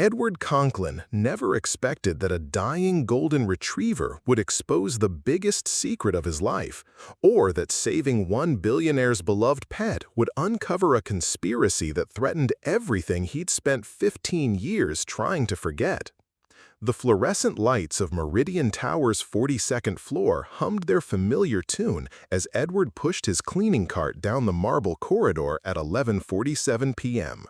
Edward Conklin never expected that a dying golden retriever would expose the biggest secret of his life, or that saving one billionaire's beloved pet would uncover a conspiracy that threatened everything he'd spent 15 years trying to forget. The fluorescent lights of Meridian Tower's 42nd floor hummed their familiar tune as Edward pushed his cleaning cart down the marble corridor at 11:47 p.m.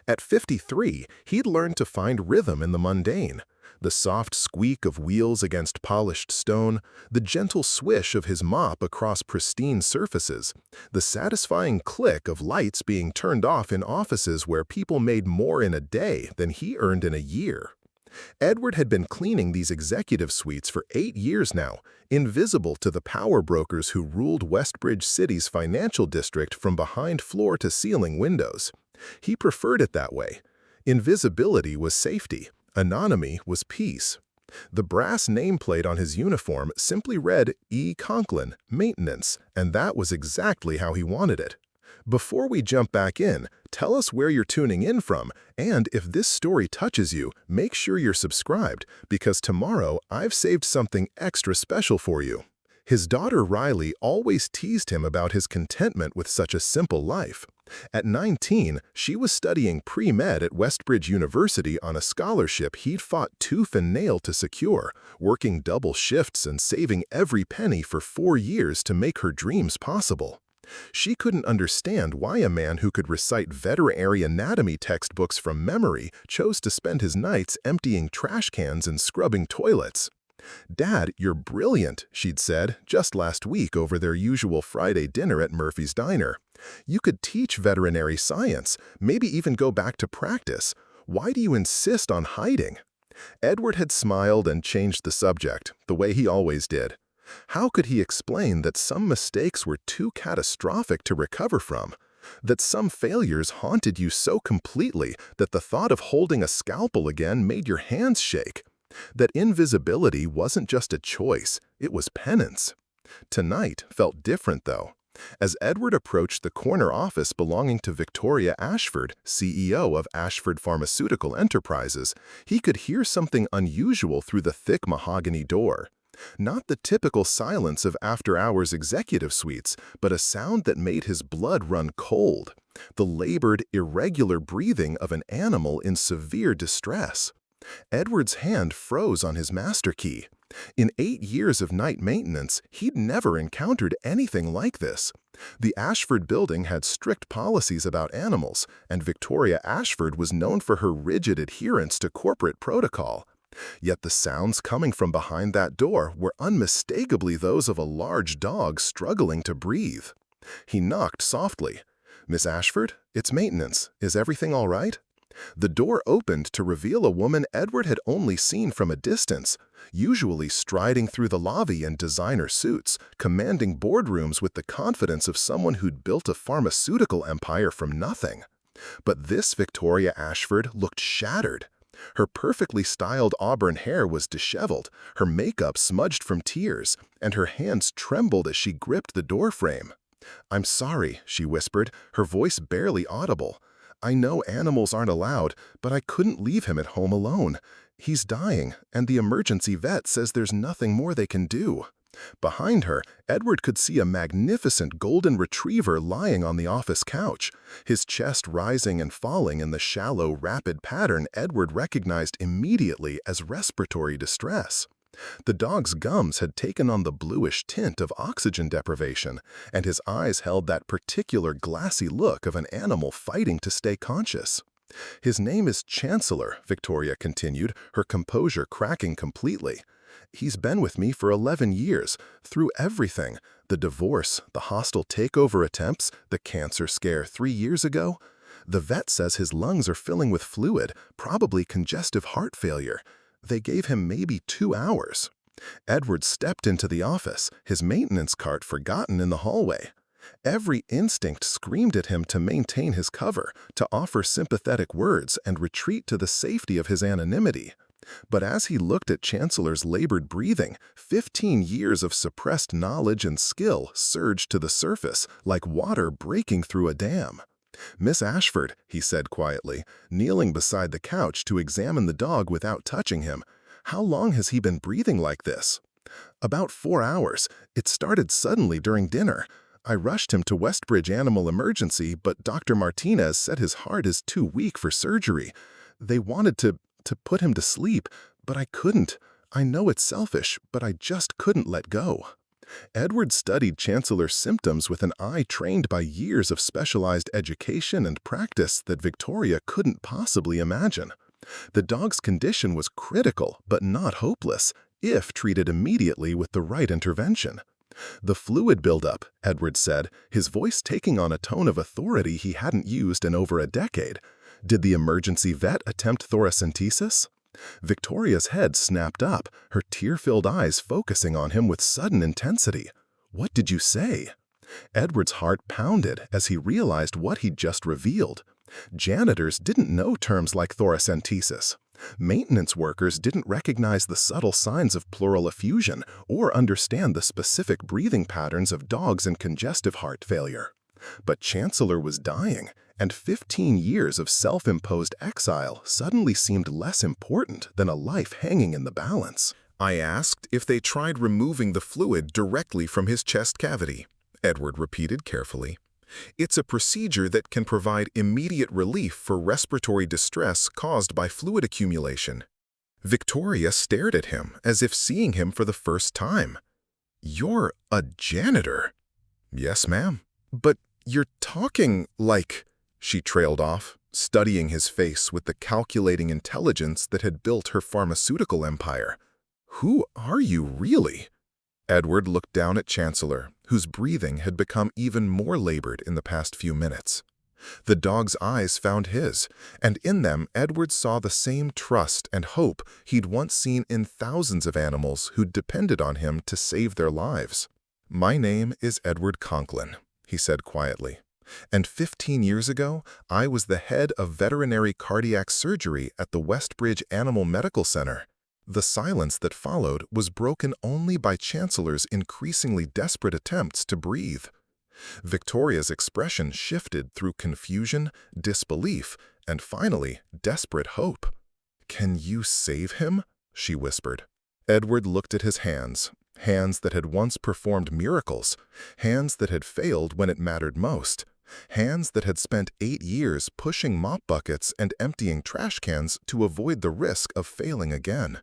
At 53, he'd learned to find rhythm in the mundane. The soft squeak of wheels against polished stone, the gentle swish of his mop across pristine surfaces, the satisfying click of lights being turned off in offices where people made more in a day than he earned in a year. Edward had been cleaning these executive suites for 8 years now, invisible to the power brokers who ruled Westbridge City's financial district from behind floor-to-ceiling windows. He preferred it that way. Invisibility was safety. Anonymity was peace. The brass nameplate on his uniform simply read E. Conklin, Maintenance, and that was exactly how he wanted it. Before we jump back in, tell us where you're tuning in from, and if this story touches you, make sure you're subscribed, because tomorrow I've saved something extra special for you. His daughter Riley always teased him about his contentment with such a simple life. At 19, she was studying pre-med at Westbridge University on a scholarship he'd fought tooth and nail to secure, working double shifts and saving every penny for 4 years to make her dreams possible. She couldn't understand why a man who could recite veterinary anatomy textbooks from memory chose to spend his nights emptying trash cans and scrubbing toilets. "Dad, you're brilliant," she'd said just last week over their usual Friday dinner at Murphy's Diner. "You could teach veterinary science, maybe even go back to practice. Why do you insist on hiding?" Edward had smiled and changed the subject, the way he always did. How could he explain that some mistakes were too catastrophic to recover from? That some failures haunted you so completely that the thought of holding a scalpel again made your hands shake? That invisibility wasn't just a choice, it was penance. Tonight felt different, though. As Edward approached the corner office belonging to Victoria Ashford, CEO of Ashford Pharmaceutical Enterprises, he could hear something unusual through the thick mahogany door. Not the typical silence of after-hours executive suites, but a sound that made his blood run cold. The labored, irregular breathing of an animal in severe distress. Edward's hand froze on his master key. In 8 years of night maintenance, he'd never encountered anything like this. The Ashford building had strict policies about animals, and Victoria Ashford was known for her rigid adherence to corporate protocol. Yet the sounds coming from behind that door were unmistakably those of a large dog struggling to breathe. He knocked softly. "Miss Ashford, it's maintenance. Is everything all right?" The door opened to reveal a woman Edward had only seen from a distance, usually striding through the lobby in designer suits, commanding boardrooms with the confidence of someone who'd built a pharmaceutical empire from nothing. But this Victoria Ashford looked shattered. Her perfectly styled auburn hair was disheveled, her makeup smudged from tears, and her hands trembled as she gripped the doorframe. "I'm sorry," she whispered, her voice barely audible. "I know animals aren't allowed, but I couldn't leave him at home alone. He's dying, and the emergency vet says there's nothing more they can do." Behind her, Edward could see a magnificent golden retriever lying on the office couch, his chest rising and falling in the shallow, rapid pattern Edward recognized immediately as respiratory distress. The dog's gums had taken on the bluish tint of oxygen deprivation, and his eyes held that particular glassy look of an animal fighting to stay conscious. "His name is Chancellor," Victoria continued, her composure cracking completely. "He's been with me for 11 years, through everything. The divorce, the hostile takeover attempts, the cancer scare 3 years ago. The vet says his lungs are filling with fluid, probably congestive heart failure. They gave him maybe 2 hours." Edward stepped into the office, his maintenance cart forgotten in the hallway. Every instinct screamed at him to maintain his cover, to offer sympathetic words and retreat to the safety of his anonymity. But as he looked at Chancellor's labored breathing, 15 years of suppressed knowledge and skill surged to the surface, like water breaking through a dam. "Miss Ashford," he said quietly, kneeling beside the couch to examine the dog without touching him. "How long has he been breathing like this?" "About 4 hours. It started suddenly during dinner. I rushed him to Westbridge Animal Emergency, but Dr. Martinez said his heart is too weak for surgery. They wanted to put him to sleep, but I couldn't. I know it's selfish, but I just couldn't let go." Edward studied Chancellor's symptoms with an eye trained by years of specialized education and practice that Victoria couldn't possibly imagine. The dog's condition was critical, but not hopeless, if treated immediately with the right intervention. "The fluid buildup," Edward said, his voice taking on a tone of authority he hadn't used in over a decade. "Did the emergency vet attempt thoracentesis?" Victoria's head snapped up, her tear-filled eyes focusing on him with sudden intensity. "What did you say?" Edward's heart pounded as he realized what he'd just revealed. Janitors didn't know terms like thoracentesis. Maintenance workers didn't recognize the subtle signs of pleural effusion or understand the specific breathing patterns of dogs in congestive heart failure. But Chancellor was dying, and 15 years of self-imposed exile suddenly seemed less important than a life hanging in the balance. "I asked if they tried removing the fluid directly from his chest cavity," Edward repeated carefully. "It's a procedure that can provide immediate relief for respiratory distress caused by fluid accumulation." Victoria stared at him as if seeing him for the first time. "You're a janitor?" "Yes, ma'am." "But you're talking like—" She trailed off, studying his face with the calculating intelligence that had built her pharmaceutical empire. "Who are you really?" Edward looked down at Chancellor, whose breathing had become even more labored in the past few minutes. The dog's eyes found his, and in them Edward saw the same trust and hope he'd once seen in thousands of animals who'd depended on him to save their lives. "My name is Edward Conklin," he said quietly, "and 15 years ago, I was the head of veterinary cardiac surgery at the Westbridge Animal Medical Center." The silence that followed was broken only by Chancellor's increasingly desperate attempts to breathe. Victoria's expression shifted through confusion, disbelief, and finally, desperate hope. "Can you save him?" she whispered. Edward looked at his hands, hands that had once performed miracles, hands that had failed when it mattered most, hands that had spent 8 years pushing mop buckets and emptying trash cans to avoid the risk of failing again.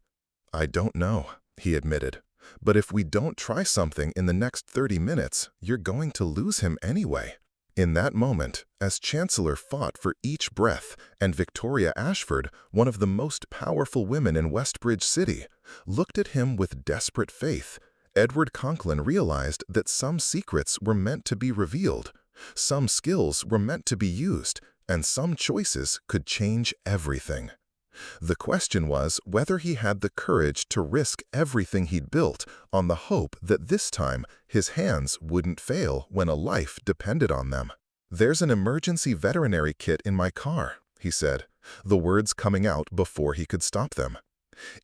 "I don't know," he admitted, "but if we don't try something in the next 30 minutes, you're going to lose him anyway." In that moment, as Chancellor fought for each breath, and Victoria Ashford, one of the most powerful women in Westbridge City, looked at him with desperate faith, Edward Conklin realized that some secrets were meant to be revealed, some skills were meant to be used, and some choices could change everything. The question was whether he had the courage to risk everything he'd built on the hope that this time his hands wouldn't fail when a life depended on them. "There's an emergency veterinary kit in my car," he said, the words coming out before he could stop them.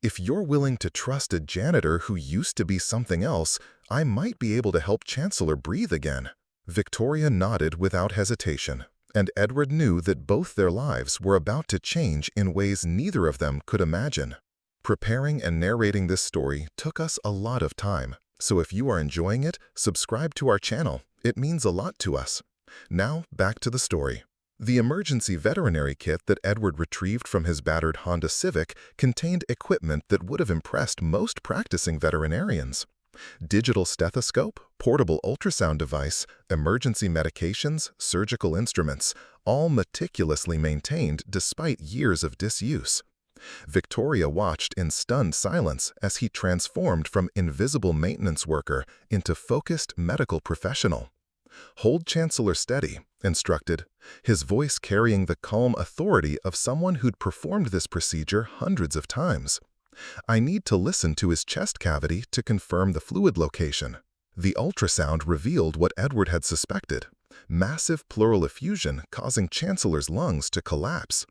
"If you're willing to trust a janitor who used to be something else, I might be able to help Chancellor breathe again." Victoria nodded without hesitation, and Edward knew that both their lives were about to change in ways neither of them could imagine. Preparing and narrating this story took us a lot of time, so if you are enjoying it, subscribe to our channel. It means a lot to us. Now, back to the story. The emergency veterinary kit that Edward retrieved from his battered Honda Civic contained equipment that would have impressed most practicing veterinarians. Digital stethoscope, portable ultrasound device, emergency medications, surgical instruments, all meticulously maintained despite years of disuse. Victoria watched in stunned silence as he transformed from invisible maintenance worker into focused medical professional. "Hold Chancellor steady," instructed, his voice carrying the calm authority of someone who'd performed this procedure hundreds of times. "I need to listen to his chest cavity to confirm the fluid location." The ultrasound revealed what Edward had suspected: massive pleural effusion causing Chancellor's lungs to collapse.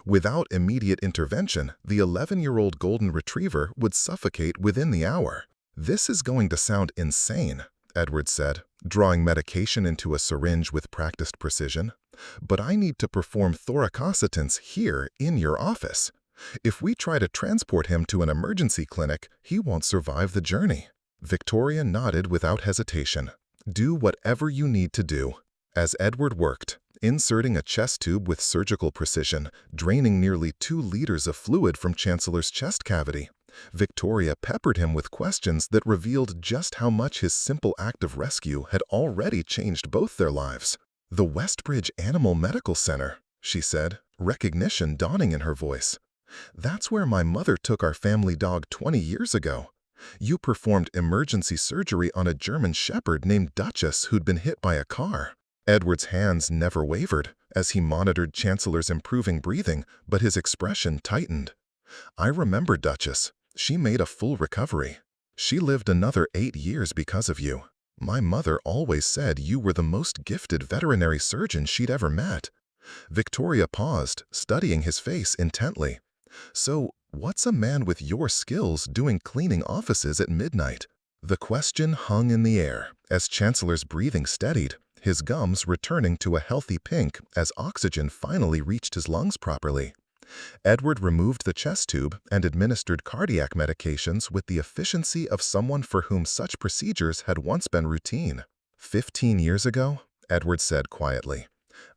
Without immediate intervention, the 11-year-old golden retriever would suffocate within the hour. "This is going to sound insane," Edward said, drawing medication into a syringe with practiced precision. "But I need to perform thoracositants here in your office. If we try to transport him to an emergency clinic, he won't survive the journey." Victoria nodded without hesitation. "Do whatever you need to do." As Edward worked, inserting a chest tube with surgical precision, draining nearly 2 liters of fluid from Chancellor's chest cavity, Victoria peppered him with questions that revealed just how much his simple act of rescue had already changed both their lives. "The Westbridge Animal Medical Center," she said, recognition dawning in her voice. "That's where my mother took our family dog 20 years ago. You performed emergency surgery on a German shepherd named Duchess who'd been hit by a car." Edward's hands never wavered as he monitored Chancellor's improving breathing, but his expression tightened. "I remember Duchess. She made a full recovery. She lived another 8 years because of you. My mother always said you were the most gifted veterinary surgeon she'd ever met." Victoria paused, studying his face intently. "So, what's a man with your skills doing cleaning offices at midnight?" The question hung in the air as Chancellor's breathing steadied, his gums returning to a healthy pink as oxygen finally reached his lungs properly. Edward removed the chest tube and administered cardiac medications with the efficiency of someone for whom such procedures had once been routine. 15 years ago, Edward said quietly,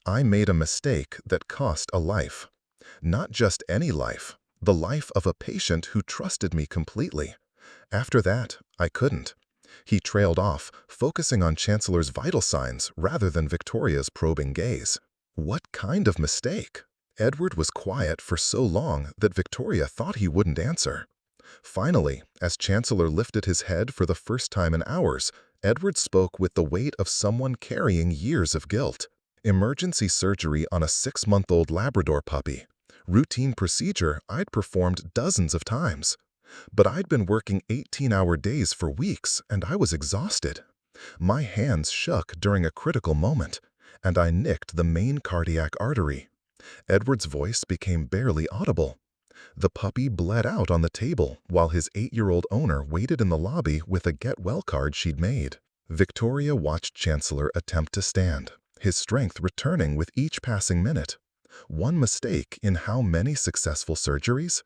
"I made a mistake that cost a life. Not just any life, the life of a patient who trusted me completely. After that, I couldn't." He trailed off, focusing on Chancellor's vital signs rather than Victoria's probing gaze. What kind of mistake? Edward was quiet for so long that Victoria thought he wouldn't answer. Finally, as Chancellor lifted his head for the first time in hours, Edward spoke with the weight of someone carrying years of guilt. "Emergency surgery on a 6-month-old Labrador puppy. Routine procedure I'd performed dozens of times. But I'd been working 18-hour days for weeks, and I was exhausted. My hands shook during a critical moment, and I nicked the main cardiac artery." Edward's voice became barely audible. The puppy bled out on the table while his 8-year-old owner waited in the lobby with a get-well card she'd made. Victoria watched Chancellor attempt to stand, his strength returning with each passing minute. One mistake in how many successful surgeries?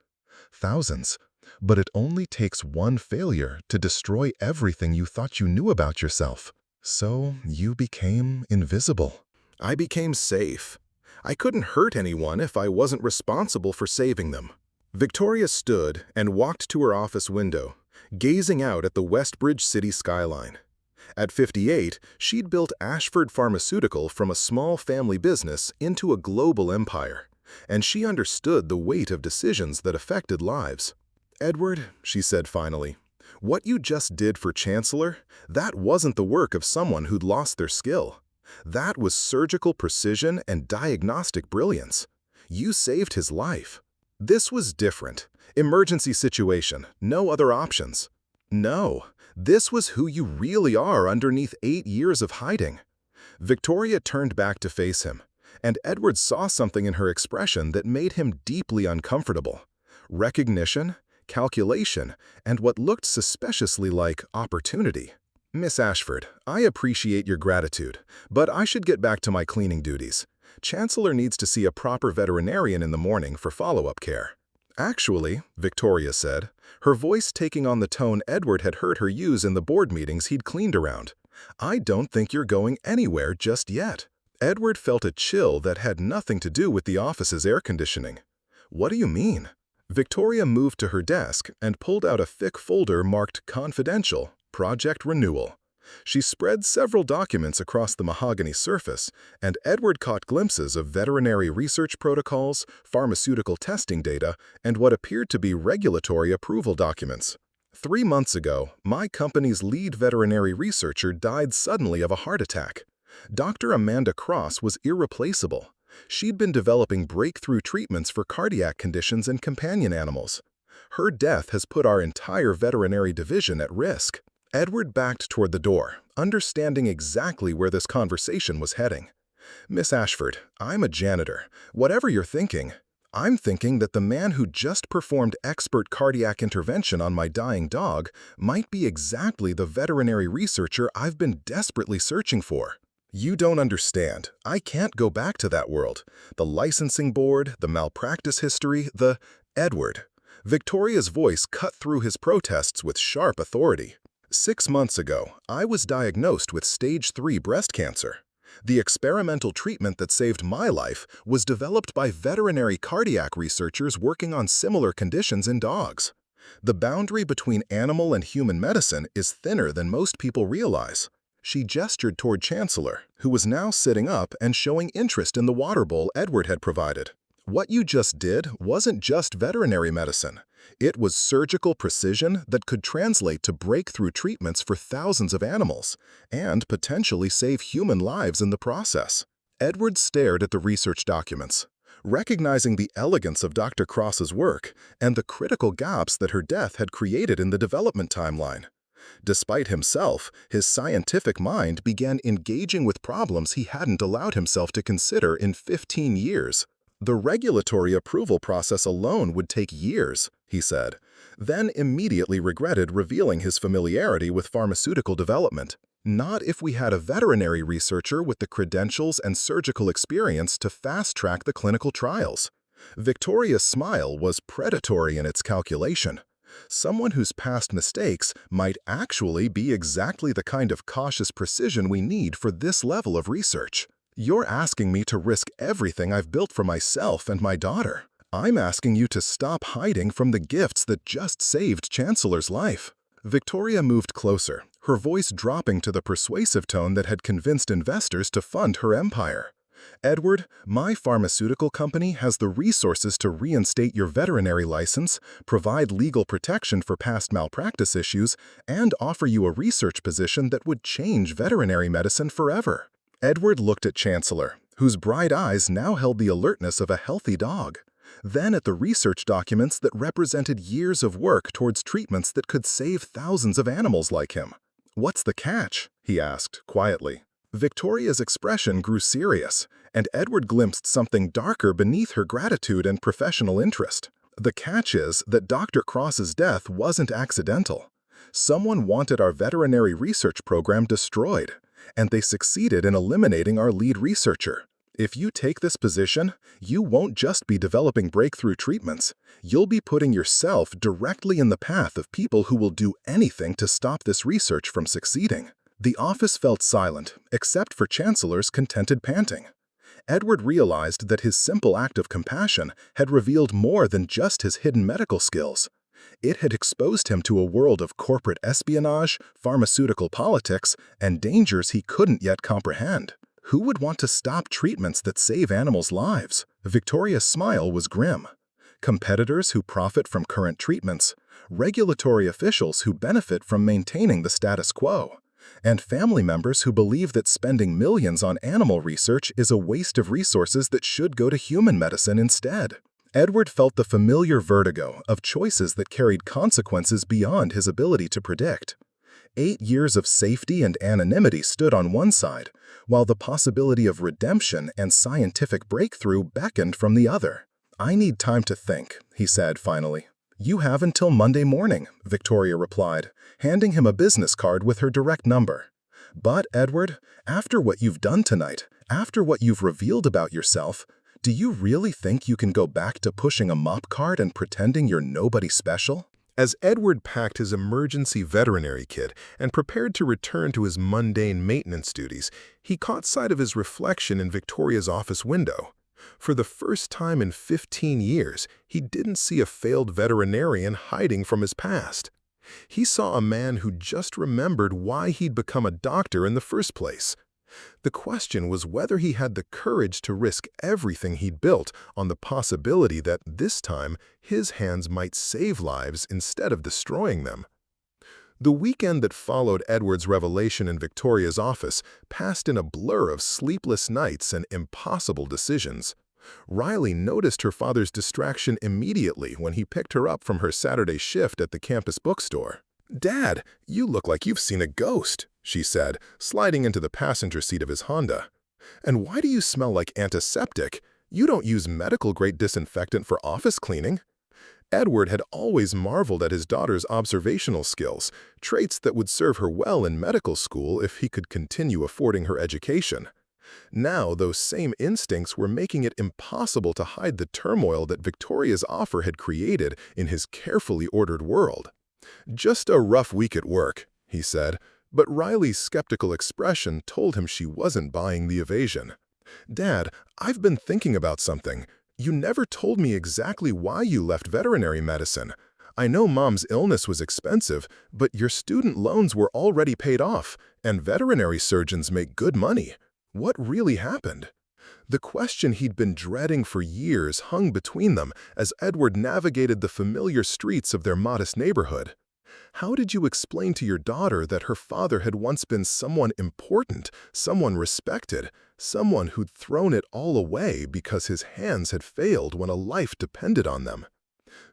Thousands. But it only takes one failure to destroy everything you thought you knew about yourself. So you became invisible. "I became safe. I couldn't hurt anyone if I wasn't responsible for saving them." Victoria stood and walked to her office window, gazing out at the Westbridge City skyline. At 58, she'd built Ashford Pharmaceutical from a small family business into a global empire, and she understood the weight of decisions that affected lives. "Edward," she said finally, "what you just did for Chancellor, that wasn't the work of someone who'd lost their skill. That was surgical precision and diagnostic brilliance. You saved his life. This was different. Emergency situation, no other options. No, this was who you really are underneath 8 years of hiding." Victoria turned back to face him, and Edward saw something in her expression that made him deeply uncomfortable. Recognition, calculation, and what looked suspiciously like opportunity. "Miss Ashford, I appreciate your gratitude, but I should get back to my cleaning duties. Chancellor needs to see a proper veterinarian in the morning for follow-up care." "Actually," Victoria said, her voice taking on the tone Edward had heard her use in the board meetings he'd cleaned around, "I don't think you're going anywhere just yet." Edward felt a chill that had nothing to do with the office's air conditioning. "What do you mean?" Victoria moved to her desk and pulled out a thick folder marked Confidential, Project Renewal. She spread several documents across the mahogany surface, and Edward caught glimpses of veterinary research protocols, pharmaceutical testing data, and what appeared to be regulatory approval documents. 3 months ago, my company's lead veterinary researcher died suddenly of a heart attack. Dr. Amanda Cross was irreplaceable. She'd been developing breakthrough treatments for cardiac conditions in companion animals. Her death has put our entire veterinary division at risk. Edward backed toward the door, understanding exactly where this conversation was heading. "Miss Ashford, I'm a janitor. Whatever you're thinking, I'm thinking that the man who just performed expert cardiac intervention on my dying dog might be exactly the veterinary researcher I've been desperately searching for." You don't understand. I can't go back to that world. The licensing board, the malpractice history, Edward. Victoria's voice cut through his protests with sharp authority. 6 months ago, I was diagnosed with stage 3 breast cancer. The experimental treatment that saved my life was developed by veterinary cardiac researchers working on similar conditions in dogs. The boundary between animal and human medicine is thinner than most people realize. She gestured toward Chancellor, who was now sitting up and showing interest in the water bowl Edward had provided. What you just did wasn't just veterinary medicine. It was surgical precision that could translate to breakthrough treatments for thousands of animals, and potentially save human lives in the process. Edward stared at the research documents, recognizing the elegance of Dr. Cross's work and the critical gaps that her death had created in the development timeline. Despite himself, his scientific mind began engaging with problems he hadn't allowed himself to consider in 15 years. The regulatory approval process alone would take years, he said, then immediately regretted revealing his familiarity with pharmaceutical development. Not if we had a veterinary researcher with the credentials and surgical experience to fast-track the clinical trials. Victoria's smile was predatory in its calculation. Someone whose past mistakes might actually be exactly the kind of cautious precision we need for this level of research. You're asking me to risk everything I've built for myself and my daughter. I'm asking you to stop hiding from the gifts that just saved Chancellor's life. Victoria moved closer, her voice dropping to the persuasive tone that had convinced investors to fund her empire. Edward, my pharmaceutical company has the resources to reinstate your veterinary license, provide legal protection for past malpractice issues, and offer you a research position that would change veterinary medicine forever. Edward looked at Chancellor, whose bright eyes now held the alertness of a healthy dog, then at the research documents that represented years of work towards treatments that could save thousands of animals like him. "What's the catch?" he asked, quietly. Victoria's expression grew serious, and Edward glimpsed something darker beneath her gratitude and professional interest. The catch is that Dr. Cross's death wasn't accidental. Someone wanted our veterinary research program destroyed, and they succeeded in eliminating our lead researcher. If you take this position, you won't just be developing breakthrough treatments. You'll be putting yourself directly in the path of people who will do anything to stop this research from succeeding. The office felt silent, except for Chancellor's contented panting. Edward realized that his simple act of compassion had revealed more than just his hidden medical skills. It had exposed him to a world of corporate espionage, pharmaceutical politics, and dangers he couldn't yet comprehend. Who would want to stop treatments that save animals' lives? Victoria's smile was grim. Competitors who profit from current treatments, regulatory officials who benefit from maintaining the status quo, and family members who believe that spending millions on animal research is a waste of resources that should go to human medicine instead. Edward felt the familiar vertigo of choices that carried consequences beyond his ability to predict. 8 years of safety and anonymity stood on one side, while the possibility of redemption and scientific breakthrough beckoned from the other. "I need time to think," he said finally. "You have until Monday morning," Victoria replied, handing him a business card with her direct number. "But, Edward, after what you've done tonight, after what you've revealed about yourself, do you really think you can go back to pushing a mop cart and pretending you're nobody special?" As Edward packed his emergency veterinary kit and prepared to return to his mundane maintenance duties, he caught sight of his reflection in Victoria's office window. For the first time in 15 years, he didn't see a failed veterinarian hiding from his past. He saw a man who just remembered why he'd become a doctor in the first place. The question was whether he had the courage to risk everything he'd built on the possibility that this time his hands might save lives instead of destroying them. The weekend that followed Edward's revelation in Victoria's office passed in a blur of sleepless nights and impossible decisions. Riley noticed her father's distraction immediately when he picked her up from her Saturday shift at the campus bookstore. "Dad, you look like you've seen a ghost," she said, sliding into the passenger seat of his Honda. "And why do you smell like antiseptic? You don't use medical-grade disinfectant for office cleaning." Edward had always marveled at his daughter's observational skills, traits that would serve her well in medical school if he could continue affording her education. Now, those same instincts were making it impossible to hide the turmoil that Victoria's offer had created in his carefully ordered world. "Just a rough week at work," he said, but Riley's skeptical expression told him she wasn't buying the evasion. "Dad, I've been thinking about something. You never told me exactly why you left veterinary medicine. I know Mom's illness was expensive, but your student loans were already paid off, and veterinary surgeons make good money. What really happened?" The question he'd been dreading for years hung between them as Edward navigated the familiar streets of their modest neighborhood. How did you explain to your daughter that her father had once been someone important, someone respected, someone who'd thrown it all away because his hands had failed when a life depended on them?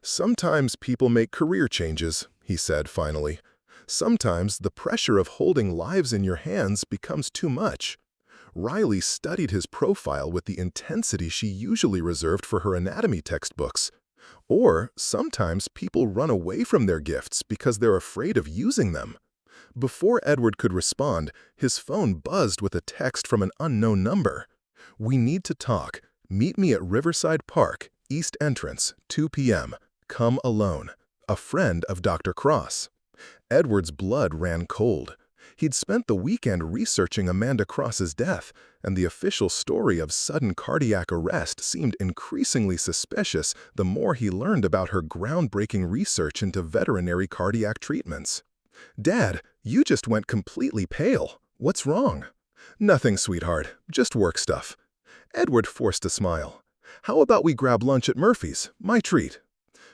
"Sometimes people make career changes," he said finally. "Sometimes the pressure of holding lives in your hands becomes too much." Riley studied his profile with the intensity she usually reserved for her anatomy textbooks. Or sometimes people run away from their gifts because they're afraid of using them. Before Edward could respond, his phone buzzed with a text from an unknown number. "We need to talk. Meet me at Riverside Park, East Entrance, 2 p.m. Come alone. A friend of Dr. Cross." Edward's blood ran cold. He'd spent the weekend researching Amanda Cross's death, and the official story of sudden cardiac arrest seemed increasingly suspicious the more he learned about her groundbreaking research into veterinary cardiac treatments. "Dad, you just went completely pale. What's wrong?" "Nothing, sweetheart. Just work stuff." Edward forced a smile. "How about we grab lunch at Murphy's? My treat."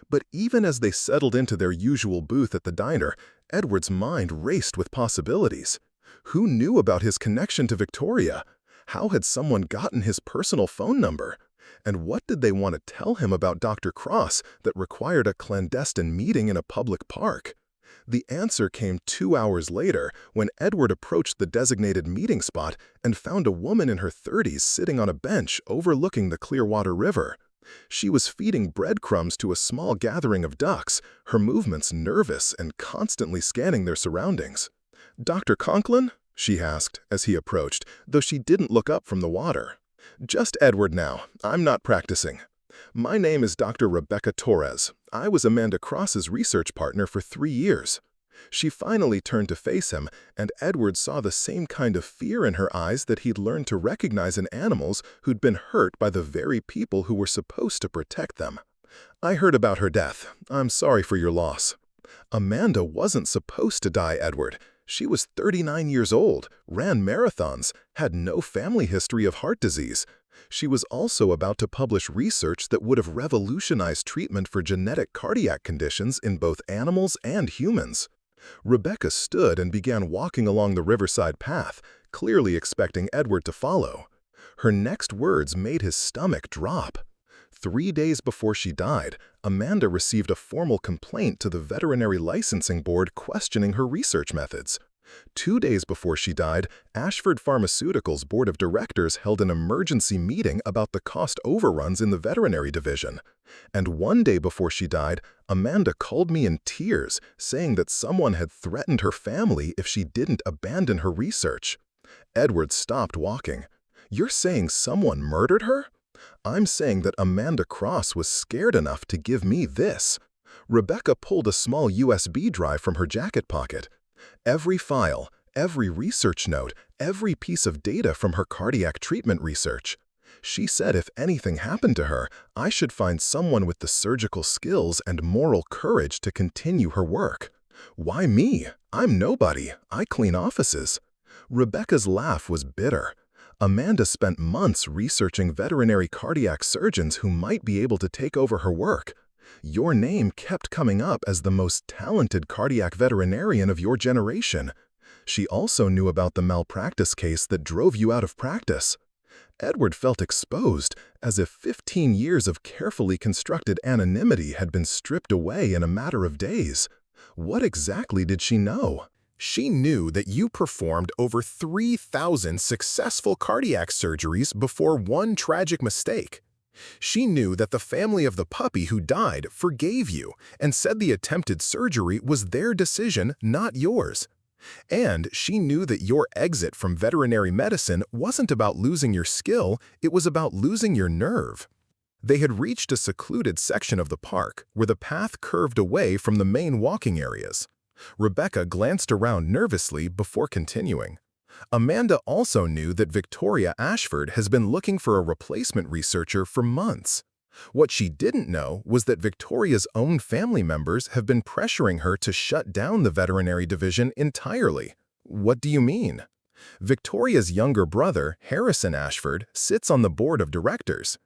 But even as they settled into their usual booth at the diner, Edward's mind raced with possibilities. Who knew about his connection to Victoria? How had someone gotten his personal phone number? And what did they want to tell him about Dr. Cross that required a clandestine meeting in a public park? The answer came 2 hours later when Edward approached the designated meeting spot and found a woman in her 30s sitting on a bench overlooking the Clearwater River. She was feeding breadcrumbs to a small gathering of ducks, her movements nervous and constantly scanning their surroundings. "Dr. Conklin?" she asked as he approached, though she didn't look up from the water. "Just Edward now. I'm not practicing. My name is Dr. Rebecca Torres. I was Amanda Cross's research partner for 3 years. She finally turned to face him, and Edward saw the same kind of fear in her eyes that he'd learned to recognize in animals who'd been hurt by the very people who were supposed to protect them. "I heard about her death. I'm sorry for your loss." Amanda wasn't supposed to die, Edward. She was 39 years old, ran marathons, had no family history of heart disease. She was also about to publish research that would have revolutionized treatment for genetic cardiac conditions in both animals and humans. Rebecca stood and began walking along the riverside path, clearly expecting Edward to follow. Her next words made his stomach drop. 3 days before she died, Amanda received a formal complaint to the Veterinary Licensing Board questioning her research methods. 2 days before she died, Ashford Pharmaceuticals' board of directors held an emergency meeting about the cost overruns in the veterinary division. And 1 day before she died, Amanda called me in tears, saying that someone had threatened her family if she didn't abandon her research. Edward stopped walking. "You're saying someone murdered her?" "I'm saying that Amanda Cross was scared enough to give me this." Rebecca pulled a small USB drive from her jacket pocket. Every file, every research note, every piece of data from her cardiac treatment research. She said if anything happened to her, I should find someone with the surgical skills and moral courage to continue her work. "Why me? I'm nobody. I clean offices." Rebecca's laugh was bitter. Amanda spent months researching veterinary cardiac surgeons who might be able to take over her work. Your name kept coming up as the most talented cardiac veterinarian of your generation. She also knew about the malpractice case that drove you out of practice. Edward felt exposed, as if 15 years of carefully constructed anonymity had been stripped away in a matter of days. What exactly did she know? "She knew that you performed over 3,000 successful cardiac surgeries before one tragic mistake. She knew that the family of the puppy who died forgave you and said the attempted surgery was their decision, not yours. And she knew that your exit from veterinary medicine wasn't about losing your skill, it was about losing your nerve. They had reached a secluded section of the park where the path curved away from the main walking areas. Rebecca glanced around nervously before continuing. Amanda also knew that Victoria Ashford has been looking for a replacement researcher for months. What she didn't know was that Victoria's own family members have been pressuring her to shut down the veterinary division entirely. What do you mean? Victoria's younger brother, Harrison Ashford, sits on the board of directors.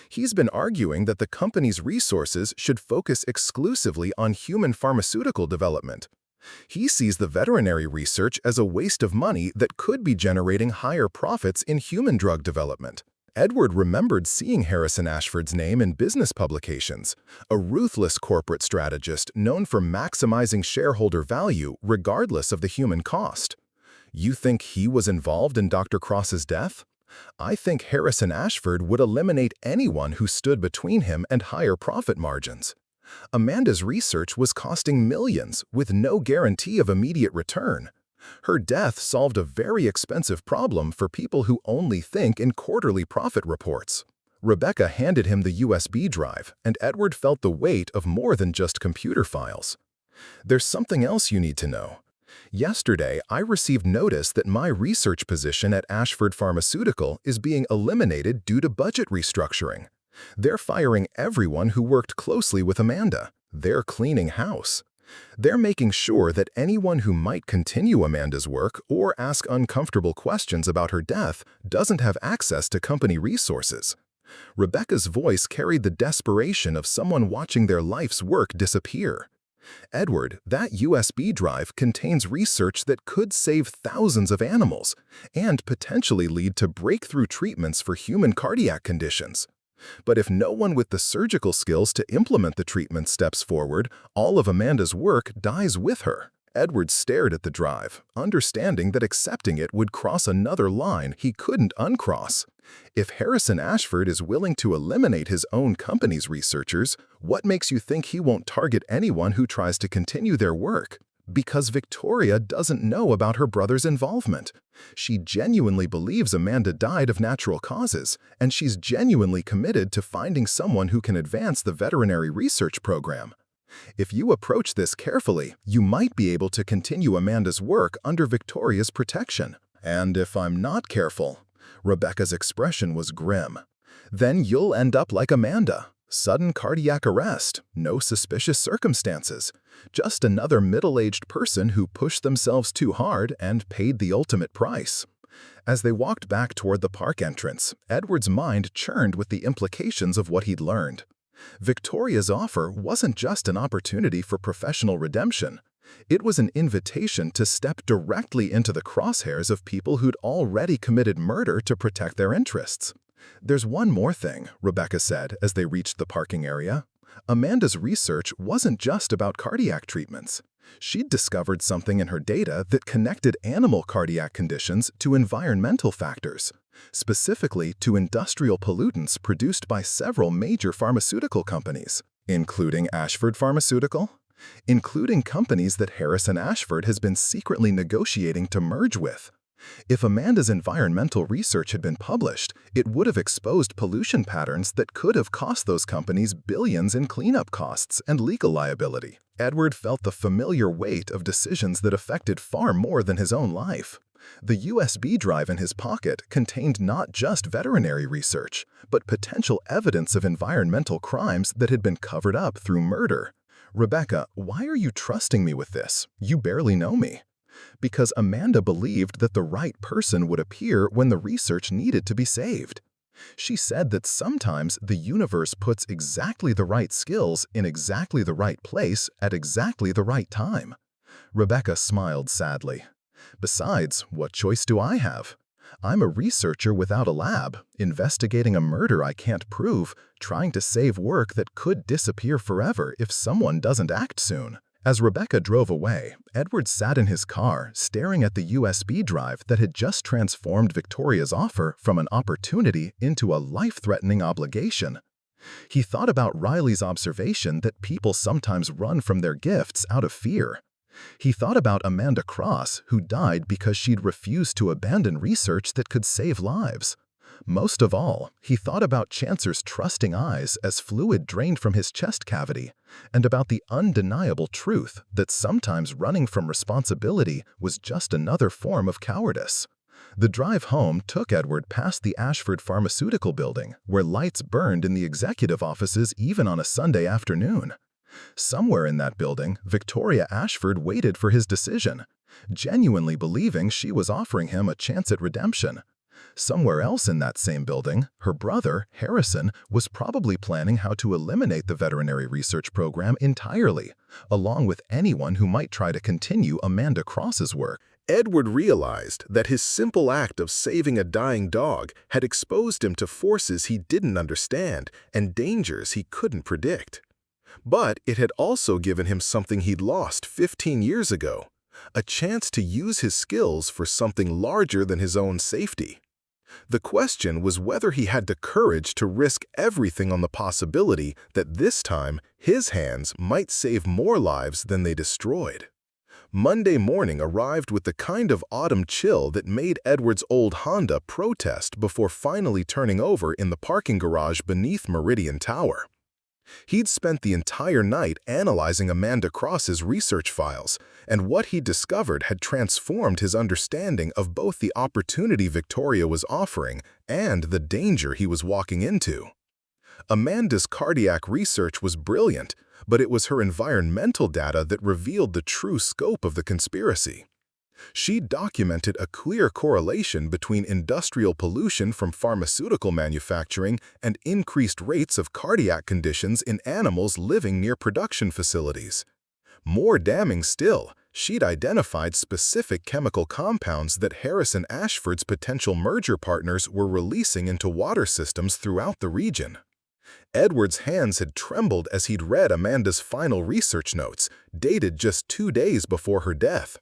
He's been arguing that the company's resources should focus exclusively on human pharmaceutical development. He sees the veterinary research as a waste of money that could be generating higher profits in human drug development. Edward remembered seeing Harrison Ashford's name in business publications, a ruthless corporate strategist known for maximizing shareholder value regardless of the human cost. You think he was involved in Dr. Cross's death? I think Harrison Ashford would eliminate anyone who stood between him and higher profit margins. Amanda's research was costing millions with no guarantee of immediate return. Her death solved a very expensive problem for people who only think in quarterly profit reports. Rebecca handed him the USB drive, and Edward felt the weight of more than just computer files. There's something else you need to know. Yesterday, I received notice that my research position at Ashford Pharmaceutical is being eliminated due to budget restructuring. They're firing everyone who worked closely with Amanda. They're cleaning house. They're making sure that anyone who might continue Amanda's work or ask uncomfortable questions about her death doesn't have access to company resources. Rebecca's voice carried the desperation of someone watching their life's work disappear. Edward, that USB drive contains research that could save thousands of animals and potentially lead to breakthrough treatments for human cardiac conditions. But if no one with the surgical skills to implement the treatment steps forward, all of Amanda's work dies with her. Edward stared at the drive, understanding that accepting it would cross another line he couldn't uncross. If Harrison Ashford is willing to eliminate his own company's researchers, what makes you think he won't target anyone who tries to continue their work? Because Victoria doesn't know about her brother's involvement. She genuinely believes Amanda died of natural causes, and she's genuinely committed to finding someone who can advance the veterinary research program. If you approach this carefully, you might be able to continue Amanda's work under Victoria's protection. And if I'm not careful, Rebecca's expression was grim, then you'll end up like Amanda. Sudden cardiac arrest, no suspicious circumstances, just another middle-aged person who pushed themselves too hard and paid the ultimate price. As they walked back toward the park entrance, Edward's mind churned with the implications of what he'd learned. Victoria's offer wasn't just an opportunity for professional redemption. It was an invitation to step directly into the crosshairs of people who'd already committed murder to protect their interests. There's one more thing, Rebecca said as they reached the parking area. Amanda's research wasn't just about cardiac treatments. She'd discovered something in her data that connected animal cardiac conditions to environmental factors, specifically to industrial pollutants produced by several major pharmaceutical companies, including Ashford Pharmaceutical, including companies that Harrison Ashford has been secretly negotiating to merge with. If Amanda's environmental research had been published, it would have exposed pollution patterns that could have cost those companies billions in cleanup costs and legal liability. Edward felt the familiar weight of decisions that affected far more than his own life. The USB drive in his pocket contained not just veterinary research, but potential evidence of environmental crimes that had been covered up through murder. Rebecca, why are you trusting me with this? You barely know me. Because Amanda believed that the right person would appear when the research needed to be saved. She said that sometimes the universe puts exactly the right skills in exactly the right place at exactly the right time. Rebecca smiled sadly. Besides, what choice do I have? I'm a researcher without a lab, investigating a murder I can't prove, trying to save work that could disappear forever if someone doesn't act soon. As Rebecca drove away, Edward sat in his car, staring at the USB drive that had just transformed Victoria's offer from an opportunity into a life-threatening obligation. He thought about Riley's observation that people sometimes run from their gifts out of fear. He thought about Amanda Cross, who died because she'd refused to abandon research that could save lives. Most of all, he thought about Chancer's trusting eyes as fluid drained from his chest cavity, and about the undeniable truth that sometimes running from responsibility was just another form of cowardice. The drive home took Edward past the Ashford Pharmaceutical Building, where lights burned in the executive offices even on a Sunday afternoon. Somewhere in that building, Victoria Ashford waited for his decision, genuinely believing she was offering him a chance at redemption. Somewhere else in that same building, her brother, Harrison, was probably planning how to eliminate the veterinary research program entirely, along with anyone who might try to continue Amanda Cross's work. Edward realized that his simple act of saving a dying dog had exposed him to forces he didn't understand and dangers he couldn't predict. But it had also given him something he'd lost 15 years ago, a chance to use his skills for something larger than his own safety. The question was whether he had the courage to risk everything on the possibility that this time his hands might save more lives than they destroyed. Monday morning arrived with the kind of autumn chill that made Edward's old Honda protest before finally turning over in the parking garage beneath Meridian Tower. He'd spent the entire night analyzing Amanda Cross's research files, and what he discovered had transformed his understanding of both the opportunity Victoria was offering and the danger he was walking into. Amanda's cardiac research was brilliant, but it was her environmental data that revealed the true scope of the conspiracy. She documented a clear correlation between industrial pollution from pharmaceutical manufacturing and increased rates of cardiac conditions in animals living near production facilities. More damning still, she'd identified specific chemical compounds that Harrison Ashford's potential merger partners were releasing into water systems throughout the region. Edward's hands had trembled as he'd read Amanda's final research notes, dated just 2 days before her death.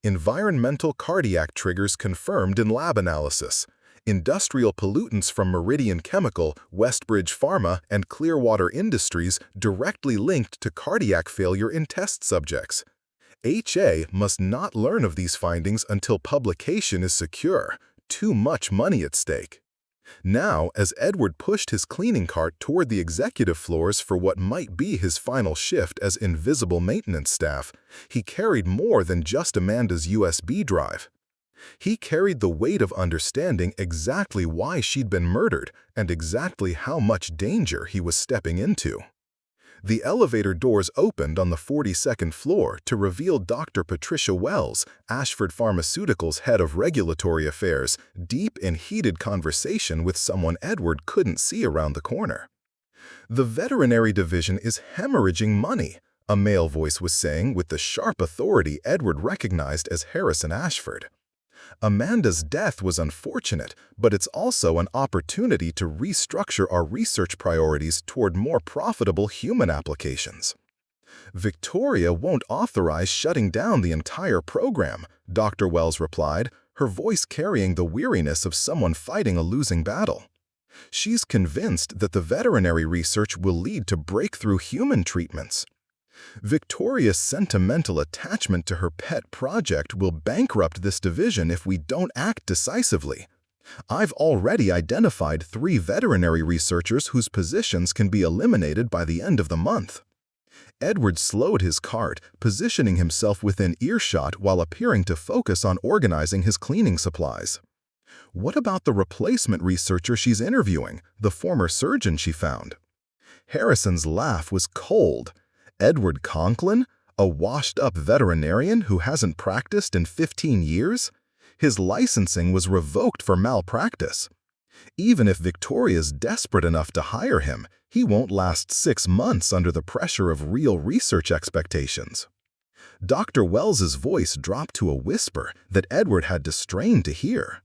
Environmental cardiac triggers confirmed in lab analysis. Industrial pollutants from Meridian Chemical, Westbridge Pharma, and Clearwater Industries directly linked to cardiac failure in test subjects. HA must not learn of these findings until publication is secure. Too much money at stake. Now, as Edward pushed his cleaning cart toward the executive floors for what might be his final shift as invisible maintenance staff, he carried more than just Amanda's USB drive. He carried the weight of understanding exactly why she'd been murdered and exactly how much danger he was stepping into. The elevator doors opened on the 42nd floor to reveal Dr. Patricia Wells, Ashford Pharmaceuticals' head of regulatory affairs, deep in heated conversation with someone Edward couldn't see around the corner. "The veterinary division is hemorrhaging money," a male voice was saying with the sharp authority Edward recognized as Harrison Ashford. "Amanda's death was unfortunate, but it's also an opportunity to restructure our research priorities toward more profitable human applications." "Victoria won't authorize shutting down the entire program," Dr. Wells replied, her voice carrying the weariness of someone fighting a losing battle. "She's convinced that the veterinary research will lead to breakthrough human treatments. Victoria's sentimental attachment to her pet project will bankrupt this division if we don't act decisively. I've already identified 3 veterinary researchers whose positions can be eliminated by the end of the month." Edward slowed his cart, positioning himself within earshot while appearing to focus on organizing his cleaning supplies. "What about the replacement researcher she's interviewing, the former surgeon she found?" Harrison's laugh was cold. "Edward Conklin, a washed-up veterinarian who hasn't practiced in 15 years? His licensing was revoked for malpractice. Even if Victoria's desperate enough to hire him, he won't last 6 months under the pressure of real research expectations." Dr. Wells's voice dropped to a whisper that Edward had to strain to hear.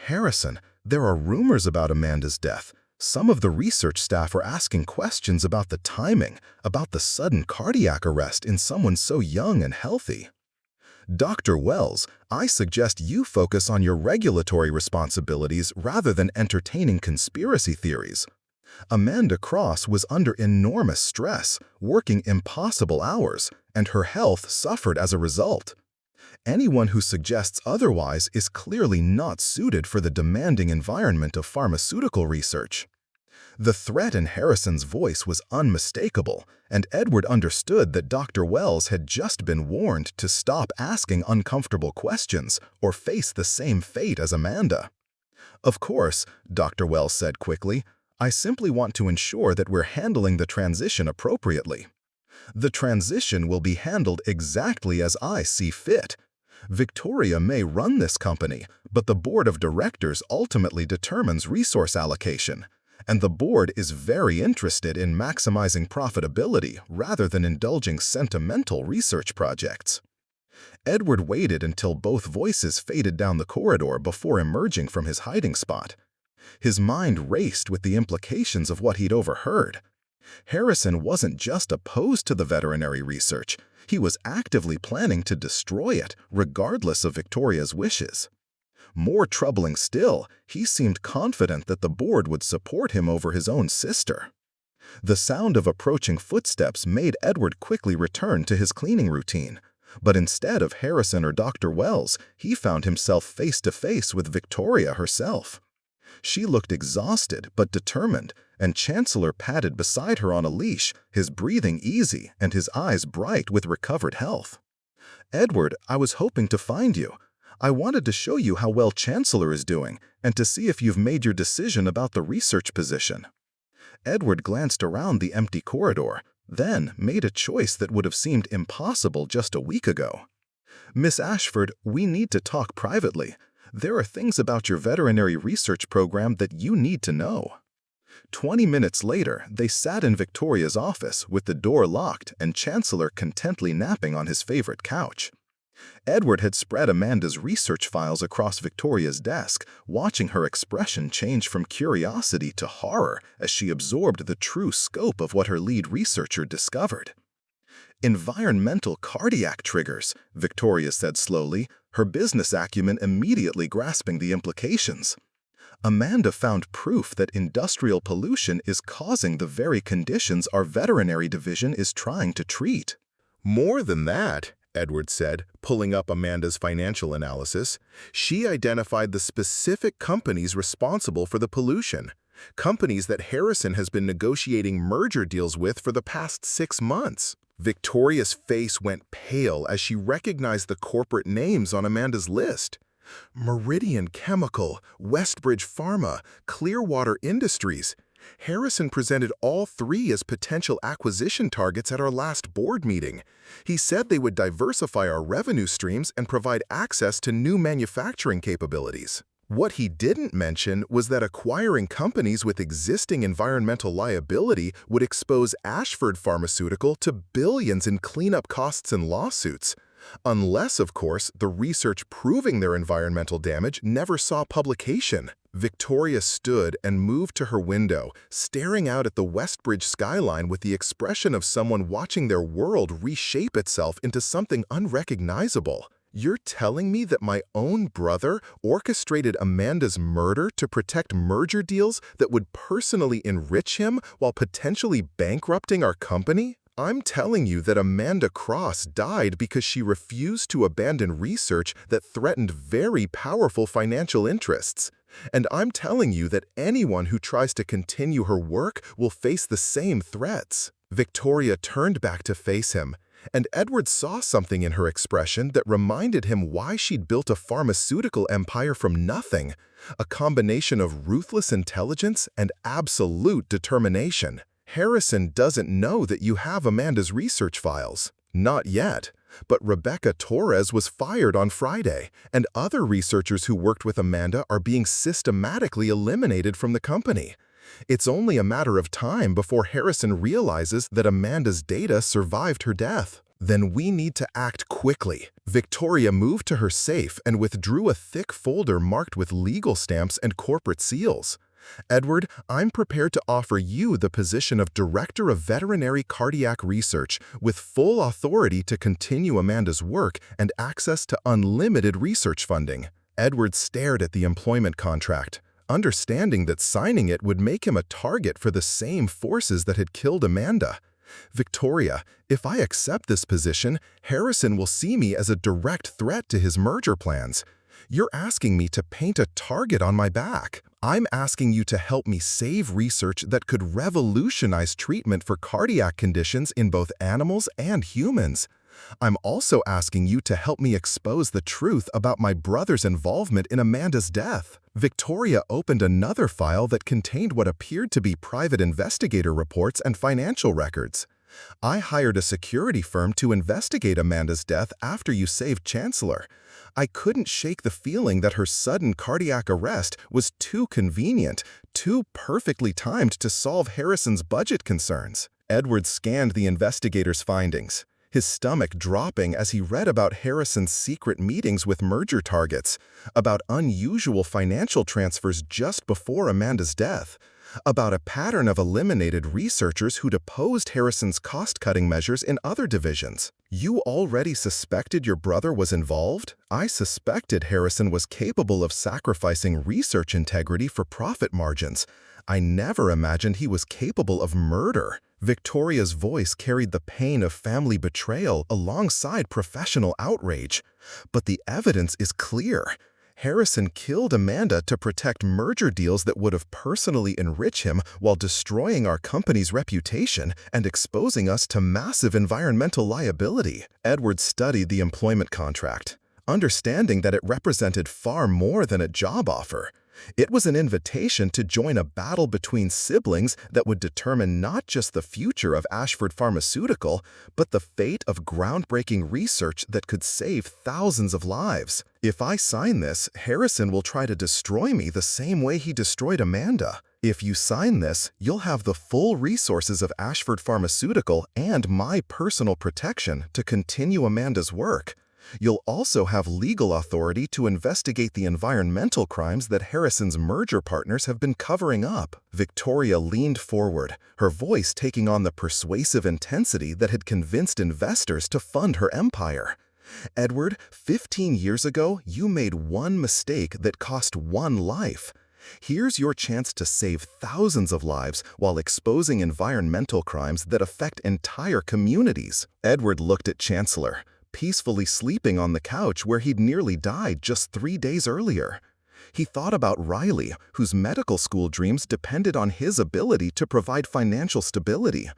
"Harrison, there are rumors about Amanda's death. Some of the research staff are asking questions about the timing, about the sudden cardiac arrest in someone so young and healthy." "Dr. Wells, I suggest you focus on your regulatory responsibilities rather than entertaining conspiracy theories. Amanda Cross was under enormous stress, working impossible hours, and her health suffered as a result. Anyone who suggests otherwise is clearly not suited for the demanding environment of pharmaceutical research. The threat in Harrison's voice was unmistakable, and Edward understood that Dr. Wells had just been warned to stop asking uncomfortable questions or face the same fate as Amanda. "Of course," Dr. Wells said quickly, "I simply want to ensure that we're handling the transition appropriately. The transition will be handled exactly as I see fit. Victoria may run this company, but the board of directors ultimately determines resource allocation, and the board is very interested in maximizing profitability rather than indulging sentimental research projects." Edward waited until both voices faded down the corridor before emerging from his hiding spot. His mind raced with the implications of what he'd overheard. Harrison wasn't just opposed to the veterinary research, he was actively planning to destroy it, regardless of Victoria's wishes. More troubling still, he seemed confident that the board would support him over his own sister. The sound of approaching footsteps made Edward quickly return to his cleaning routine, but instead of Harrison or Dr. Wells, he found himself face to face with Victoria herself. She looked exhausted but determined, and Chancellor padded beside her on a leash, his breathing easy and his eyes bright with recovered health. "Edward, I was hoping to find you. I wanted to show you how well Chancellor is doing and to see if you've made your decision about the research position." Edward glanced around the empty corridor, then made a choice that would have seemed impossible just a week ago. "Miss Ashford, we need to talk privately. There are things about your veterinary research program that you need to know." 20 minutes later, they sat in Victoria's office with the door locked and Chancellor contently napping on his favorite couch. Edward had spread Amanda's research files across Victoria's desk, watching her expression change from curiosity to horror as she absorbed the true scope of what her lead researcher discovered. "Environmental cardiac triggers," Victoria said slowly, her business acumen immediately grasping the implications. "Amanda found proof that industrial pollution is causing the very conditions our veterinary division is trying to treat." More than that, Edward said, pulling up Amanda's financial analysis, she identified the specific companies responsible for the pollution, companies that Harrison has been negotiating merger deals with for the past 6 months. Victoria's face went pale as she recognized the corporate names on Amanda's list. Meridian Chemical, Westbridge Pharma, Clearwater Industries. Harrison presented all 3 as potential acquisition targets at our last board meeting. He said they would diversify our revenue streams and provide access to new manufacturing capabilities. What he didn't mention was that acquiring companies with existing environmental liability would expose Ashford Pharmaceutical to billions in cleanup costs and lawsuits. Unless, of course, the research proving their environmental damage never saw publication. Victoria stood and moved to her window, staring out at the Westbridge skyline with the expression of someone watching their world reshape itself into something unrecognizable. "You're telling me that my own brother orchestrated Amanda's murder to protect merger deals that would personally enrich him while potentially bankrupting our company? I'm telling you that Amanda Cross died because she refused to abandon research that threatened very powerful financial interests. And I'm telling you that anyone who tries to continue her work will face the same threats." Victoria turned back to face him, and Edward saw something in her expression that reminded him why she'd built a pharmaceutical empire from nothing, a combination of ruthless intelligence and absolute determination. "Harrison doesn't know that you have Amanda's research files." "Not yet. But Rebecca Torres was fired on Friday, and other researchers who worked with Amanda are being systematically eliminated from the company. It's only a matter of time before Harrison realizes that Amanda's data survived her death. Then we need to act quickly." Victoria moved to her safe and withdrew a thick folder marked with legal stamps and corporate seals. "Edward, I'm prepared to offer you the position of Director of Veterinary Cardiac Research with full authority to continue Amanda's work and access to unlimited research funding." Edward stared at the employment contract. understanding that signing it would make him a target for the same forces that had killed Amanda. Victoria, if I accept this position, Harrison will see me as a direct threat to his merger plans. You're asking me to paint a target on my back. I'm asking you to help me save research that could revolutionize treatment for cardiac conditions in both animals and humans. I'm also asking you to help me expose the truth about my brother's involvement in Amanda's death. Victoria opened another file that contained what appeared to be private investigator reports and financial records. I hired a security firm to investigate Amanda's death after you saved Chancellor. I couldn't shake the feeling that her sudden cardiac arrest was too convenient, too perfectly timed to solve Harrison's budget concerns. Edward scanned the investigator's findings, his stomach dropping as he read about Harrison's secret meetings with merger targets, about unusual financial transfers just before Amanda's death, about a pattern of eliminated researchers who'd opposed Harrison's cost-cutting measures in other divisions. You already suspected your brother was involved? I suspected Harrison was capable of sacrificing research integrity for profit margins. I never imagined he was capable of murder. Victoria's voice carried the pain of family betrayal alongside professional outrage. But the evidence is clear. Harrison killed Amanda to protect merger deals that would have personally enriched him while destroying our company's reputation and exposing us to massive environmental liability. Edward studied the employment contract, understanding that it represented far more than a job offer. It was an invitation to join a battle between siblings that would determine not just the future of Ashford Pharmaceutical, but the fate of groundbreaking research that could save thousands of lives. If I sign this, Harrison will try to destroy me the same way he destroyed Amanda. If you sign this, you'll have the full resources of Ashford Pharmaceutical and my personal protection to continue Amanda's work. You'll also have legal authority to investigate the environmental crimes that Harrison's merger partners have been covering up. Victoria leaned forward, her voice taking on the persuasive intensity that had convinced investors to fund her empire. Edward, 15 years ago, you made one mistake that cost one life. Here's your chance to save thousands of lives while exposing environmental crimes that affect entire communities. Edward looked at Chancellor, peacefully sleeping on the couch where he'd nearly died just 3 days earlier. He thought about Riley, whose medical school dreams depended on his ability to provide financial stability.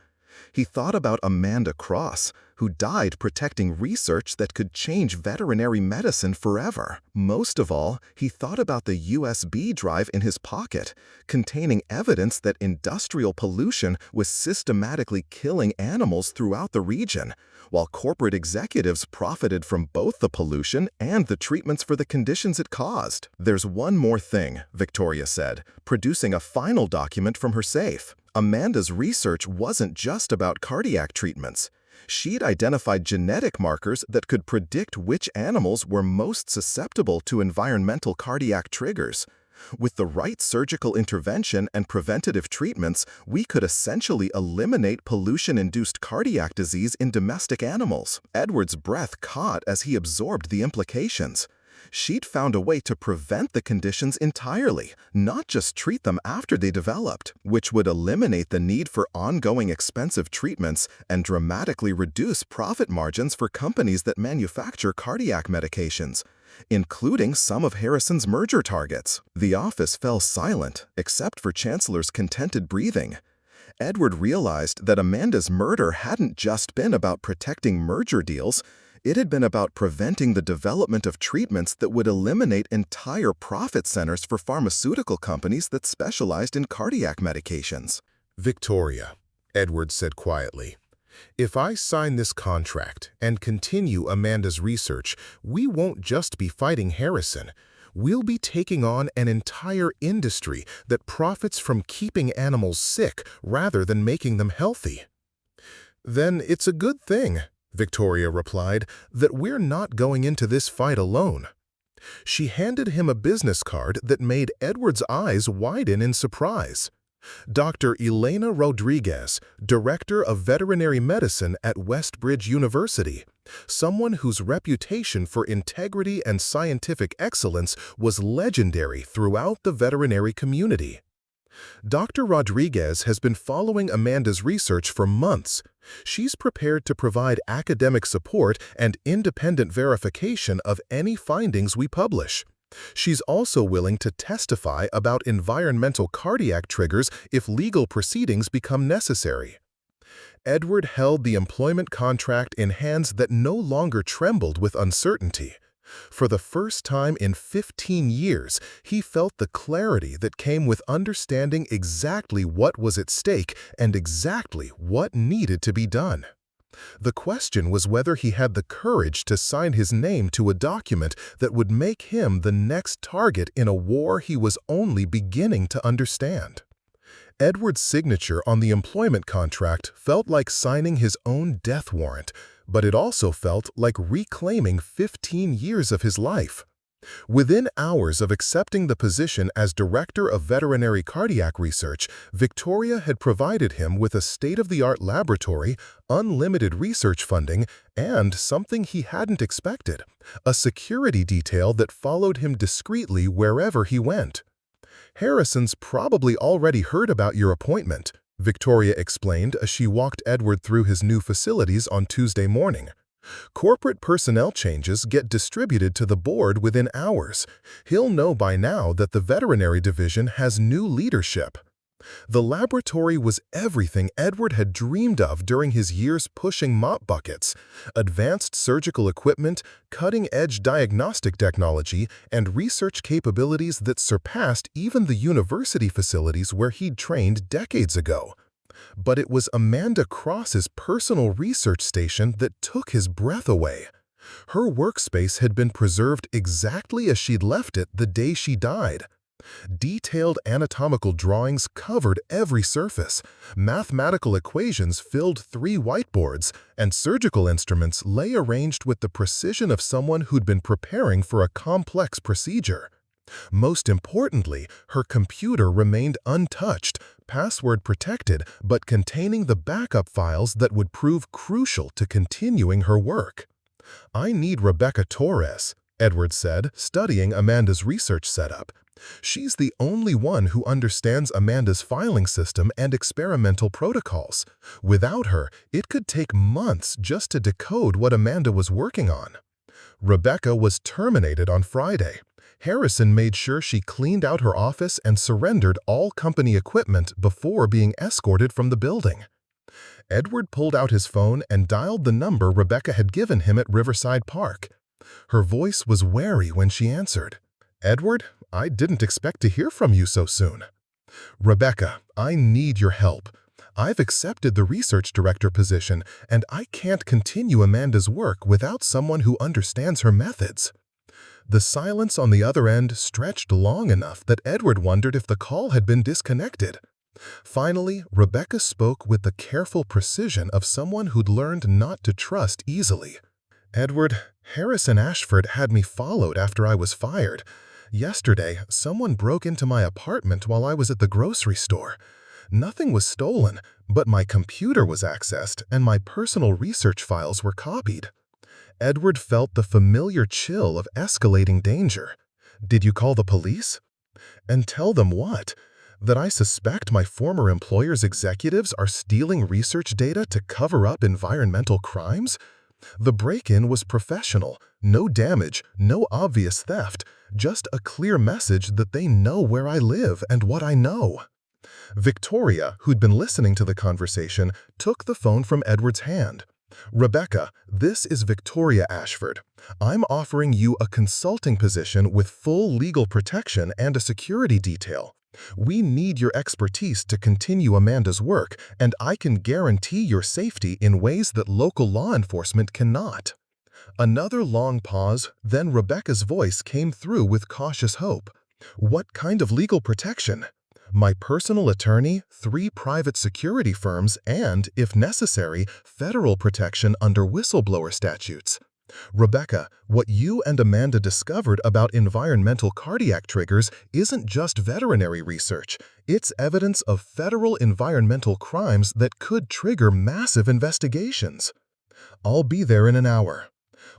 He thought about Amanda Cross, who died protecting research that could change veterinary medicine forever. Most of all, he thought about the USB drive in his pocket, containing evidence that industrial pollution was systematically killing animals throughout the region, while corporate executives profited from both the pollution and the treatments for the conditions it caused. There's one more thing, Victoria said, producing a final document from her safe. Amanda's research wasn't just about cardiac treatments. She'd identified genetic markers that could predict which animals were most susceptible to environmental cardiac triggers. With the right surgical intervention and preventative treatments, we could essentially eliminate pollution-induced cardiac disease in domestic animals. Edward's breath caught as he absorbed the implications. She'd found a way to prevent the conditions entirely, not just treat them after they developed, which would eliminate the need for ongoing expensive treatments and dramatically reduce profit margins for companies that manufacture cardiac medications, including some of Harrison's merger targets. The office fell silent, except for Chancellor's contented breathing. Edward realized that Amanda's murder hadn't just been about protecting merger deals. It had been about preventing the development of treatments that would eliminate entire profit centers for pharmaceutical companies that specialized in cardiac medications. Victoria, Edward said quietly, if I sign this contract and continue Amanda's research, we won't just be fighting Harrison. We'll be taking on an entire industry that profits from keeping animals sick rather than making them healthy. Then it's a good thing, Victoria replied, that we're not going into this fight alone. She handed him a business card that made Edward's eyes widen in surprise. Dr. Elena Rodriguez, Director of Veterinary Medicine at Westbridge University. someone whose reputation for integrity and scientific excellence was legendary throughout the veterinary community. Dr. Rodriguez has been following Amanda's research for months. She's prepared to provide academic support and independent verification of any findings we publish. She's also willing to testify about environmental cardiac triggers if legal proceedings become necessary. Edward held the employment contract in hands that no longer trembled with uncertainty. For the first time in 15 years, he felt the clarity that came with understanding exactly what was at stake and exactly what needed to be done. The question was whether he had the courage to sign his name to a document that would make him the next target in a war he was only beginning to understand. Edward's signature on the employment contract felt like signing his own death warrant, but it also felt like reclaiming 15 years of his life. Within hours of accepting the position as Director of Veterinary Cardiac Research, Victoria had provided him with a state-of-the-art laboratory, unlimited research funding, and something he hadn't expected, a security detail that followed him discreetly wherever he went. "Harrison's probably already heard about your appointment," Victoria explained as she walked Edward through his new facilities on Tuesday morning. "Corporate personnel changes get distributed to the board within hours. He'll know by now that the veterinary division has new leadership." The laboratory was everything Edward had dreamed of during his years pushing mop buckets: advanced surgical equipment, cutting-edge diagnostic technology, and research capabilities that surpassed even the university facilities where he'd trained decades ago. But it was Amanda Cross's personal research station that took his breath away. Her workspace had been preserved exactly as she'd left it the day she died. Detailed anatomical drawings covered every surface, mathematical equations filled 3 whiteboards, and surgical instruments lay arranged with the precision of someone who'd been preparing for a complex procedure. Most importantly, her computer remained untouched, password protected, but containing the backup files that would prove crucial to continuing her work. "I need Rebecca Torres," Edward said, studying Amanda's research setup. "She's the only one who understands Amanda's filing system and experimental protocols. Without her, it could take months just to decode what Amanda was working on." Rebecca was terminated on Friday. Harrison made sure she cleaned out her office and surrendered all company equipment before being escorted from the building. Edward pulled out his phone and dialed the number Rebecca had given him at Riverside Park. Her voice was wary when she answered. "Edward, I didn't expect to hear from you so soon." "Rebecca, I need your help. I've accepted the research director position, and I can't continue Amanda's work without someone who understands her methods." The silence on the other end stretched long enough that Edward wondered if the call had been disconnected. Finally, Rebecca spoke with the careful precision of someone who'd learned not to trust easily. "Edward, Harrison Ashford had me followed after I was fired. Yesterday, someone broke into my apartment while I was at the grocery store. Nothing was stolen, but my computer was accessed and my personal research files were copied." Edward felt the familiar chill of escalating danger. "Did you call the police?" "And tell them what? That I suspect my former employer's executives are stealing research data to cover up environmental crimes? The break-in was professional, no damage, no obvious theft, just a clear message that they know where I live and what I know." Victoria, who'd been listening to the conversation, took the phone from Edward's hand. "Rebecca, this is Victoria Ashford. I'm offering you a consulting position with full legal protection and a security detail. We need your expertise to continue Amanda's work, and I can guarantee your safety in ways that local law enforcement cannot." Another long pause, then Rebecca's voice came through with cautious hope. "What kind of legal protection?" "My personal attorney, 3 private security firms, and, if necessary, federal protection under whistleblower statutes." "Rebecca, what you and Amanda discovered about environmental cardiac triggers isn't just veterinary research. It's evidence of federal environmental crimes that could trigger massive investigations." I'll be there in an hour."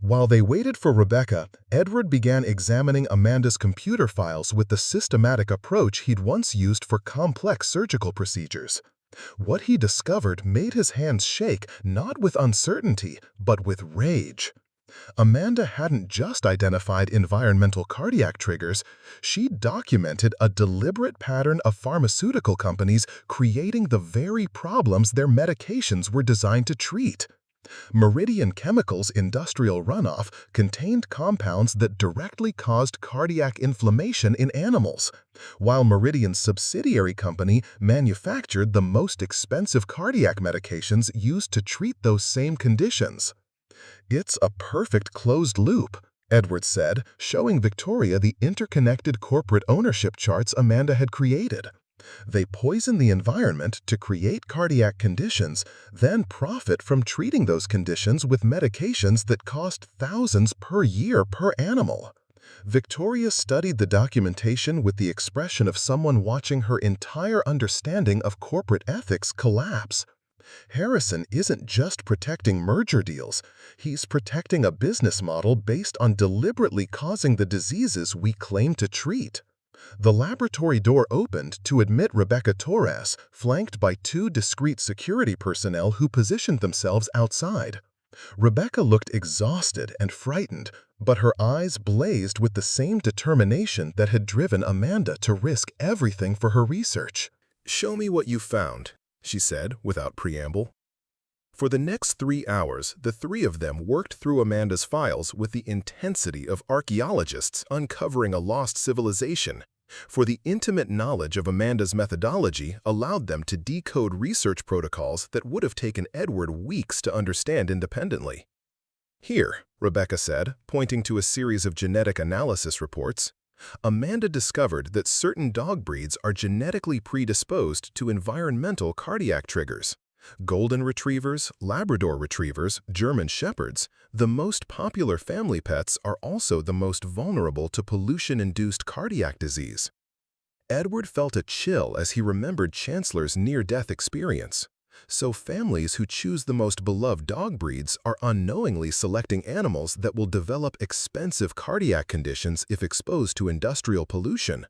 While they waited for Rebecca, Edward began examining Amanda's computer files with the systematic approach he'd once used for complex surgical procedures. What he discovered made his hands shake not with uncertainty, but with rage. Amanda hadn't just identified environmental cardiac triggers, she'd documented a deliberate pattern of pharmaceutical companies creating the very problems their medications were designed to treat. Meridian Chemicals' industrial runoff contained compounds that directly caused cardiac inflammation in animals, while Meridian's subsidiary company manufactured the most expensive cardiac medications used to treat those same conditions. "It's a perfect closed loop," Edward said, showing Victoria the interconnected corporate ownership charts Amanda had created. They poison the environment to create cardiac conditions, then profit from treating those conditions with medications that cost thousands per year per animal. Victoria studied the documentation with the expression of someone watching her entire understanding of corporate ethics collapse. Harrison isn't just protecting merger deals, he's protecting a business model based on deliberately causing the diseases we claim to treat. The laboratory door opened to admit Rebecca Torres, flanked by two discreet security personnel who positioned themselves outside. Rebecca looked exhausted and frightened, but her eyes blazed with the same determination that had driven Amanda to risk everything for her research. "Show me what you found," she said without preamble. For the next 3 hours, the three of them worked through Amanda's files with the intensity of archaeologists uncovering a lost civilization, for the intimate knowledge of Amanda's methodology allowed them to decode research protocols that would have taken Edward weeks to understand independently. "Here," Rebecca said, pointing to a series of genetic analysis reports, "Amanda discovered that certain dog breeds are genetically predisposed to environmental cardiac triggers. Golden retrievers, Labrador retrievers, German shepherds, the most popular family pets, are also the most vulnerable to pollution-induced cardiac disease." Edward felt a chill as he remembered Chancellor's near-death experience. So families who choose the most beloved dog breeds are unknowingly selecting animals that will develop expensive cardiac conditions if exposed to industrial pollution,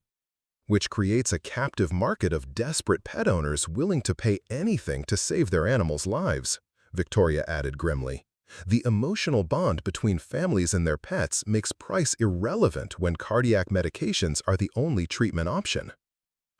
which creates a captive market of desperate pet owners willing to pay anything to save their animals' lives, Victoria added grimly. The emotional bond between families and their pets makes price irrelevant when cardiac medications are the only treatment option.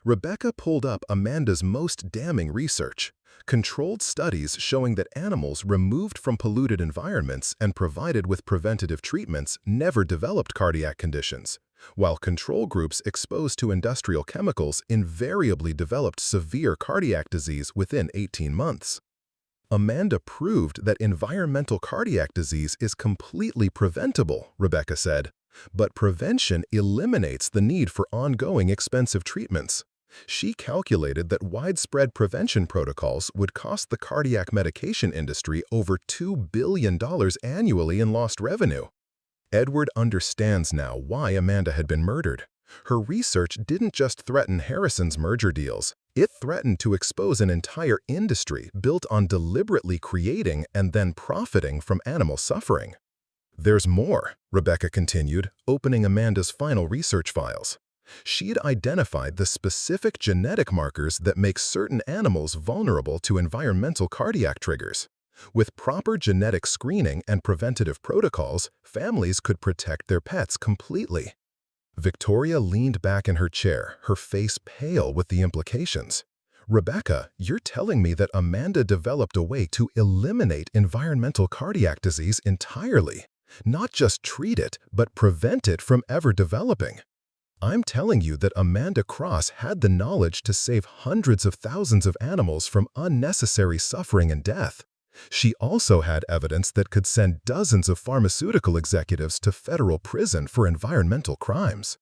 Rebecca pulled up Amanda's most damning research, controlled studies showing that animals removed from polluted environments and provided with preventative treatments never developed cardiac conditions, while control groups exposed to industrial chemicals invariably developed severe cardiac disease within 18 months. Amanda proved that environmental cardiac disease is completely preventable, Rebecca said, but prevention eliminates the need for ongoing expensive treatments. She calculated that widespread prevention protocols would cost the cardiac medication industry over $2 billion annually in lost revenue. Edward understands now why Amanda had been murdered. Her research didn't just threaten Harrison's merger deals. It threatened to expose an entire industry built on deliberately creating and then profiting from animal suffering. "There's more," Rebecca continued, opening Amanda's final research files. She'd identified the specific genetic markers that make certain animals vulnerable to environmental cardiac triggers. With proper genetic screening and preventative protocols, families could protect their pets completely. Victoria leaned back in her chair, her face pale with the implications. "Rebecca, you're telling me that Amanda developed a way to eliminate environmental cardiac disease entirely, not just treat it, but prevent it from ever developing?" "I'm telling you that Amanda Cross had the knowledge to save hundreds of thousands of animals from unnecessary suffering and death. She also had evidence that could send dozens of pharmaceutical executives to federal prison for environmental crimes."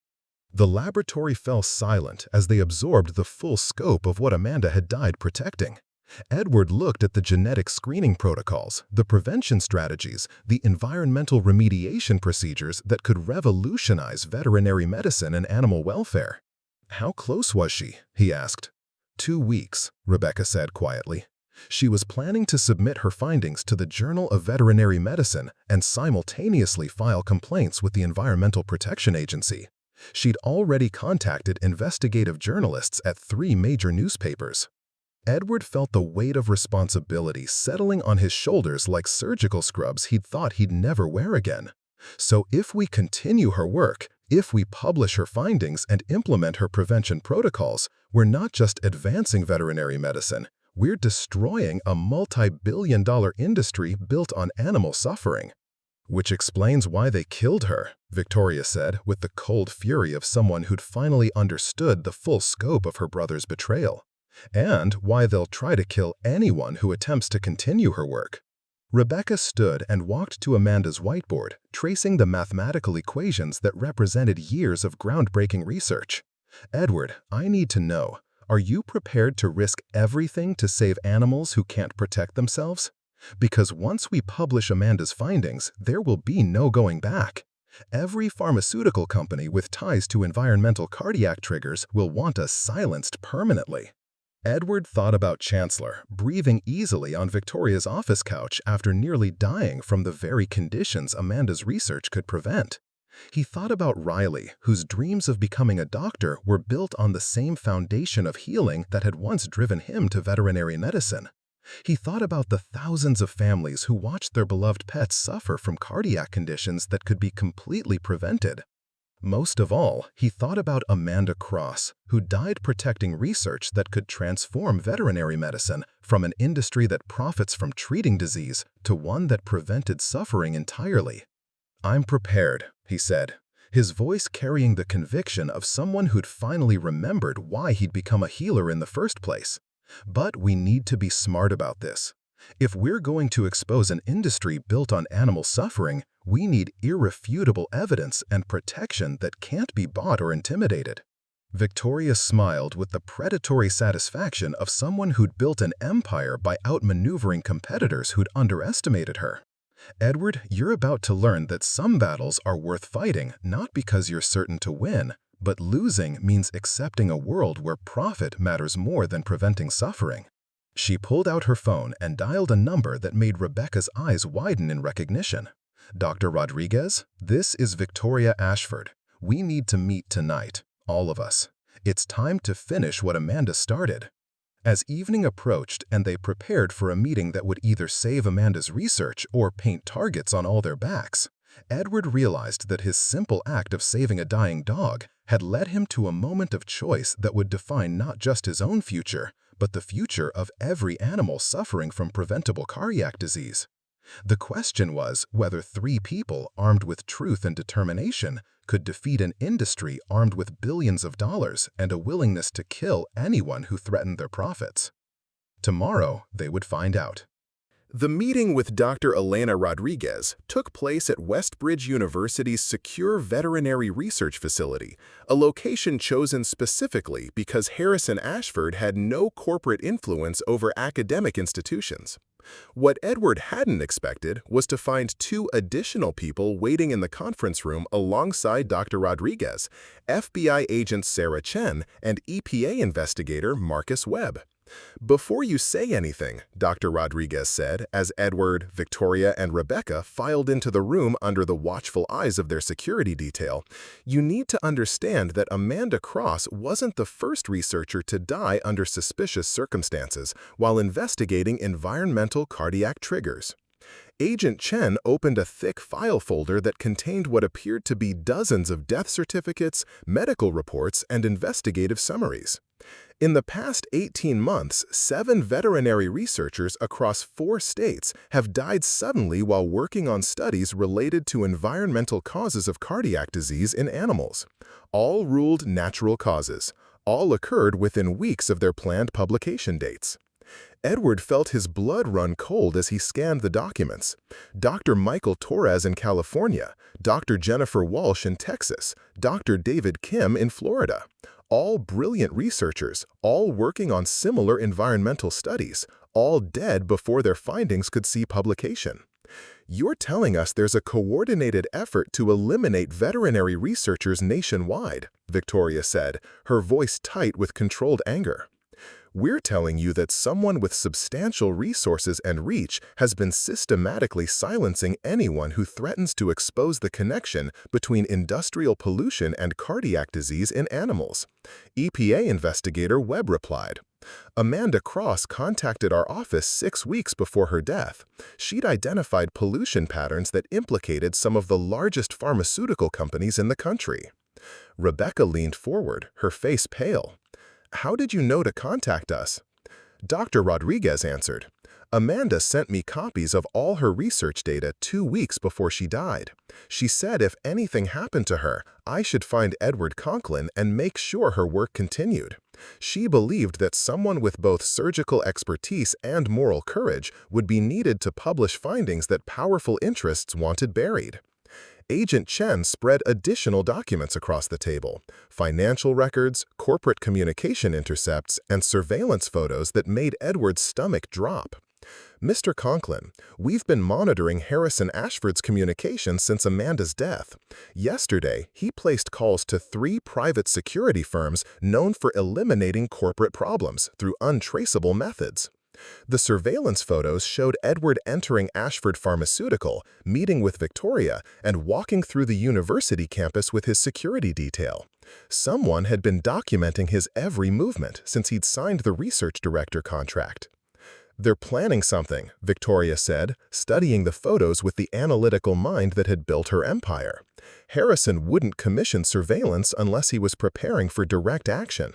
The laboratory fell silent as they absorbed the full scope of what Amanda had died protecting. Edward looked at the genetic screening protocols, the prevention strategies, the environmental remediation procedures that could revolutionize veterinary medicine and animal welfare. "How close was she?" he asked. 2 weeks, Rebecca said quietly. She was planning to submit her findings to the Journal of Veterinary Medicine and simultaneously file complaints with the Environmental Protection Agency. She'd already contacted investigative journalists at 3 major newspapers. Edward felt the weight of responsibility settling on his shoulders like surgical scrubs he'd thought he'd never wear again. So if we continue her work, if we publish her findings and implement her prevention protocols, we're not just advancing veterinary medicine, we're destroying a multi-billion-dollar industry built on animal suffering. Which explains why they killed her, Victoria said with the cold fury of someone who'd finally understood the full scope of her brother's betrayal. And why they'll try to kill anyone who attempts to continue her work. Rebecca stood and walked to Amanda's whiteboard, tracing the mathematical equations that represented years of groundbreaking research. Edward, I need to know, are you prepared to risk everything to save animals who can't protect themselves? Because once we publish Amanda's findings, there will be no going back. Every pharmaceutical company with ties to environmental cardiac triggers will want us silenced permanently. Edward thought about Chancellor, breathing easily on Victoria's office couch after nearly dying from the very conditions Amanda's research could prevent. He thought about Riley, whose dreams of becoming a doctor were built on the same foundation of healing that had once driven him to veterinary medicine. He thought about the thousands of families who watched their beloved pets suffer from cardiac conditions that could be completely prevented. Most of all, he thought about Amanda Cross, who died protecting research that could transform veterinary medicine from an industry that profits from treating disease to one that prevented suffering entirely. I'm prepared, he said, his voice carrying the conviction of someone who'd finally remembered why he'd become a healer in the first place. But we need to be smart about this. If we're going to expose an industry built on animal suffering, we need irrefutable evidence and protection that can't be bought or intimidated. Victoria smiled with the predatory satisfaction of someone who'd built an empire by outmaneuvering competitors who'd underestimated her. Edward, you're about to learn that some battles are worth fighting not because you're certain to win, but losing means accepting a world where profit matters more than preventing suffering. She pulled out her phone and dialed a number that made Rebecca's eyes widen in recognition. Dr. Rodriguez, this is Victoria Ashford. We need to meet tonight, all of us. It's time to finish what Amanda started. As evening approached and they prepared for a meeting that would either save Amanda's research or paint targets on all their backs, Edward realized that his simple act of saving a dying dog had led him to a moment of choice that would define not just his own future, but the future of every animal suffering from preventable cardiac disease. The question was whether 3 people armed with truth and determination could defeat an industry armed with billions of dollars and a willingness to kill anyone who threatened their profits. Tomorrow, they would find out. The meeting with Dr. Elena Rodriguez took place at Westbridge University's secure veterinary research facility, a location chosen specifically because Harrison Ashford had no corporate influence over academic institutions. What Edward hadn't expected was to find 2 additional people waiting in the conference room alongside Dr. Rodriguez, FBI agent Sarah Chen and EPA investigator Marcus Webb. Before you say anything, Dr. Rodriguez said as Edward, Victoria, and Rebecca filed into the room under the watchful eyes of their security detail, you need to understand that Amanda Cross wasn't the first researcher to die under suspicious circumstances while investigating environmental cardiac triggers. Agent Chen opened a thick file folder that contained what appeared to be dozens of death certificates, medical reports, and investigative summaries. In the past 18 months, 7 veterinary researchers across 4 states have died suddenly while working on studies related to environmental causes of cardiac disease in animals. All ruled natural causes. All occurred within weeks of their planned publication dates. Edward felt his blood run cold as he scanned the documents. Dr. Michael Torres in California, Dr. Jennifer Walsh in Texas, Dr. David Kim in Florida. All brilliant researchers, all working on similar environmental studies, all dead before their findings could see publication. You're telling us there's a coordinated effort to eliminate veterinary researchers nationwide, Victoria said, her voice tight with controlled anger. We're telling you that someone with substantial resources and reach has been systematically silencing anyone who threatens to expose the connection between industrial pollution and cardiac disease in animals. EPA investigator Webb replied. Amanda Cross contacted our office 6 weeks before her death. She'd identified pollution patterns that implicated some of the largest pharmaceutical companies in the country. Rebecca leaned forward, her face pale. "How did you know to contact us?" Dr. Rodriguez answered. "Amanda sent me copies of all her research data 2 weeks before she died. She said if anything happened to her, I should find Edward Conklin and make sure her work continued. She believed that someone with both surgical expertise and moral courage would be needed to publish findings that powerful interests wanted buried." Agent Chen spread additional documents across the table: financial records, corporate communication intercepts, and surveillance photos that made Edward's stomach drop. "Mr. Conklin, we've been monitoring Harrison Ashford's communications since Amanda's death. Yesterday, he placed calls to 3 private security firms known for eliminating corporate problems through untraceable methods." The surveillance photos showed Edward entering Ashford Pharmaceutical, meeting with Victoria, and walking through the university campus with his security detail. Someone had been documenting his every movement since he'd signed the research director contract. "They're planning something," Victoria said, studying the photos with the analytical mind that had built her empire. "Harrison wouldn't commission surveillance unless he was preparing for direct action."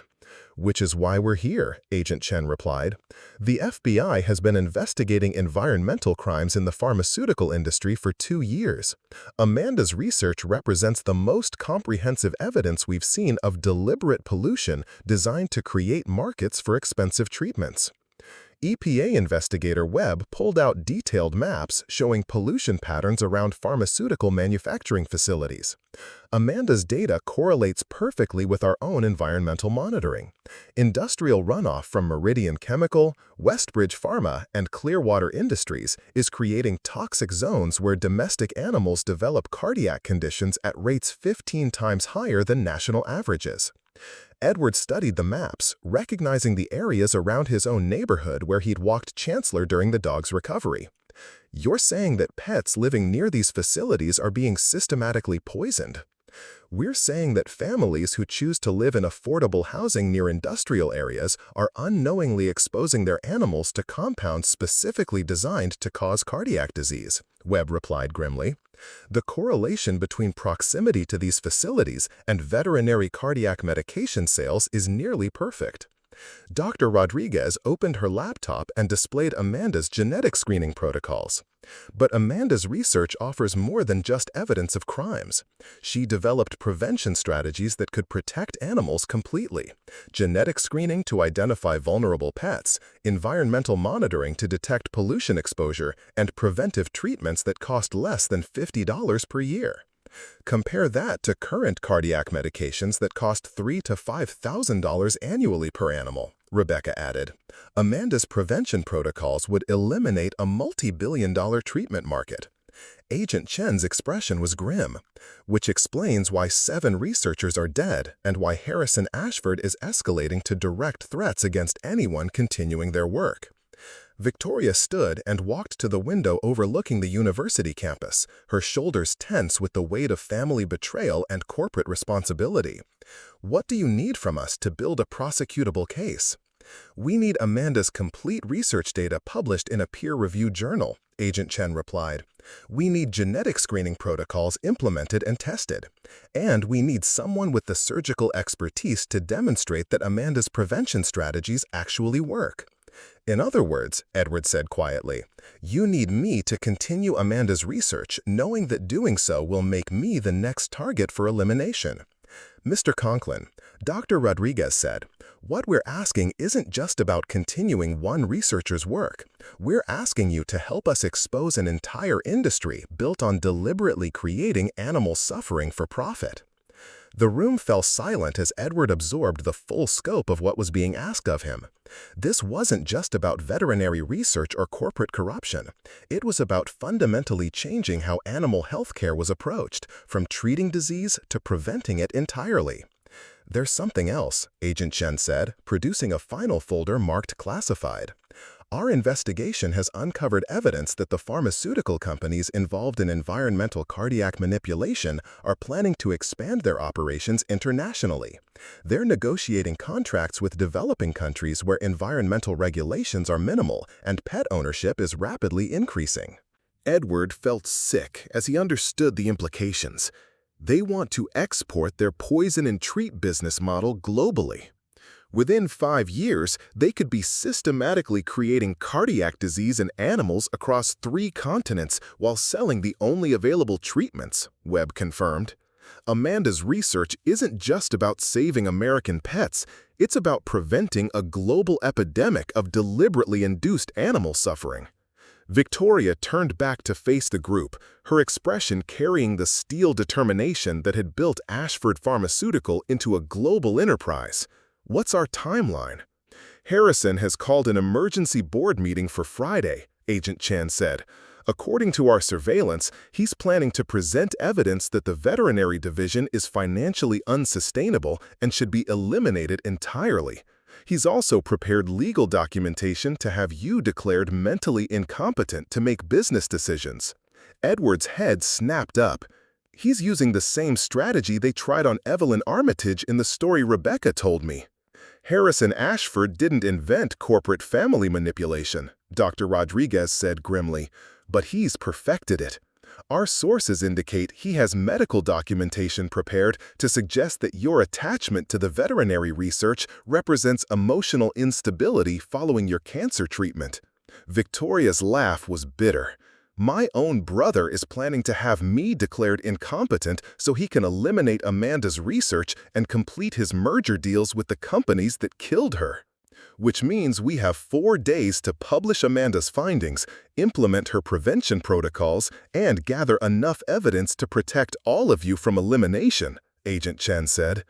"Which is why we're here," Agent Chen replied. "The FBI has been investigating environmental crimes in the pharmaceutical industry for 2 years. Amanda's research represents the most comprehensive evidence we've seen of deliberate pollution designed to create markets for expensive treatments." EPA investigator Webb pulled out detailed maps showing pollution patterns around pharmaceutical manufacturing facilities. "Amanda's data correlates perfectly with our own environmental monitoring. Industrial runoff from Meridian Chemical, Westbridge Pharma, and Clearwater Industries is creating toxic zones where domestic animals develop cardiac conditions at rates 15 times higher than national averages." Edward studied the maps, recognizing the areas around his own neighborhood where he'd walked Chancellor during the dog's recovery. "You're saying that pets living near these facilities are being systematically poisoned?" "We're saying that families who choose to live in affordable housing near industrial areas are unknowingly exposing their animals to compounds specifically designed to cause cardiac disease," Webb replied grimly. "The correlation between proximity to these facilities and veterinary cardiac medication sales is nearly perfect." Dr. Rodriguez opened her laptop and displayed Amanda's genetic screening protocols. But Amanda's research offers more than just evidence of crimes. She developed prevention strategies that could protect animals completely: genetic screening to identify vulnerable pets, environmental monitoring to detect pollution exposure, and preventive treatments that cost less than $50 per year. Compare that to current cardiac medications that cost $3,000 to $5,000 annually per animal, Rebecca added. Amanda's prevention protocols would eliminate a multi-billion-dollar treatment market. Agent Chen's expression was grim, which explains why 7 researchers are dead and why Harrison Ashford is escalating to direct threats against anyone continuing their work. Victoria stood and walked to the window overlooking the university campus, her shoulders tense with the weight of family betrayal and corporate responsibility. "What do you need from us to build a prosecutable case?" "We need Amanda's complete research data published in a peer-reviewed journal," Agent Chen replied. "We need genetic screening protocols implemented and tested. And we need someone with the surgical expertise to demonstrate that Amanda's prevention strategies actually work." "In other words," Edward said quietly, "you need me to continue Amanda's research, knowing that doing so will make me the next target for elimination." "Mr. Conklin," Dr. Rodriguez said, "what we're asking isn't just about continuing one researcher's work. We're asking you to help us expose an entire industry built on deliberately creating animal suffering for profit." The room fell silent as Edward absorbed the full scope of what was being asked of him. This wasn't just about veterinary research or corporate corruption. It was about fundamentally changing how animal health care was approached, from treating disease to preventing it entirely. "There's something else," Agent Chen said, producing a final folder marked classified. "Our investigation has uncovered evidence that the pharmaceutical companies involved in environmental cardiac manipulation are planning to expand their operations internationally. They're negotiating contracts with developing countries where environmental regulations are minimal and pet ownership is rapidly increasing." Edward felt sick as he understood the implications. They want to export their poison and treat business model globally. Within 5 years, they could be systematically creating cardiac disease in animals across 3 continents while selling the only available treatments, Webb confirmed. Amanda's research isn't just about saving American pets, it's about preventing a global epidemic of deliberately induced animal suffering. Victoria turned back to face the group, her expression carrying the steel determination that had built Ashford Pharmaceutical into a global enterprise. "What's our timeline?" "Harrison has called an emergency board meeting for Friday," Agent Chen said. "According to our surveillance, he's planning to present evidence that the veterinary division is financially unsustainable and should be eliminated entirely. He's also prepared legal documentation to have you declared mentally incompetent to make business decisions." Edward's head snapped up. "He's using the same strategy they tried on Evelyn Armitage in the story Rebecca told me." "Harrison Ashford didn't invent corporate family manipulation," Dr. Rodriguez said grimly, "but he's perfected it. Our sources indicate he has medical documentation prepared to suggest that your attachment to the veterinary research represents emotional instability following your cancer treatment." Victoria's laugh was bitter. "My own brother is planning to have me declared incompetent so he can eliminate Amanda's research and complete his merger deals with the companies that killed her. Which means we have 4 days to publish Amanda's findings, implement her prevention protocols, and gather enough evidence to protect all of you from elimination," Agent Chen said.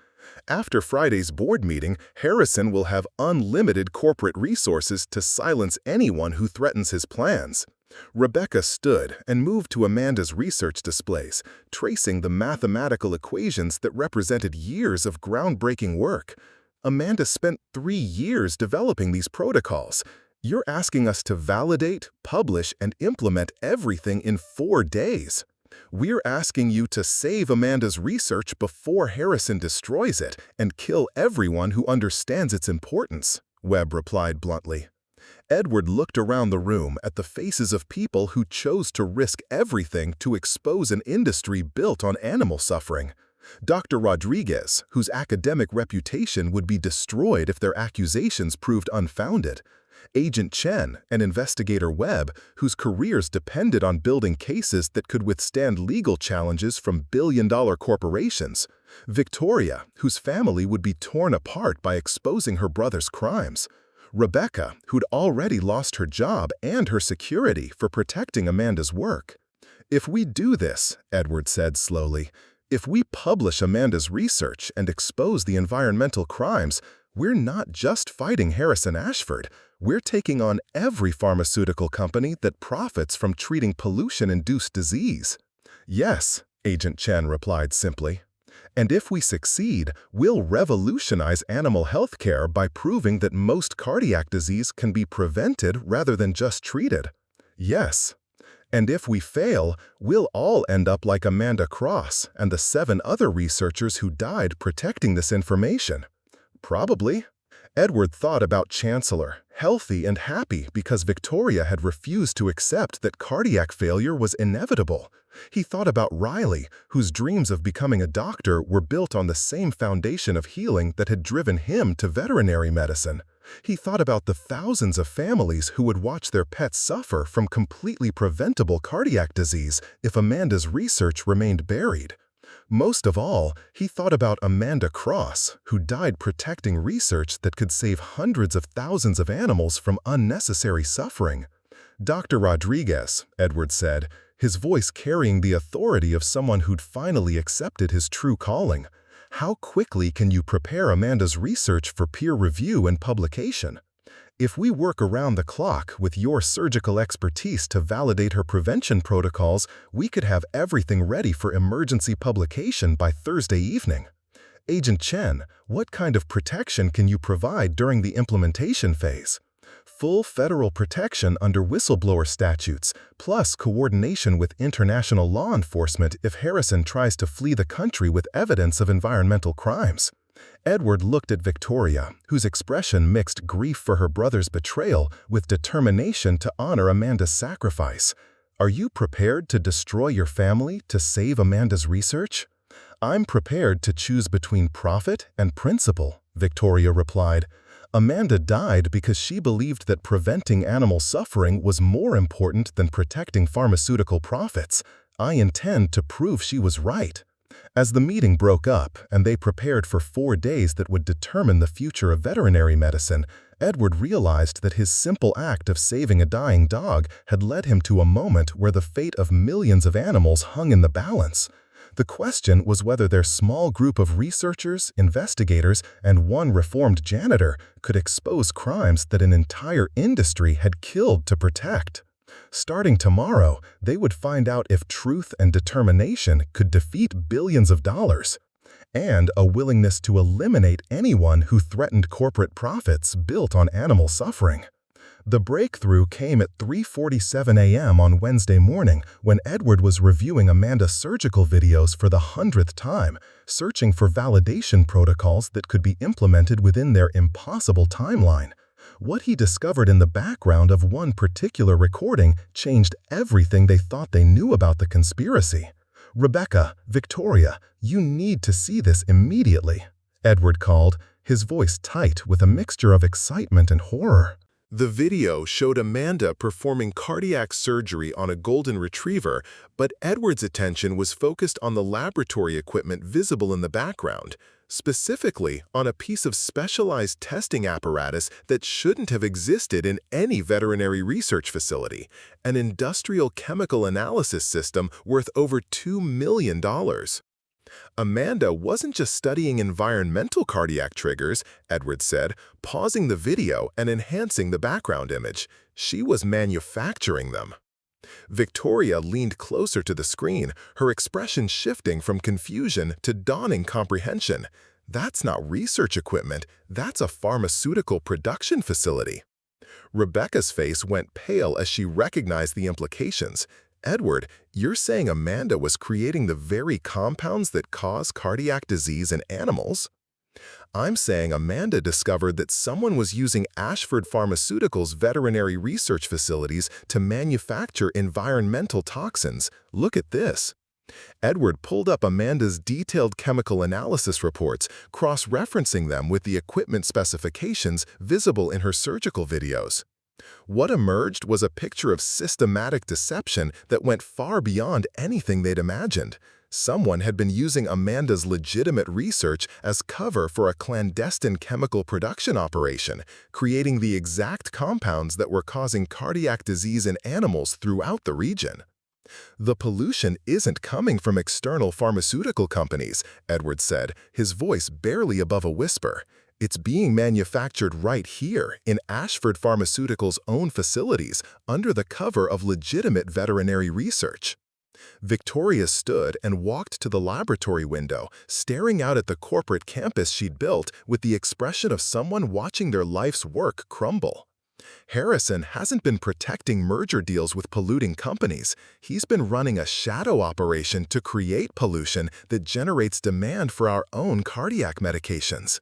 "After Friday's board meeting, Harrison will have unlimited corporate resources to silence anyone who threatens his plans." Rebecca stood and moved to Amanda's research displays, tracing the mathematical equations that represented years of groundbreaking work. "Amanda spent 3 years developing these protocols. You're asking us to validate, publish, and implement everything in 4 days. We're asking you to save Amanda's research before Harrison destroys it and kill everyone who understands its importance," Webb replied bluntly. Edward looked around the room at the faces of people who chose to risk everything to expose an industry built on animal suffering. Dr. Rodriguez, whose academic reputation would be destroyed if their accusations proved unfounded. Agent Chen and Investigator Webb, whose careers depended on building cases that could withstand legal challenges from billion-dollar corporations. Victoria, whose family would be torn apart by exposing her brother's crimes. Rebecca, who'd already lost her job and her security for protecting Amanda's work. "If we do this," Edward said slowly, "if we publish Amanda's research and expose the environmental crimes, we're not just fighting Harrison Ashford, we're taking on every pharmaceutical company that profits from treating pollution-induced disease." "Yes," Agent Chen replied simply. "And if we succeed, we'll revolutionize animal health care by proving that most cardiac disease can be prevented rather than just treated." "Yes." "And if we fail, we'll all end up like Amanda Cross and the 7 other researchers who died protecting this information." "Probably." Edward thought about Chancellor, healthy and happy because Victoria had refused to accept that cardiac failure was inevitable. He thought about Riley, whose dreams of becoming a doctor were built on the same foundation of healing that had driven him to veterinary medicine. He thought about the thousands of families who would watch their pets suffer from completely preventable cardiac disease if Amanda's research remained buried. Most of all, he thought about Amanda Cross, who died protecting research that could save hundreds of thousands of animals from unnecessary suffering. "Dr. Rodriguez," Edward said, his voice carrying the authority of someone who'd finally accepted his true calling, "how quickly can you prepare Amanda's research for peer review and publication? If we work around the clock with your surgical expertise to validate her prevention protocols, we could have everything ready for emergency publication by Thursday evening." Agent Chen, what kind of protection can you provide during the implementation phase? Full federal protection under whistleblower statutes, plus coordination with international law enforcement if Harrison tries to flee the country with evidence of environmental crimes. Edward looked at Victoria, whose expression mixed grief for her brother's betrayal with determination to honor Amanda's sacrifice. Are you prepared to destroy your family to save Amanda's research? I'm prepared to choose between profit and principle, Victoria replied. Amanda died because she believed that preventing animal suffering was more important than protecting pharmaceutical profits. I intend to prove she was right. As the meeting broke up and they prepared for 4 days that would determine the future of veterinary medicine, Edward realized that his simple act of saving a dying dog had led him to a moment where the fate of millions of animals hung in the balance. The question was whether their small group of researchers, investigators, and one reformed janitor could expose crimes that an entire industry had killed to protect. Starting tomorrow, they would find out if truth and determination could defeat billions of dollars, and a willingness to eliminate anyone who threatened corporate profits built on animal suffering. The breakthrough came at 3:47 a.m. on Wednesday morning when Edward was reviewing Amanda's surgical videos for the 100th time, searching for validation protocols that could be implemented within their impossible timeline. What he discovered in the background of one particular recording changed everything they thought they knew about the conspiracy. "Rebecca, Victoria, you need to see this immediately," Edward called, his voice tight with a mixture of excitement and horror. The video showed Amanda performing cardiac surgery on a golden retriever, but Edward's attention was focused on the laboratory equipment visible in the background, specifically on a piece of specialized testing apparatus that shouldn't have existed in any veterinary research facility, an industrial chemical analysis system worth over $2 million. Amanda wasn't just studying environmental cardiac triggers, Edward said, pausing the video and enhancing the background image. She was manufacturing them. Victoria leaned closer to the screen, her expression shifting from confusion to dawning comprehension. That's not research equipment, that's a pharmaceutical production facility. Rebecca's face went pale as she recognized the implications. Edward, you're saying Amanda was creating the very compounds that cause cardiac disease in animals? I'm saying Amanda discovered that someone was using Ashford Pharmaceuticals' veterinary research facilities to manufacture environmental toxins. Look at this. Edward pulled up Amanda's detailed chemical analysis reports, cross-referencing them with the equipment specifications visible in her surgical videos. What emerged was a picture of systematic deception that went far beyond anything they'd imagined. Someone had been using Amanda's legitimate research as cover for a clandestine chemical production operation, creating the exact compounds that were causing cardiac disease in animals throughout the region. The pollution isn't coming from external pharmaceutical companies, Edward said, his voice barely above a whisper. It's being manufactured right here in Ashford Pharmaceuticals' own facilities under the cover of legitimate veterinary research. Victoria stood and walked to the laboratory window, staring out at the corporate campus she'd built with the expression of someone watching their life's work crumble. Harrison hasn't been protecting merger deals with polluting companies. He's been running a shadow operation to create pollution that generates demand for our own cardiac medications.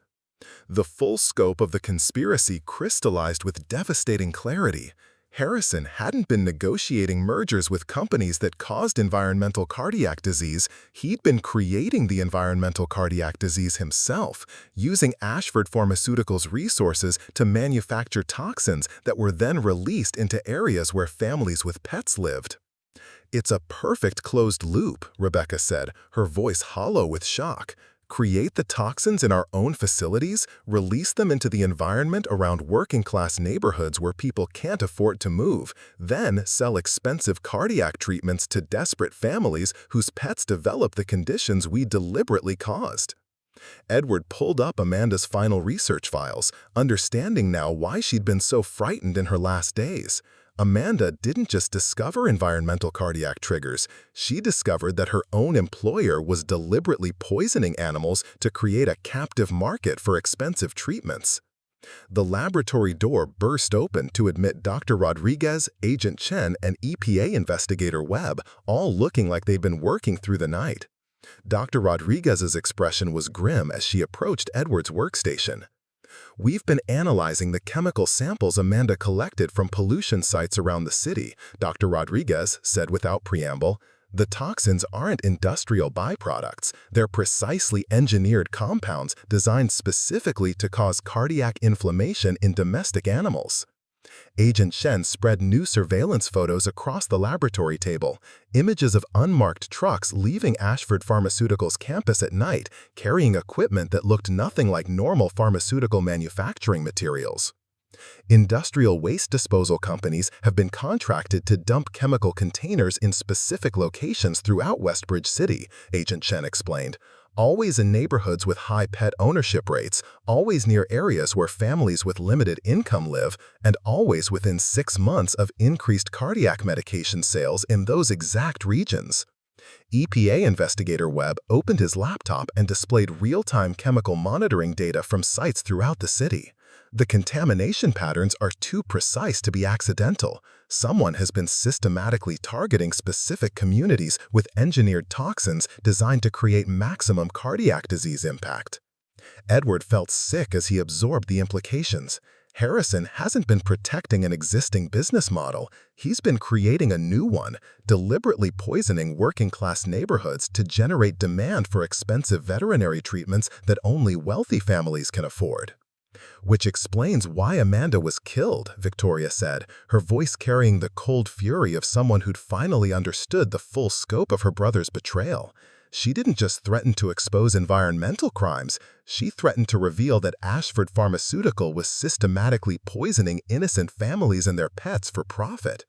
The full scope of the conspiracy crystallized with devastating clarity. Harrison hadn't been negotiating mergers with companies that caused environmental cardiac disease. He'd been creating the environmental cardiac disease himself, using Ashford Pharmaceuticals' resources to manufacture toxins that were then released into areas where families with pets lived. "It's a perfect closed loop," Rebecca said, her voice hollow with shock. "Create the toxins in our own facilities, release them into the environment around working-class neighborhoods where people can't afford to move, then sell expensive cardiac treatments to desperate families whose pets develop the conditions we deliberately caused." Edward pulled up Amanda's final research files, understanding now why she'd been so frightened in her last days. Amanda didn't just discover environmental cardiac triggers, she discovered that her own employer was deliberately poisoning animals to create a captive market for expensive treatments. The laboratory door burst open to admit Dr. Rodriguez, Agent Chen, and EPA investigator Webb, all looking like they'd been working through the night. Dr. Rodriguez's expression was grim as she approached Edward's workstation. "We've been analyzing the chemical samples Amanda collected from pollution sites around the city," Dr. Rodriguez said without preamble. "The toxins aren't industrial byproducts. They're precisely engineered compounds designed specifically to cause cardiac inflammation in domestic animals." Agent Shen spread new surveillance photos across the laboratory table, images of unmarked trucks leaving Ashford Pharmaceuticals campus at night, carrying equipment that looked nothing like normal pharmaceutical manufacturing materials. Industrial waste disposal companies have been contracted to dump chemical containers in specific locations throughout Westbridge City, Agent Chen explained. Always in neighborhoods with high pet ownership rates, always near areas where families with limited income live, and always within 6 months of increased cardiac medication sales in those exact regions. EPA investigator Webb opened his laptop and displayed real-time chemical monitoring data from sites throughout the city. The contamination patterns are too precise to be accidental. Someone has been systematically targeting specific communities with engineered toxins designed to create maximum cardiac disease impact. Edward felt sick as he absorbed the implications. Harrison hasn't been protecting an existing business model. He's been creating a new one, deliberately poisoning working-class neighborhoods to generate demand for expensive veterinary treatments that only wealthy families can afford. "Which explains why Amanda was killed," Victoria said, her voice carrying the cold fury of someone who'd finally understood the full scope of her brother's betrayal. She didn't just threaten to expose environmental crimes, she threatened to reveal that Ashford Pharmaceutical was systematically poisoning innocent families and their pets for profit.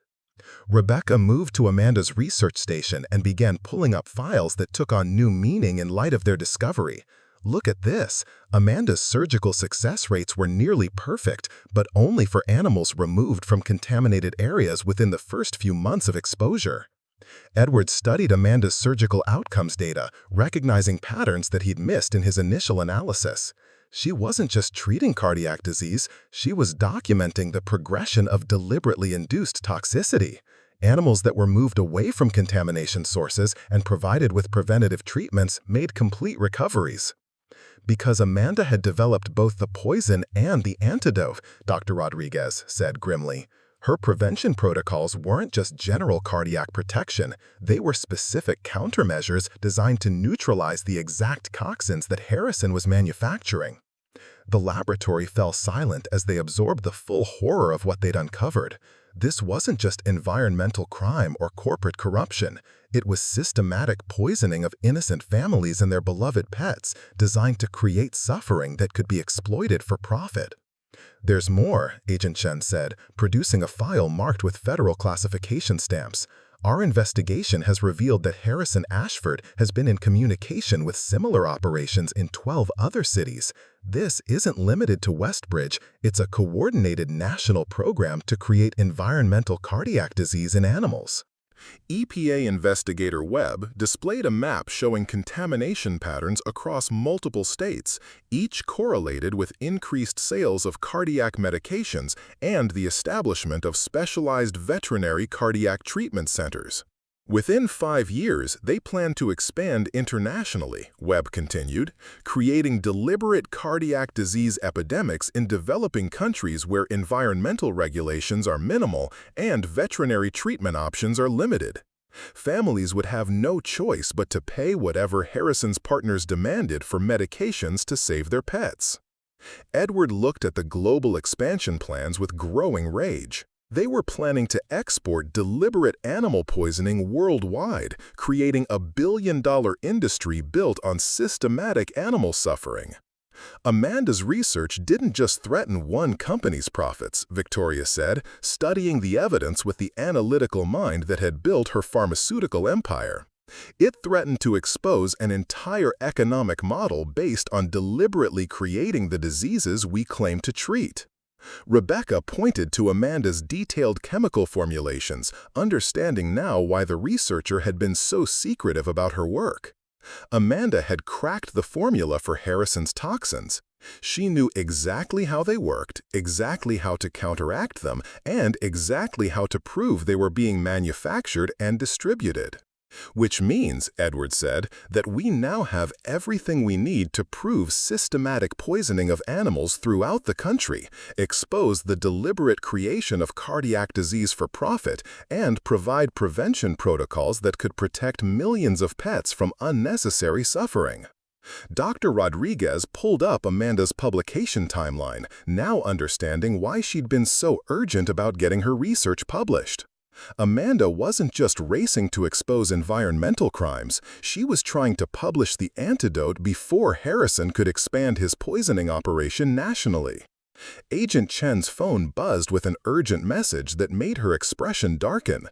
Rebecca moved to Amanda's research station and began pulling up files that took on new meaning in light of their discovery. "Look at this. Amanda's surgical success rates were nearly perfect, but only for animals removed from contaminated areas within the first few months of exposure." Edward studied Amanda's surgical outcomes data, recognizing patterns that he'd missed in his initial analysis. She wasn't just treating cardiac disease, she was documenting the progression of deliberately induced toxicity. Animals that were moved away from contamination sources and provided with preventative treatments made complete recoveries. "Because Amanda had developed both the poison and the antidote," Dr. Rodriguez said grimly. "Her prevention protocols weren't just general cardiac protection, they were specific countermeasures designed to neutralize the exact toxins that Harrison was manufacturing." The laboratory fell silent as they absorbed the full horror of what they'd uncovered. This wasn't just environmental crime or corporate corruption. It was systematic poisoning of innocent families and their beloved pets, designed to create suffering that could be exploited for profit. "There's more," Agent Chen said, producing a file marked with federal classification stamps. "Our investigation has revealed that Harrison Ashford has been in communication with similar operations in 12 other cities. This isn't limited to Westbridge, it's a coordinated national program to create environmental cardiac disease in animals." EPA investigator Webb displayed a map showing contamination patterns across multiple states, each correlated with increased sales of cardiac medications and the establishment of specialized veterinary cardiac treatment centers. "Within 5 years, they plan to expand internationally," Webb continued, "creating deliberate cardiac disease epidemics in developing countries where environmental regulations are minimal and veterinary treatment options are limited. Families would have no choice but to pay whatever Harrison's partners demanded for medications to save their pets." Edward looked at the global expansion plans with growing rage. They were planning to export deliberate animal poisoning worldwide, creating a billion-dollar industry built on systematic animal suffering. "Amanda's research didn't just threaten one company's profits," Victoria said, studying the evidence with the analytical mind that had built her pharmaceutical empire. "It threatened to expose an entire economic model based on deliberately creating the diseases we claim to treat." Rebecca pointed to Amanda's detailed chemical formulations, understanding now why the researcher had been so secretive about her work. Amanda had cracked the formula for Harrison's toxins. She knew exactly how they worked, exactly how to counteract them, and exactly how to prove they were being manufactured and distributed. Which means, Edward said, that we now have everything we need to prove systematic poisoning of animals throughout the country, expose the deliberate creation of cardiac disease for profit, and provide prevention protocols that could protect millions of pets from unnecessary suffering. Dr. Rodriguez pulled up Amanda's publication timeline, now understanding why she'd been so urgent about getting her research published. Amanda wasn't just racing to expose environmental crimes, she was trying to publish the antidote before Harrison could expand his poisoning operation nationally. Agent Chen's phone buzzed with an urgent message that made her expression darken.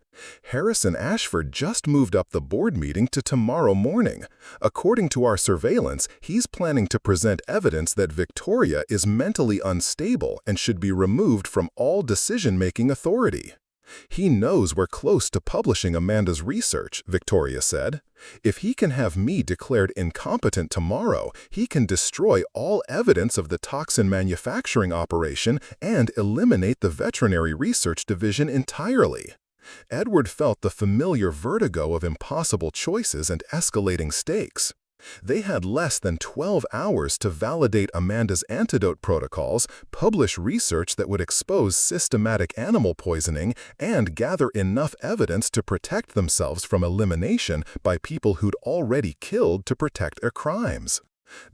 Harrison Ashford just moved up the board meeting to tomorrow morning. According to our surveillance, he's planning to present evidence that Victoria is mentally unstable and should be removed from all decision-making authority. He knows we're close to publishing Amanda's research, Victoria said. If he can have me declared incompetent tomorrow, he can destroy all evidence of the toxin manufacturing operation and eliminate the veterinary research division entirely. Edward felt the familiar vertigo of impossible choices and escalating stakes. They had less than 12 hours to validate Amanda's antidote protocols, publish research that would expose systematic animal poisoning, and gather enough evidence to protect themselves from elimination by people who'd already killed to protect their crimes.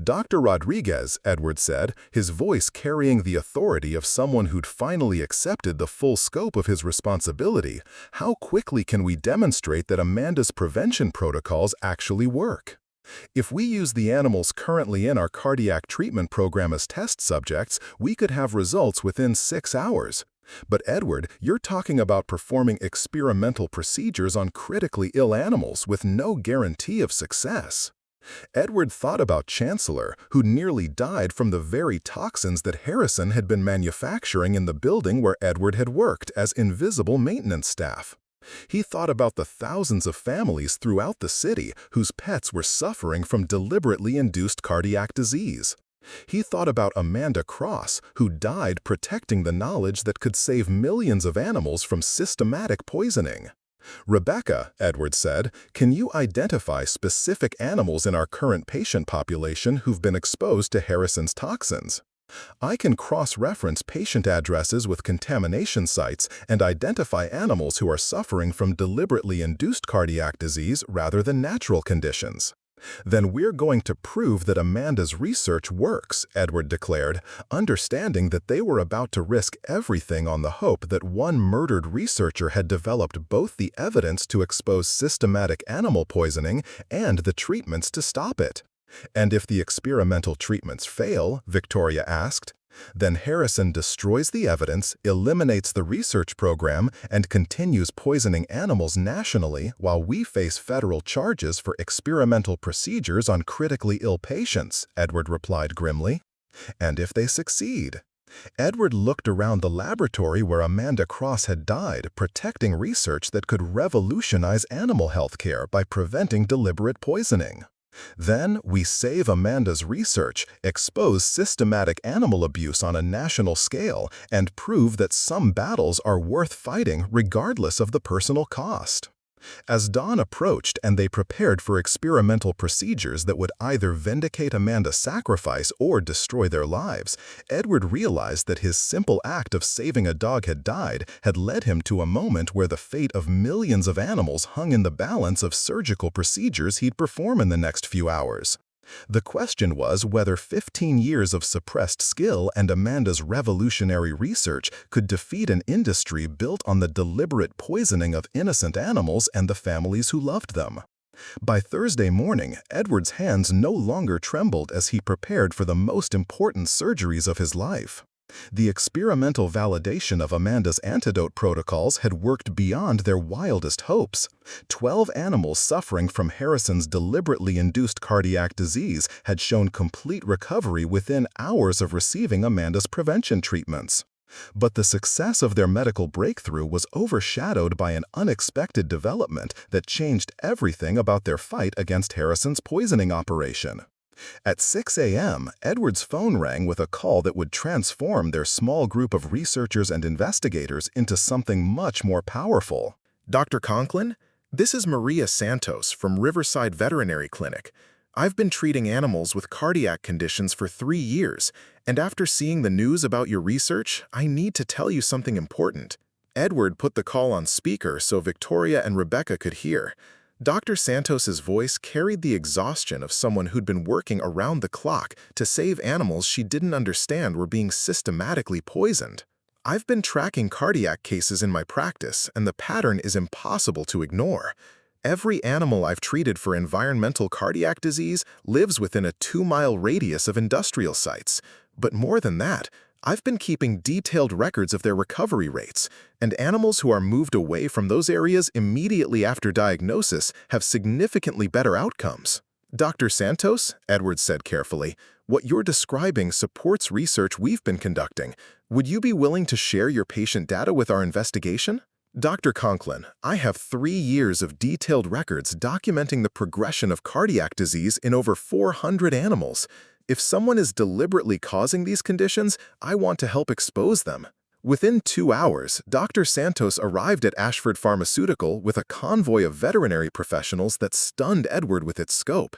Dr. Rodriguez, Edward said, his voice carrying the authority of someone who'd finally accepted the full scope of his responsibility, how quickly can we demonstrate that Amanda's prevention protocols actually work? If we use the animals currently in our cardiac treatment program as test subjects, we could have results within 6 hours. But Edward, you're talking about performing experimental procedures on critically ill animals with no guarantee of success. Edward thought about Chancellor, who nearly died from the very toxins that Harrison had been manufacturing in the building where Edward had worked as invisible maintenance staff. He thought about the thousands of families throughout the city whose pets were suffering from deliberately induced cardiac disease. He thought about Amanda Cross, who died protecting the knowledge that could save millions of animals from systematic poisoning. Rebecca, Edward said, can you identify specific animals in our current patient population who've been exposed to Harrison's toxins? I can cross-reference patient addresses with contamination sites and identify animals who are suffering from deliberately induced cardiac disease rather than natural conditions. Then we're going to prove that Amanda's research works, Edward declared, understanding that they were about to risk everything on the hope that one murdered researcher had developed both the evidence to expose systematic animal poisoning and the treatments to stop it. And if the experimental treatments fail, Victoria asked, then Harrison destroys the evidence, eliminates the research program, and continues poisoning animals nationally while we face federal charges for experimental procedures on critically ill patients, Edward replied grimly. And if they succeed? Edward looked around the laboratory where Amanda Cross had died, protecting research that could revolutionize animal health care by preventing deliberate poisoning. Then we save Amanda's research, expose systematic animal abuse on a national scale, and prove that some battles are worth fighting regardless of the personal cost. As dawn approached and they prepared for experimental procedures that would either vindicate Amanda's sacrifice or destroy their lives, Edward realized that his simple act of saving a dog had died had led him to a moment where the fate of millions of animals hung in the balance of surgical procedures he'd perform in the next few hours. The question was whether 15 years of suppressed skill and Amanda's revolutionary research could defeat an industry built on the deliberate poisoning of innocent animals and the families who loved them. By Thursday morning, Edward's hands no longer trembled as he prepared for the most important surgeries of his life. The experimental validation of Amanda's antidote protocols had worked beyond their wildest hopes. 12 animals suffering from Harrison's deliberately induced cardiac disease had shown complete recovery within hours of receiving Amanda's prevention treatments. But the success of their medical breakthrough was overshadowed by an unexpected development that changed everything about their fight against Harrison's poisoning operation. At 6 a.m., Edward's phone rang with a call that would transform their small group of researchers and investigators into something much more powerful. Dr. Conklin, this is Maria Santos from Riverside Veterinary Clinic. I've been treating animals with cardiac conditions for 3 years, and after seeing the news about your research, I need to tell you something important. Edward put the call on speaker so Victoria and Rebecca could hear. Dr. Santos's voice carried the exhaustion of someone who'd been working around the clock to save animals she didn't understand were being systematically poisoned. I've been tracking cardiac cases in my practice, and the pattern is impossible to ignore. Every animal I've treated for environmental cardiac disease lives within a 2-mile radius of industrial sites. But more than that, I've been keeping detailed records of their recovery rates, and animals who are moved away from those areas immediately after diagnosis have significantly better outcomes. Dr. Santos, Edwards said carefully, what you're describing supports research we've been conducting. Would you be willing to share your patient data with our investigation? Dr. Conklin, I have 3 years of detailed records documenting the progression of cardiac disease in over 400 animals. If someone is deliberately causing these conditions, I want to help expose them. Within 2 hours, Dr. Santos arrived at Ashford Pharmaceutical with a convoy of veterinary professionals that stunned Edward with its scope.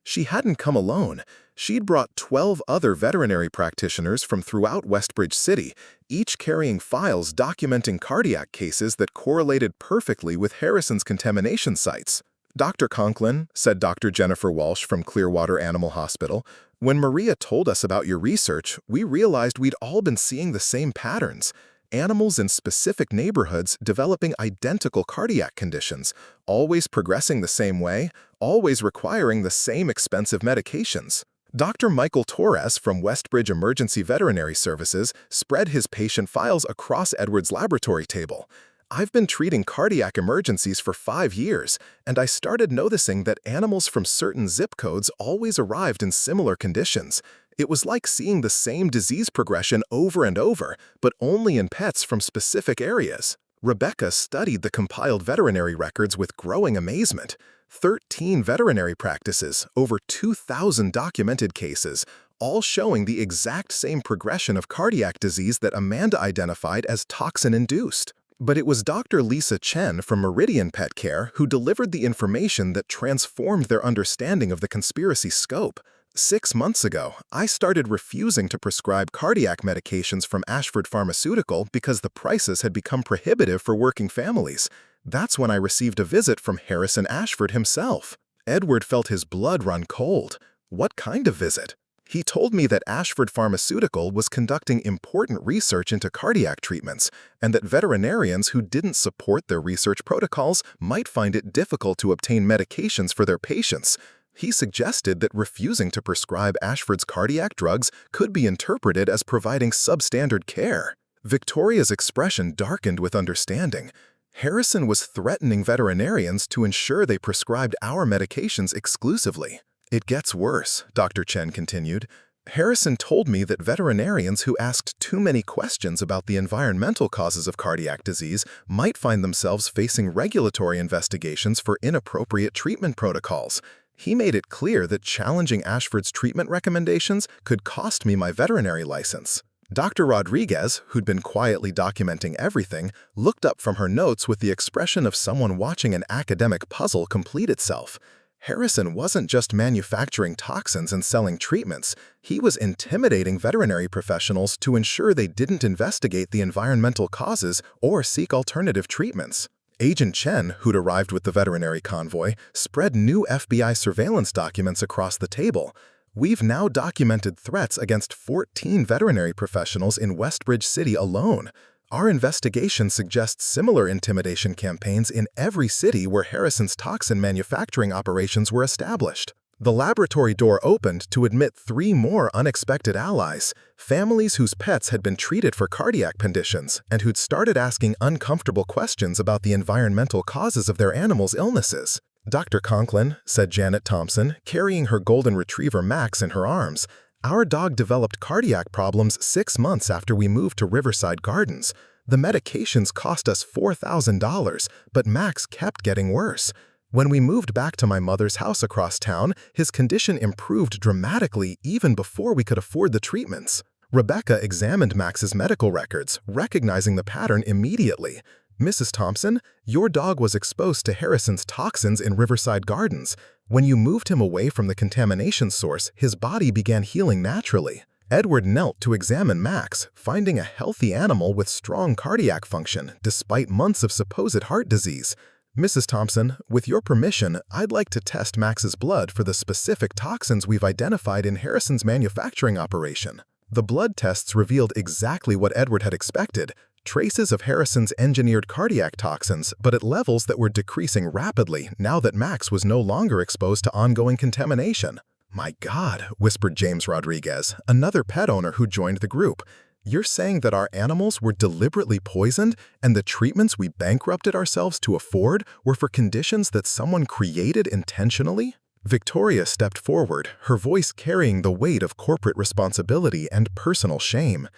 She hadn't come alone. She'd brought 12 other veterinary practitioners from throughout Westbridge City, each carrying files documenting cardiac cases that correlated perfectly with Harrison's contamination sites. Dr. Conklin, said Dr. Jennifer Walsh from Clearwater Animal Hospital, when Maria told us about your research, we realized we'd all been seeing the same patterns. Animals in specific neighborhoods developing identical cardiac conditions, always progressing the same way, always requiring the same expensive medications. Dr. Michael Torres from Westbridge Emergency Veterinary Services spread his patient files across Edward's laboratory table. I've been treating cardiac emergencies for 5 years, and I started noticing that animals from certain zip codes always arrived in similar conditions. It was like seeing the same disease progression over and over, but only in pets from specific areas. Rebecca studied the compiled veterinary records with growing amazement. 13 veterinary practices, over 2,000 documented cases, all showing the exact same progression of cardiac disease that Amanda identified as toxin-induced. But it was Dr. Lisa Chen from Meridian Pet Care who delivered the information that transformed their understanding of the conspiracy scope. 6 months ago, I started refusing to prescribe cardiac medications from Ashford Pharmaceutical because the prices had become prohibitive for working families. That's when I received a visit from Harrison Ashford himself. Edward felt his blood run cold. What kind of visit? He told me that Ashford Pharmaceutical was conducting important research into cardiac treatments, and that veterinarians who didn't support their research protocols might find it difficult to obtain medications for their patients. He suggested that refusing to prescribe Ashford's cardiac drugs could be interpreted as providing substandard care. Victoria's expression darkened with understanding. Harrison was threatening veterinarians to ensure they prescribed our medications exclusively. It gets worse, Dr. Chen continued. Harrison told me that veterinarians who asked too many questions about the environmental causes of cardiac disease might find themselves facing regulatory investigations for inappropriate treatment protocols. He made it clear that challenging Ashford's treatment recommendations could cost me my veterinary license. Dr. Rodriguez, who'd been quietly documenting everything, looked up from her notes with the expression of someone watching an academic puzzle complete itself. Harrison wasn't just manufacturing toxins and selling treatments. He was intimidating veterinary professionals to ensure they didn't investigate the environmental causes or seek alternative treatments. Agent Chen, who'd arrived with the veterinary convoy, spread new FBI surveillance documents across the table. We've now documented threats against 14 veterinary professionals in Westbridge City alone. Our investigation suggests similar intimidation campaigns in every city where Harrison's toxin manufacturing operations were established. The laboratory door opened to admit 3 more unexpected allies, families whose pets had been treated for cardiac conditions and who'd started asking uncomfortable questions about the environmental causes of their animals' illnesses. Dr. Conklin, said Janet Thompson, carrying her golden retriever Max in her arms, Our dog developed cardiac problems 6 months after we moved to Riverside Gardens. The medications cost us $4,000, but Max kept getting worse. When we moved back to my mother's house across town, his condition improved dramatically even before we could afford the treatments. Rebecca examined Max's medical records, recognizing the pattern immediately. Mrs. Thompson, your dog was exposed to Harrison's toxins in Riverside Gardens. When you moved him away from the contamination source, his body began healing naturally. Edward knelt to examine Max, finding a healthy animal with strong cardiac function despite months of supposed heart disease. Mrs. Thompson, with your permission, I'd like to test Max's blood for the specific toxins we've identified in Harrison's manufacturing operation. The blood tests revealed exactly what Edward had expected, traces of Harrison's engineered cardiac toxins, but at levels that were decreasing rapidly now that Max was no longer exposed to ongoing contamination. "My God," whispered James Rodriguez, another pet owner who joined the group. "You're saying that our animals were deliberately poisoned and the treatments we bankrupted ourselves to afford were for conditions that someone created intentionally?" Victoria stepped forward, her voice carrying the weight of corporate responsibility and personal shame.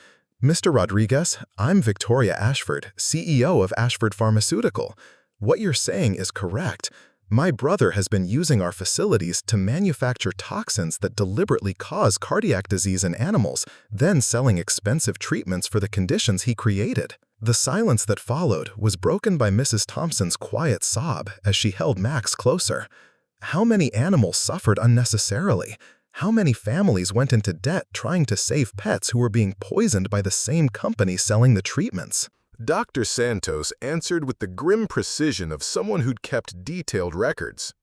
"Mr. Rodriguez, I'm Victoria Ashford, CEO of Ashford Pharmaceutical. What you're saying is correct. My brother has been using our facilities to manufacture toxins that deliberately cause cardiac disease in animals, then selling expensive treatments for the conditions he created." The silence that followed was broken by Mrs. Thompson's quiet sob as she held Max closer. How many animals suffered unnecessarily? How many families went into debt trying to save pets who were being poisoned by the same company selling the treatments? Dr. Santos answered with the grim precision of someone who'd kept detailed records.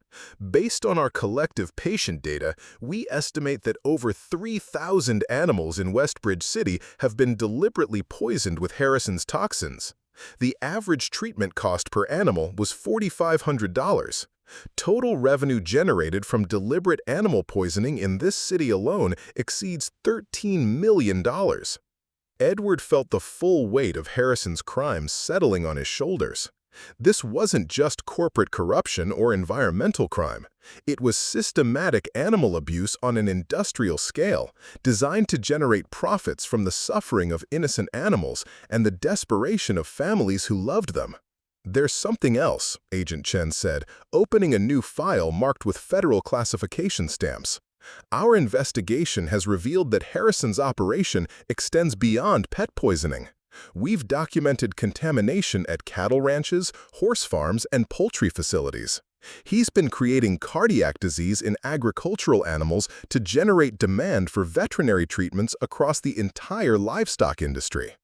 Based on our collective patient data, we estimate that over 3,000 animals in Westbridge City have been deliberately poisoned with Harrison's toxins. The average treatment cost per animal was $4,500. Total revenue generated from deliberate animal poisoning in this city alone exceeds $13 million. Edward felt the full weight of Harrison's crimes settling on his shoulders. This wasn't just corporate corruption or environmental crime. It was systematic animal abuse on an industrial scale, designed to generate profits from the suffering of innocent animals and the desperation of families who loved them. "There's something else," Agent Chen said, opening a new file marked with federal classification stamps. "Our investigation has revealed that Harrison's operation extends beyond pet poisoning. We've documented contamination at cattle ranches, horse farms, and poultry facilities. He's been creating cardiac disease in agricultural animals to generate demand for veterinary treatments across the entire livestock industry."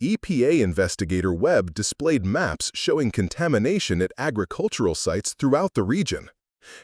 EPA investigator Webb displayed maps showing contamination at agricultural sites throughout the region.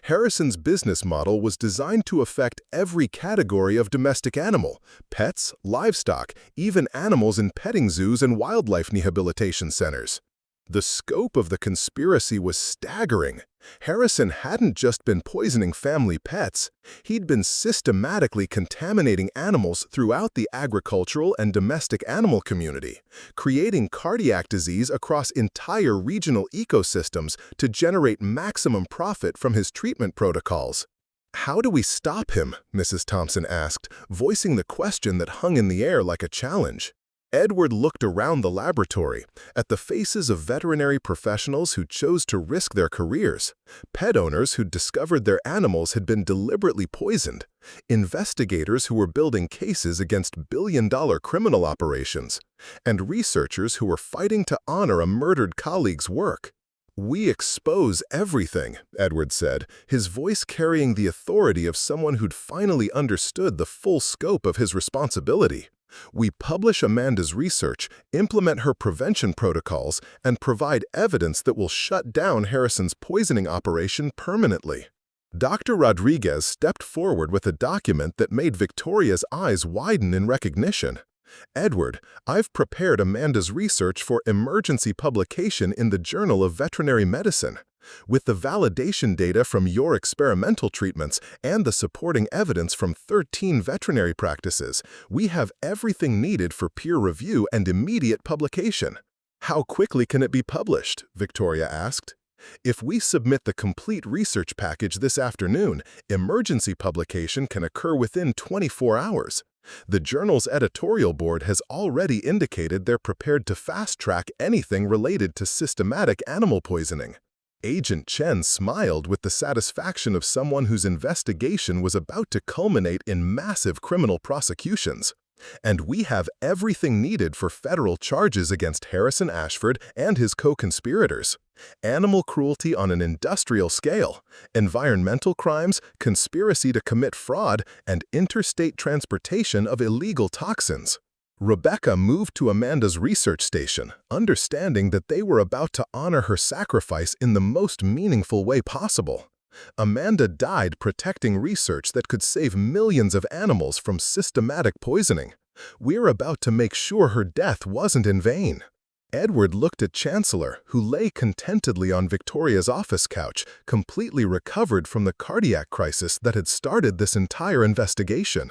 Harrison's business model was designed to affect every category of domestic animal: pets, livestock, even animals in petting zoos and wildlife rehabilitation centers. The scope of the conspiracy was staggering. Harrison hadn't just been poisoning family pets, he'd been systematically contaminating animals throughout the agricultural and domestic animal community, creating cardiac disease across entire regional ecosystems to generate maximum profit from his treatment protocols. "How do we stop him?" Mrs. Thompson asked, voicing the question that hung in the air like a challenge. Edward looked around the laboratory, at the faces of veterinary professionals who chose to risk their careers, pet owners who'd discovered their animals had been deliberately poisoned, investigators who were building cases against billion-dollar criminal operations, and researchers who were fighting to honor a murdered colleague's work. "We expose everything," Edward said, his voice carrying the authority of someone who'd finally understood the full scope of his responsibility. "We publish Amanda's research, implement her prevention protocols, and provide evidence that will shut down Harrison's poisoning operation permanently." Dr. Rodriguez stepped forward with a document that made Victoria's eyes widen in recognition. "Edward, I've prepared Amanda's research for emergency publication in the Journal of Veterinary Medicine. With the validation data from your experimental treatments and the supporting evidence from 13 veterinary practices, we have everything needed for peer review and immediate publication." "How quickly can it be published?" Victoria asked. If we submit the complete research package this afternoon, emergency publication can occur within 24 hours. The journal's editorial board has already indicated they're prepared to fast-track anything related to systematic animal poisoning. Agent Chen smiled with the satisfaction of someone whose investigation was about to culminate in massive criminal prosecutions. And we have everything needed for federal charges against Harrison Ashford and his co-conspirators. Animal cruelty on an industrial scale, environmental crimes, conspiracy to commit fraud, and interstate transportation of illegal toxins. Rebecca moved to Amanda's research station, understanding that they were about to honor her sacrifice in the most meaningful way possible. Amanda died protecting research that could save millions of animals from systematic poisoning. We're about to make sure her death wasn't in vain. Edward looked at Chancellor, who lay contentedly on Victoria's office couch, completely recovered from the cardiac crisis that had started this entire investigation.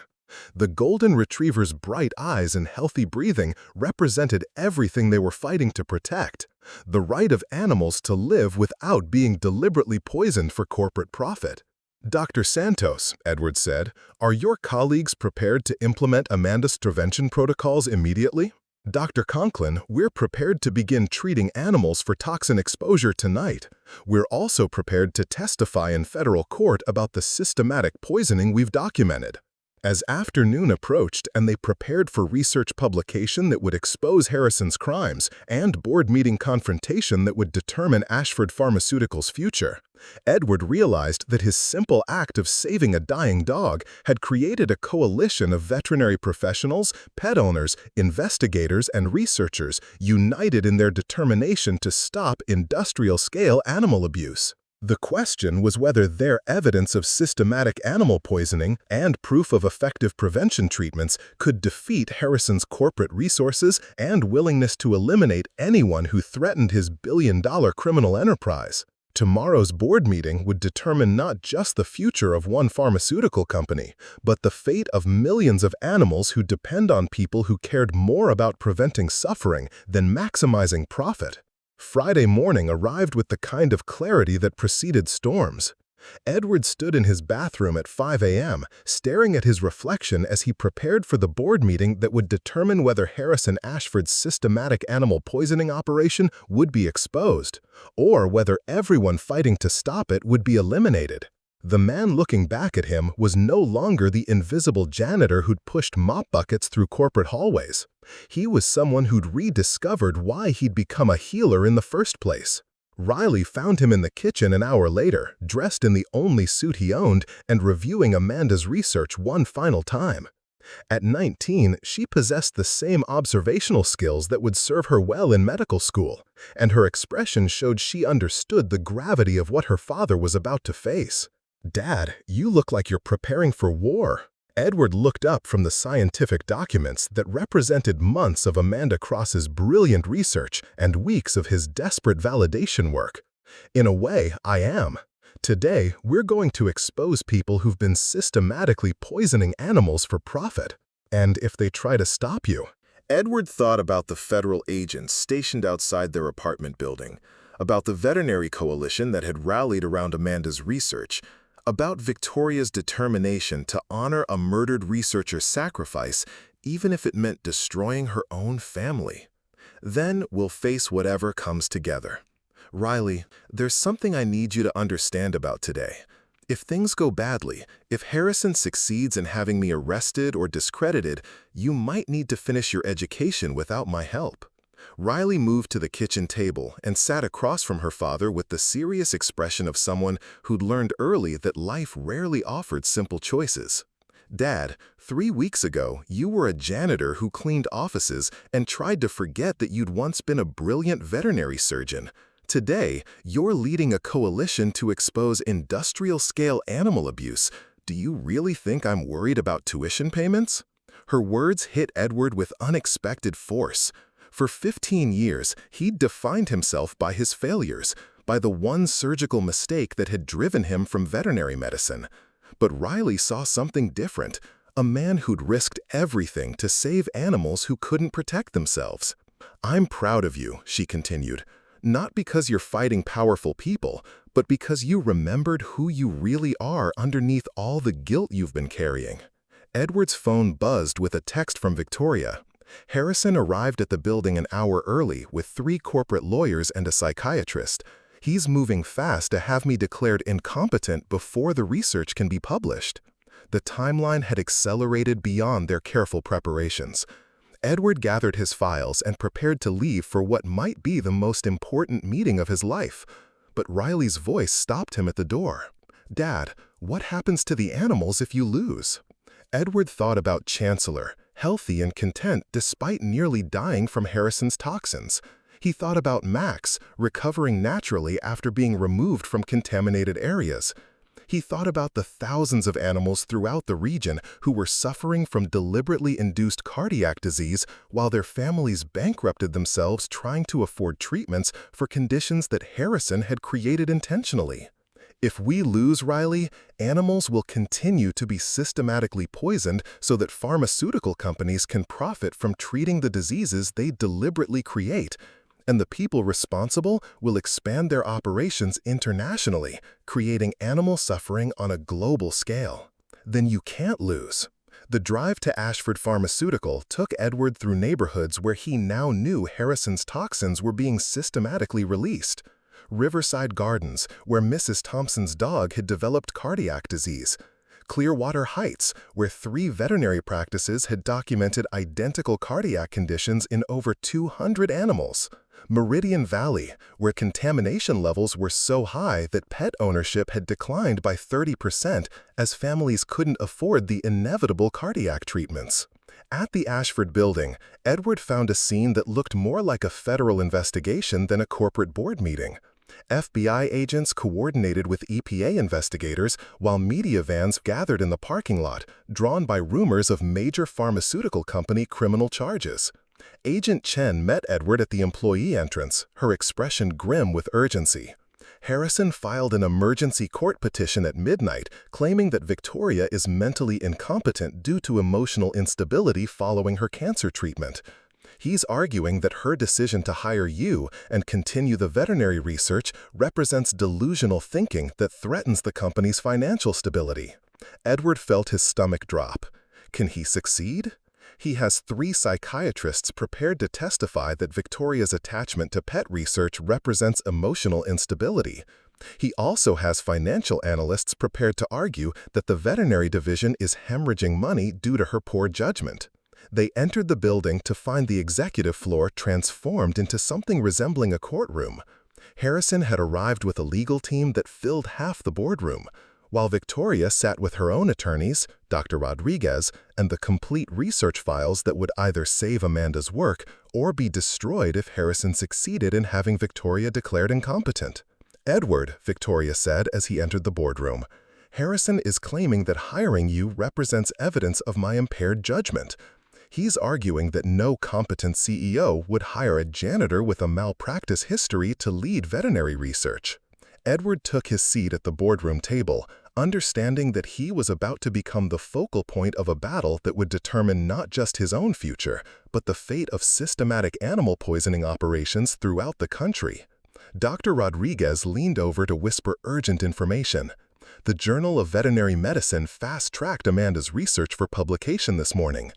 The golden retriever's bright eyes and healthy breathing represented everything they were fighting to protect: the right of animals to live without being deliberately poisoned for corporate profit. "Dr. Santos," Edward said, "are your colleagues prepared to implement Amanda's prevention protocols immediately?" "Dr. Conklin, we're prepared to begin treating animals for toxin exposure tonight. We're also prepared to testify in federal court about the systematic poisoning we've documented." As afternoon approached and they prepared for research publication that would expose Harrison's crimes and board meeting confrontation that would determine Ashford Pharmaceuticals' future, Edward realized that his simple act of saving a dying dog had created a coalition of veterinary professionals, pet owners, investigators, and researchers united in their determination to stop industrial-scale animal abuse. The question was whether their evidence of systematic animal poisoning and proof of effective prevention treatments could defeat Harrison's corporate resources and willingness to eliminate anyone who threatened his billion-dollar criminal enterprise. Tomorrow's board meeting would determine not just the future of one pharmaceutical company, but the fate of millions of animals who depend on people who cared more about preventing suffering than maximizing profit. Friday morning arrived with the kind of clarity that preceded storms. Edward stood in his bathroom at 5 a.m., staring at his reflection as he prepared for the board meeting that would determine whether Harrison Ashford's systematic animal poisoning operation would be exposed, or whether everyone fighting to stop it would be eliminated. The man looking back at him was no longer the invisible janitor who'd pushed mop buckets through corporate hallways. He was someone who'd rediscovered why he'd become a healer in the first place. Riley found him in the kitchen an hour later, dressed in the only suit he owned and reviewing Amanda's research one final time. At 19, she possessed the same observational skills that would serve her well in medical school, and her expression showed she understood the gravity of what her father was about to face. "Dad, you look like you're preparing for war." Edward looked up from the scientific documents that represented months of Amanda Cross's brilliant research and weeks of his desperate validation work. "In a way, I am. Today, we're going to expose people who've been systematically poisoning animals for profit. And if they try to stop you..." Edward thought about the federal agents stationed outside their apartment building, about the veterinary coalition that had rallied around Amanda's research, about Victoria's determination to honor a murdered researcher's sacrifice, even if it meant destroying her own family. Then we'll face whatever comes together. "Riley, there's something I need you to understand about today. If things go badly, if Harrison succeeds in having me arrested or discredited, you might need to finish your education without my help." Riley moved to the kitchen table and sat across from her father with the serious expression of someone who'd learned early that life rarely offered simple choices. "Dad, 3 weeks ago, you were a janitor who cleaned offices and tried to forget that you'd once been a brilliant veterinary surgeon. Today, you're leading a coalition to expose industrial-scale animal abuse. Do you really think I'm worried about tuition payments?" Her words hit Edward with unexpected force. For 15 years, he'd defined himself by his failures, by the one surgical mistake that had driven him from veterinary medicine. But Riley saw something different, a man who'd risked everything to save animals who couldn't protect themselves. "I'm proud of you," she continued. Not because you're fighting powerful people, but because you remembered who you really are underneath all the guilt you've been carrying. Edward's phone buzzed with a text from Victoria. Harrison arrived at the building an hour early with 3 corporate lawyers and a psychiatrist. He's moving fast to have me declared incompetent before the research can be published. The timeline had accelerated beyond their careful preparations. Edward gathered his files and prepared to leave for what might be the most important meeting of his life. But Riley's voice stopped him at the door. "Dad, what happens to the animals if you lose?" Edward thought about Chancellor, healthy and content despite nearly dying from Harrison's toxins. He thought about Max, recovering naturally after being removed from contaminated areas. He thought about the thousands of animals throughout the region who were suffering from deliberately induced cardiac disease while their families bankrupted themselves trying to afford treatments for conditions that Harrison had created intentionally. If we lose Riley, animals will continue to be systematically poisoned so that pharmaceutical companies can profit from treating the diseases they deliberately create. And the people responsible will expand their operations internationally, creating animal suffering on a global scale. Then you can't lose. The drive to Ashford Pharmaceutical took Edward through neighborhoods where he now knew Harrison's toxins were being systematically released. Riverside Gardens, where Mrs. Thompson's dog had developed cardiac disease. Clearwater Heights, where 3 veterinary practices had documented identical cardiac conditions in over 200 animals. Meridian Valley, where contamination levels were so high that pet ownership had declined by 30% as families couldn't afford the inevitable cardiac treatments. At the Ashford building, Edward found a scene that looked more like a federal investigation than a corporate board meeting. FBI agents coordinated with EPA investigators while media vans gathered in the parking lot, drawn by rumors of major pharmaceutical company criminal charges. Agent Chen met Edward at the employee entrance, her expression grim with urgency. Harrison filed an emergency court petition at midnight, claiming that Victoria is mentally incompetent due to emotional instability following her cancer treatment. He's arguing that her decision to hire you and continue the veterinary research represents delusional thinking that threatens the company's financial stability. Edward felt his stomach drop. Can he succeed? He has 3 psychiatrists prepared to testify that Victoria's attachment to pet research represents emotional instability. He also has financial analysts prepared to argue that the veterinary division is hemorrhaging money due to her poor judgment. They entered the building to find the executive floor transformed into something resembling a courtroom. Harrison had arrived with a legal team that filled half the boardroom, while Victoria sat with her own attorneys, Dr. Rodriguez, and the complete research files that would either save Amanda's work or be destroyed if Harrison succeeded in having Victoria declared incompetent. "Edward," Victoria said as he entered the boardroom, "Harrison is claiming that hiring you represents evidence of my impaired judgment. He's arguing that no competent CEO would hire a janitor with a malpractice history to lead veterinary research." Edward took his seat at the boardroom table, understanding that he was about to become the focal point of a battle that would determine not just his own future, but the fate of systematic animal poisoning operations throughout the country. Dr. Rodriguez leaned over to whisper urgent information. The Journal of Veterinary Medicine fast-tracked Amanda's research for publication this morning.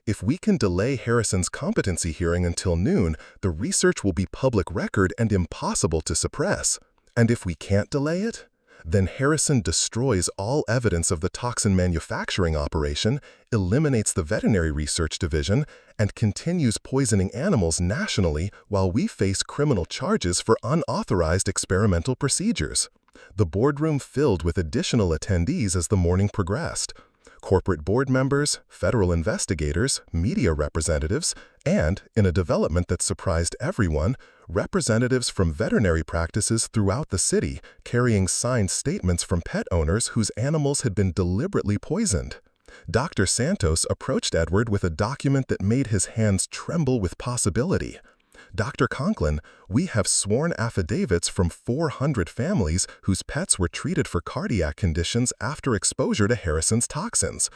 If we can delay Harrison's competency hearing until noon, the research will be public record and impossible to suppress. And if we can't delay it, then Harrison destroys all evidence of the toxin manufacturing operation, eliminates the veterinary research division, and continues poisoning animals nationally while we face criminal charges for unauthorized experimental procedures. The boardroom filled with additional attendees as the morning progressed. Corporate board members, federal investigators, media representatives, and, in a development that surprised everyone, representatives from veterinary practices throughout the city carrying signed statements from pet owners whose animals had been deliberately poisoned. Dr. Santos approached Edward with a document that made his hands tremble with possibility. "Dr. Conklin, we have sworn affidavits from 400 families whose pets were treated for cardiac conditions after exposure to Harrison's toxins.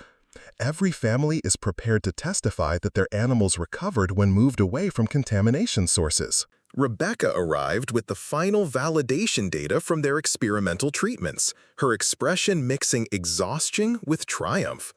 Every family is prepared to testify that their animals recovered when moved away from contamination sources." Rebecca arrived with the final validation data from their experimental treatments, her expression mixing exhaustion with triumph.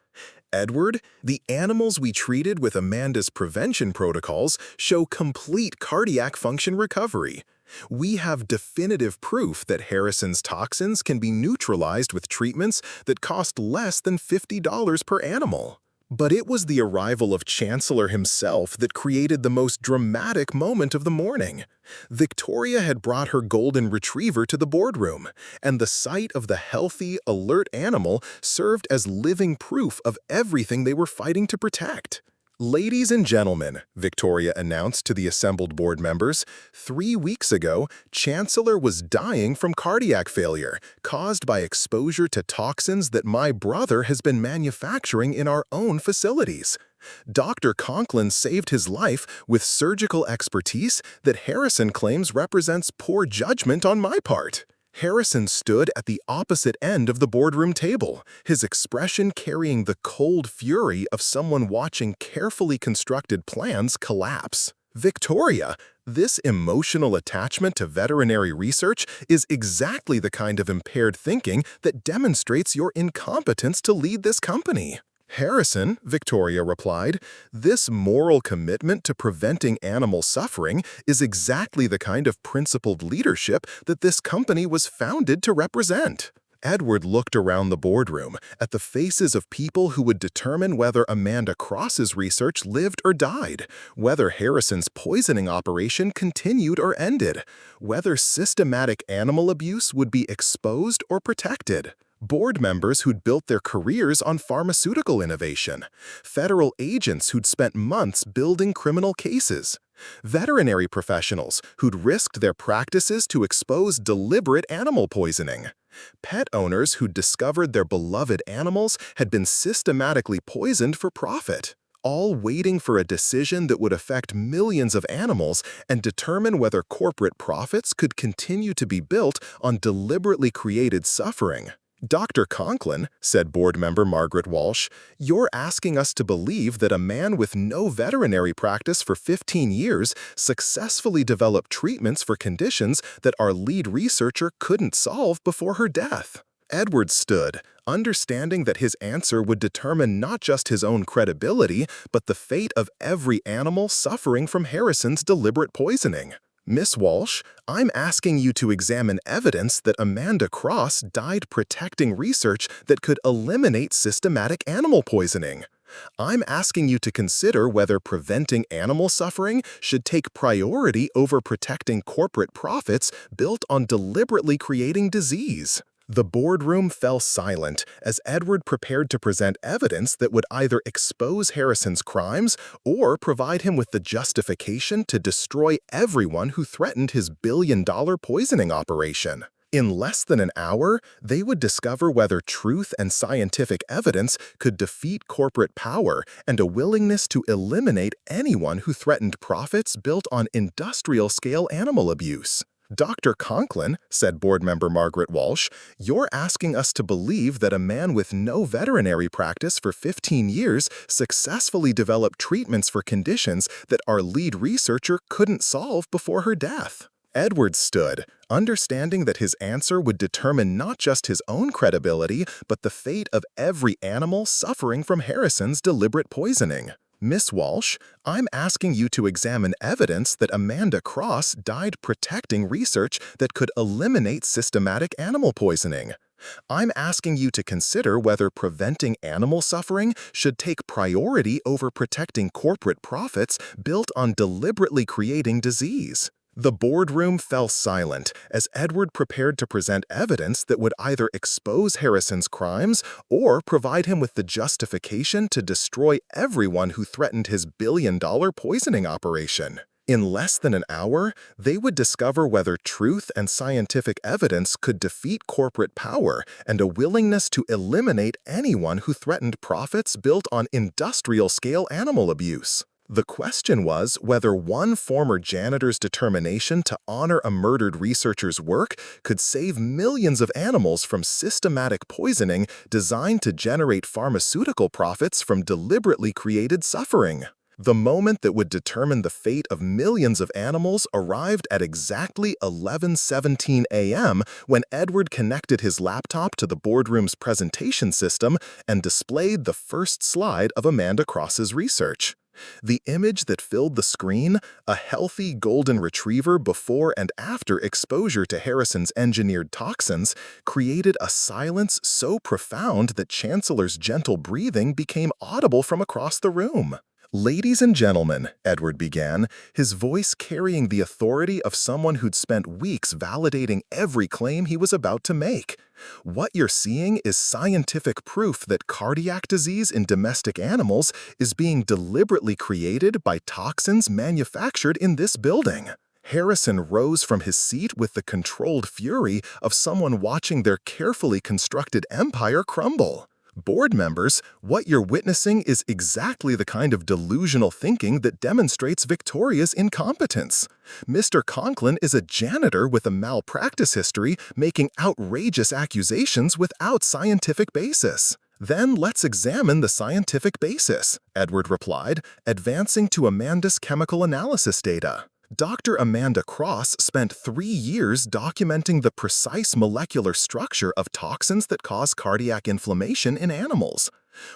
Edward, the animals we treated with Amanda's prevention protocols show complete cardiac function recovery. We have definitive proof that Harrison's toxins can be neutralized with treatments that cost less than $50 per animal. But it was the arrival of Chancellor himself that created the most dramatic moment of the morning. Victoria had brought her golden retriever to the boardroom, and the sight of the healthy, alert animal served as living proof of everything they were fighting to protect. "Ladies and gentlemen," Victoria announced to the assembled board members, 3 weeks ago, Chancellor was dying from cardiac failure caused by exposure to toxins that my brother has been manufacturing in our own facilities. Dr. Conklin saved his life with surgical expertise that Harrison claims represents poor judgment on my part. Harrison stood at the opposite end of the boardroom table, his expression carrying the cold fury of someone watching carefully constructed plans collapse. "Victoria, this emotional attachment to veterinary research is exactly the kind of impaired thinking that demonstrates your incompetence to lead this company." "Harrison," Victoria replied, "this moral commitment to preventing animal suffering is exactly the kind of principled leadership that this company was founded to represent." Edward looked around the boardroom at the faces of people who would determine whether Amanda Cross's research lived or died, whether Harrison's poisoning operation continued or ended, whether systematic animal abuse would be exposed or protected. Board members who'd built their careers on pharmaceutical innovation, federal agents who'd spent months building criminal cases, veterinary professionals who'd risked their practices to expose deliberate animal poisoning, pet owners who'd discovered their beloved animals had been systematically poisoned for profit, all waiting for a decision that would affect millions of animals and determine whether corporate profits could continue to be built on deliberately created suffering. "Dr. Conklin," said board member Margaret Walsh, "you're asking us to believe that a man with no veterinary practice for 15 years successfully developed treatments for conditions that our lead researcher couldn't solve before her death." Edward stood, understanding that his answer would determine not just his own credibility, but the fate of every animal suffering from Harrison's deliberate poisoning. "Miss Walsh, I'm asking you to examine evidence that Amanda Cross died protecting research that could eliminate systematic animal poisoning. I'm asking you to consider whether preventing animal suffering should take priority over protecting corporate profits built on deliberately creating disease." The boardroom fell silent as Edward prepared to present evidence that would either expose Harrison's crimes or provide him with the justification to destroy everyone who threatened his billion-dollar poisoning operation. In less than an hour, they would discover whether truth and scientific evidence could defeat corporate power and a willingness to eliminate anyone who threatened profits built on industrial-scale animal abuse. "Dr. Conklin," said board member Margaret Walsh, "you're asking us to believe that a man with no veterinary practice for 15 years successfully developed treatments for conditions that our lead researcher couldn't solve before her death." Edward stood, understanding that his answer would determine not just his own credibility, but the fate of every animal suffering from Harrison's deliberate poisoning. "Miss Walsh, I'm asking you to examine evidence that Amanda Cross died protecting research that could eliminate systematic animal poisoning. I'm asking you to consider whether preventing animal suffering should take priority over protecting corporate profits built on deliberately creating disease." The boardroom fell silent as Edward prepared to present evidence that would either expose Harrison's crimes or provide him with the justification to destroy everyone who threatened his billion-dollar poisoning operation. In less than an hour, they would discover whether truth and scientific evidence could defeat corporate power and a willingness to eliminate anyone who threatened profits built on industrial-scale animal abuse. The question was whether one former janitor's determination to honor a murdered researcher's work could save millions of animals from systematic poisoning designed to generate pharmaceutical profits from deliberately created suffering. The moment that would determine the fate of millions of animals arrived at exactly 11:17 a.m. when Edward connected his laptop to the boardroom's presentation system and displayed the first slide of Amanda Cross's research. The image that filled the screen, a healthy golden retriever before and after exposure to Harrison's engineered toxins, created a silence so profound that Chancellor's gentle breathing became audible from across the room. "Ladies and gentlemen," Edward began, his voice carrying the authority of someone who'd spent weeks validating every claim he was about to make. "What you're seeing is scientific proof that cardiac disease in domestic animals is being deliberately created by toxins manufactured in this building." Harrison rose from his seat with the controlled fury of someone watching their carefully constructed empire crumble. "Board members, what you're witnessing is exactly the kind of delusional thinking that demonstrates Victoria's incompetence. Mr. Conklin is a janitor with a malpractice history making outrageous accusations without scientific basis." "Then let's examine the scientific basis," Edward replied, advancing to Amanda's chemical analysis data. Dr. Amanda Cross spent 3 years documenting the precise molecular structure of toxins that cause cardiac inflammation in animals.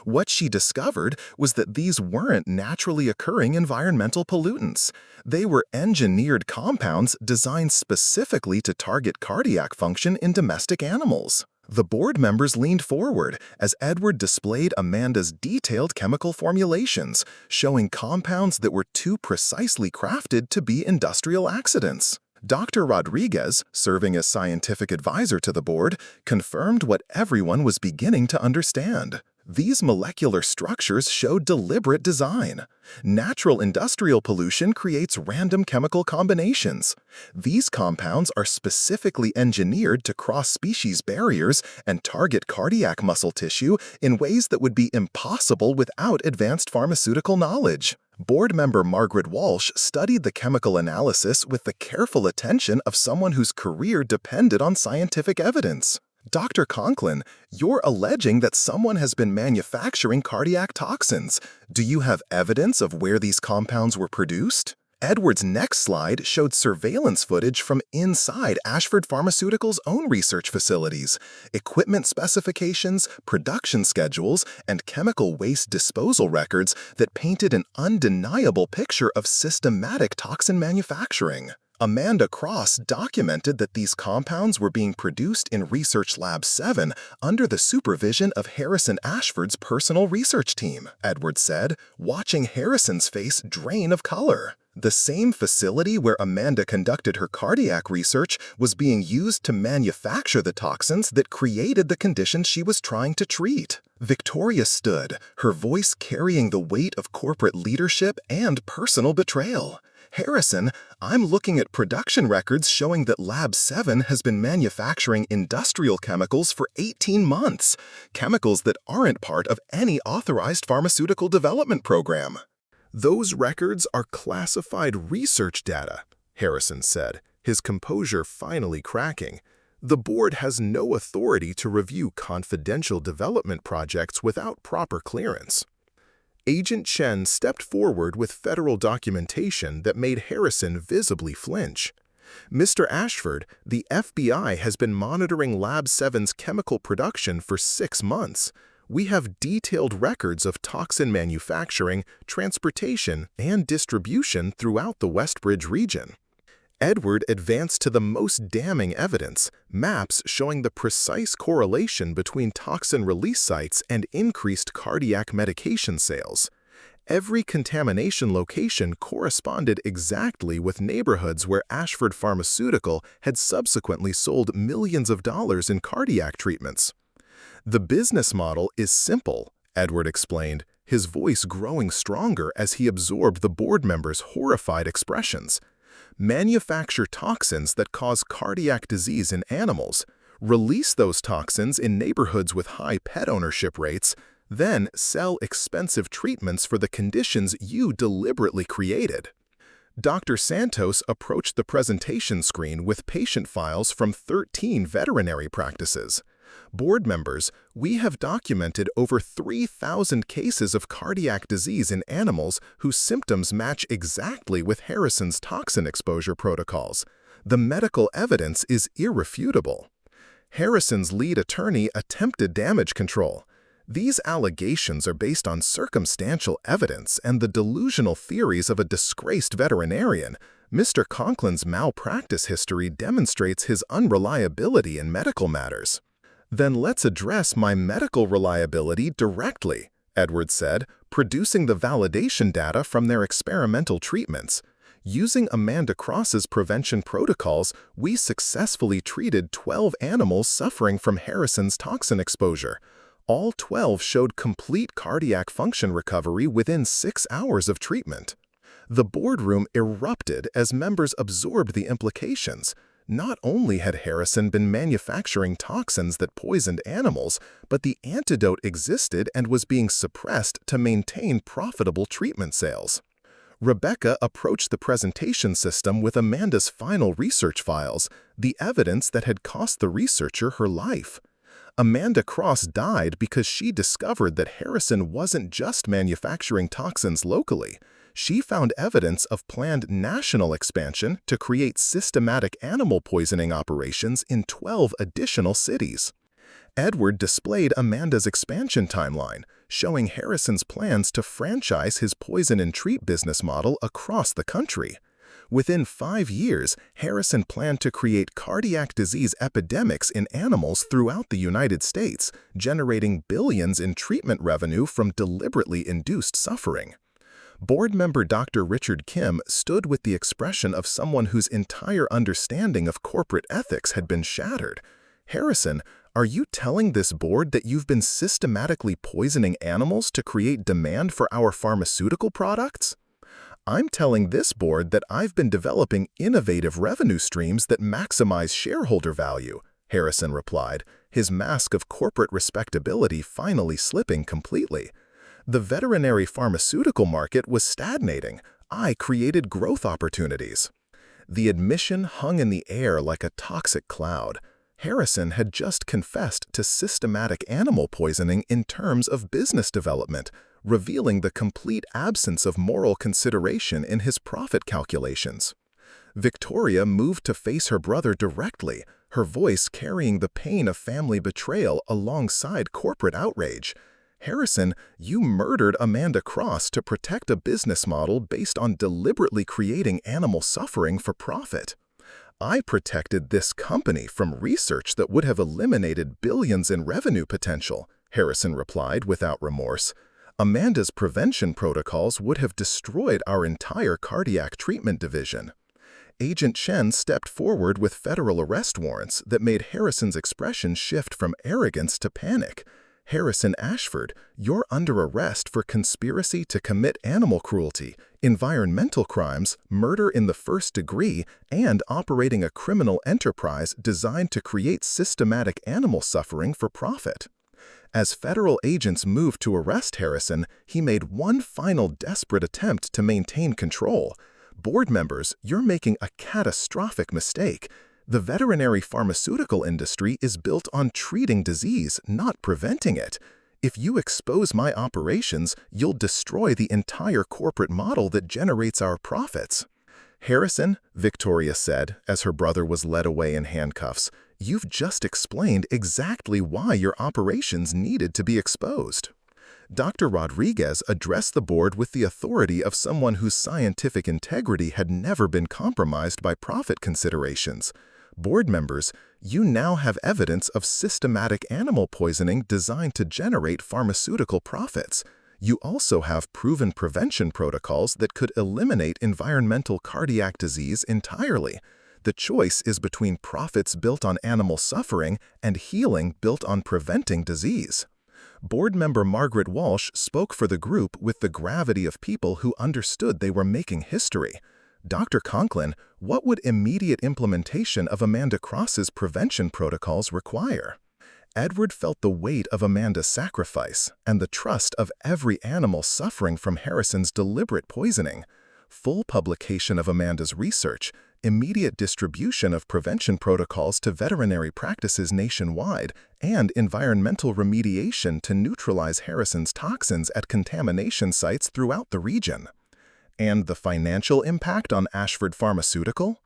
What she discovered was that these weren't naturally occurring environmental pollutants. They were engineered compounds designed specifically to target cardiac function in domestic animals. The board members leaned forward as Edward displayed Amanda's detailed chemical formulations, showing compounds that were too precisely crafted to be industrial accidents. Dr. Rodriguez, serving as scientific advisor to the board, confirmed what everyone was beginning to understand. These molecular structures show deliberate design. Natural industrial pollution creates random chemical combinations. These compounds are specifically engineered to cross species barriers and target cardiac muscle tissue in ways that would be impossible without advanced pharmaceutical knowledge. Board member Margaret Walsh studied the chemical analysis with the careful attention of someone whose career depended on scientific evidence. "Dr. Conklin, you're alleging that someone has been manufacturing cardiac toxins. Do you have evidence of where these compounds were produced?" Edward's next slide showed surveillance footage from inside Ashford Pharmaceuticals' own research facilities, equipment specifications, production schedules, and chemical waste disposal records that painted an undeniable picture of systematic toxin manufacturing. Amanda Cross documented that these compounds were being produced in Research Lab 7 under the supervision of Harrison Ashford's personal research team, Edward said, watching Harrison's face drain of color. The same facility where Amanda conducted her cardiac research was being used to manufacture the toxins that created the conditions she was trying to treat. Victoria stood, her voice carrying the weight of corporate leadership and personal betrayal. "Harrison, I'm looking at production records showing that Lab 7 has been manufacturing industrial chemicals for 18 months, chemicals that aren't part of any authorized pharmaceutical development program." "Those records are classified research data," Harrison said, his composure finally cracking. "The board has no authority to review confidential development projects without proper clearance." Agent Chen stepped forward with federal documentation that made Harrison visibly flinch. "Mr. Ashford, the FBI has been monitoring Lab 7's chemical production for 6 months. We have detailed records of toxin manufacturing, transportation, and distribution throughout the Westbridge region." Edward advanced to the most damning evidence, maps showing the precise correlation between toxin release sites and increased cardiac medication sales. Every contamination location corresponded exactly with neighborhoods where Ashford Pharmaceutical had subsequently sold millions of dollars in cardiac treatments. "The business model is simple," Edward explained, his voice growing stronger as he absorbed the board members' horrified expressions. "Manufacture toxins that cause cardiac disease in animals, release those toxins in neighborhoods with high pet ownership rates, then sell expensive treatments for the conditions you deliberately created." Dr. Santos approached the presentation screen with patient files from 13 veterinary practices. Board members, we have documented over 3,000 cases of cardiac disease in animals whose symptoms match exactly with Harrison's toxin exposure protocols. The medical evidence is irrefutable. Harrison's lead attorney attempted damage control. These allegations are based on circumstantial evidence and the delusional theories of a disgraced veterinarian. Mr. Conklin's malpractice history demonstrates his unreliability in medical matters. Then let's address my medical reliability directly, Edward said, producing the validation data from their experimental treatments. Using Amanda Cross's prevention protocols, we successfully treated 12 animals suffering from Harrison's toxin exposure. All 12 showed complete cardiac function recovery within 6 hours of treatment. The boardroom erupted as members absorbed the implications. Not only had Harrison been manufacturing toxins that poisoned animals, but the antidote existed and was being suppressed to maintain profitable treatment sales. Rebecca approached the presentation system with Amanda's final research files, the evidence that had cost the researcher her life. Amanda Cross died because she discovered that Harrison wasn't just manufacturing toxins locally. She found evidence of planned national expansion to create systematic animal poisoning operations in 12 additional cities. Edward displayed Amanda's expansion timeline, showing Harrison's plans to franchise his poison and treat business model across the country. Within 5 years, Harrison planned to create cardiac disease epidemics in animals throughout the United States, generating billions in treatment revenue from deliberately induced suffering. Board member Dr. Richard Kim stood with the expression of someone whose entire understanding of corporate ethics had been shattered. Harrison, are you telling this board that you've been systematically poisoning animals to create demand for our pharmaceutical products? I'm telling this board that I've been developing innovative revenue streams that maximize shareholder value, Harrison replied, his mask of corporate respectability finally slipping completely. The veterinary pharmaceutical market was stagnating. I created growth opportunities. The admission hung in the air like a toxic cloud. Harrison had just confessed to systematic animal poisoning in terms of business development, revealing the complete absence of moral consideration in his profit calculations. Victoria moved to face her brother directly, her voice carrying the pain of family betrayal alongside corporate outrage. Harrison, you murdered Amanda Cross to protect a business model based on deliberately creating animal suffering for profit. I protected this company from research that would have eliminated billions in revenue potential, Harrison replied without remorse. Amanda's prevention protocols would have destroyed our entire cardiac treatment division. Agent Chen stepped forward with federal arrest warrants that made Harrison's expression shift from arrogance to panic. Harrison Ashford, you're under arrest for conspiracy to commit animal cruelty, environmental crimes, murder in the first degree, and operating a criminal enterprise designed to create systematic animal suffering for profit. As federal agents moved to arrest Harrison, he made one final desperate attempt to maintain control. Board members, you're making a catastrophic mistake. The veterinary pharmaceutical industry is built on treating disease, not preventing it. If you expose my operations, you'll destroy the entire corporate model that generates our profits. Harrison, Victoria said, as her brother was led away in handcuffs, you've just explained exactly why your operations needed to be exposed. Dr. Rodriguez addressed the board with the authority of someone whose scientific integrity had never been compromised by profit considerations. Board members, you now have evidence of systematic animal poisoning designed to generate pharmaceutical profits. You also have proven prevention protocols that could eliminate environmental cardiac disease entirely. The choice is between profits built on animal suffering and healing built on preventing disease. Board member Margaret Walsh spoke for the group with the gravity of people who understood they were making history. Dr. Conklin, what would immediate implementation of Amanda Cross's prevention protocols require? Edward felt the weight of Amanda's sacrifice and the trust of every animal suffering from Harrison's deliberate poisoning. Full publication of Amanda's research, immediate distribution of prevention protocols to veterinary practices nationwide, and environmental remediation to neutralize Harrison's toxins at contamination sites throughout the region. And the financial impact on Ashford Pharmaceutical?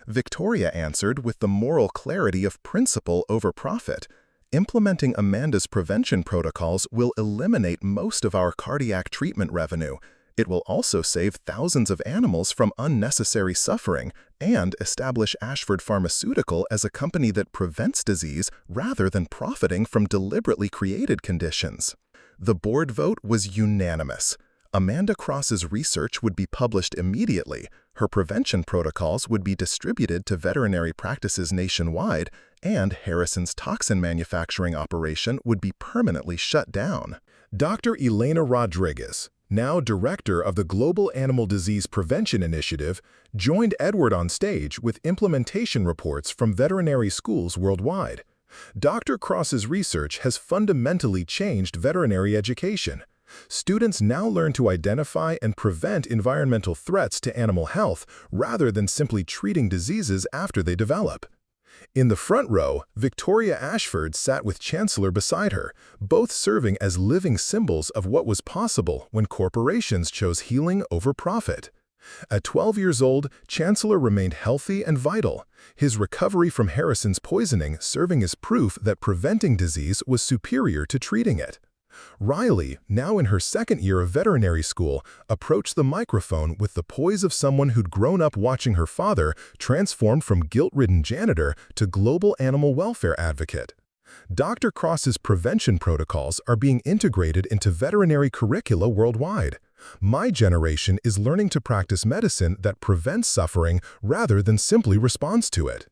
Victoria answered with the moral clarity of principle over profit. Implementing Amanda's prevention protocols will eliminate most of our cardiac treatment revenue. It will also save thousands of animals from unnecessary suffering and establish Ashford Pharmaceutical as a company that prevents disease rather than profiting from deliberately created conditions. The board vote was unanimous. Amanda Cross's research would be published immediately, her prevention protocols would be distributed to veterinary practices nationwide, and Harrison's toxin manufacturing operation would be permanently shut down. Dr. Elena Rodriguez, now director of the Global Animal Disease Prevention Initiative, joined Edward on stage with implementation reports from veterinary schools worldwide. Dr. Cross's research has fundamentally changed veterinary education. Students now learn to identify and prevent environmental threats to animal health rather than simply treating diseases after they develop. In the front row, Victoria Ashford sat with Chancellor beside her, both serving as living symbols of what was possible when corporations chose healing over profit. At 12 years old, Chancellor remained healthy and vital, his recovery from Harrison's poisoning serving as proof that preventing disease was superior to treating it. Riley, now in her second year of veterinary school, approached the microphone with the poise of someone who'd grown up watching her father transform from guilt-ridden janitor to global animal welfare advocate. Dr. Cross's prevention protocols are being integrated into veterinary curricula worldwide. My generation is learning to practice medicine that prevents suffering rather than simply responds to it.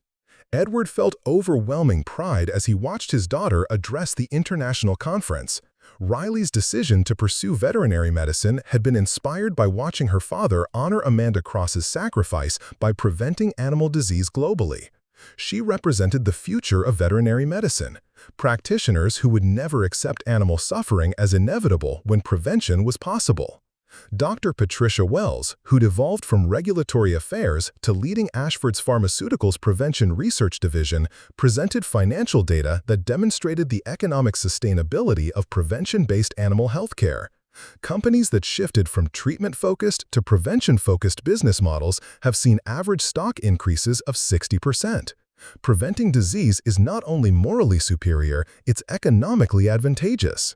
Edward felt overwhelming pride as he watched his daughter address the international conference. Riley's decision to pursue veterinary medicine had been inspired by watching her father honor Amanda Cross's sacrifice by preventing animal disease globally. She represented the future of veterinary medicine, practitioners who would never accept animal suffering as inevitable when prevention was possible. Dr. Patricia Wells, who'd evolved from regulatory affairs to leading Ashford's Pharmaceuticals Prevention Research Division, presented financial data that demonstrated the economic sustainability of prevention-based animal healthcare. Companies that shifted from treatment-focused to prevention-focused business models have seen average stock increases of 60%. Preventing disease is not only morally superior, it's economically advantageous.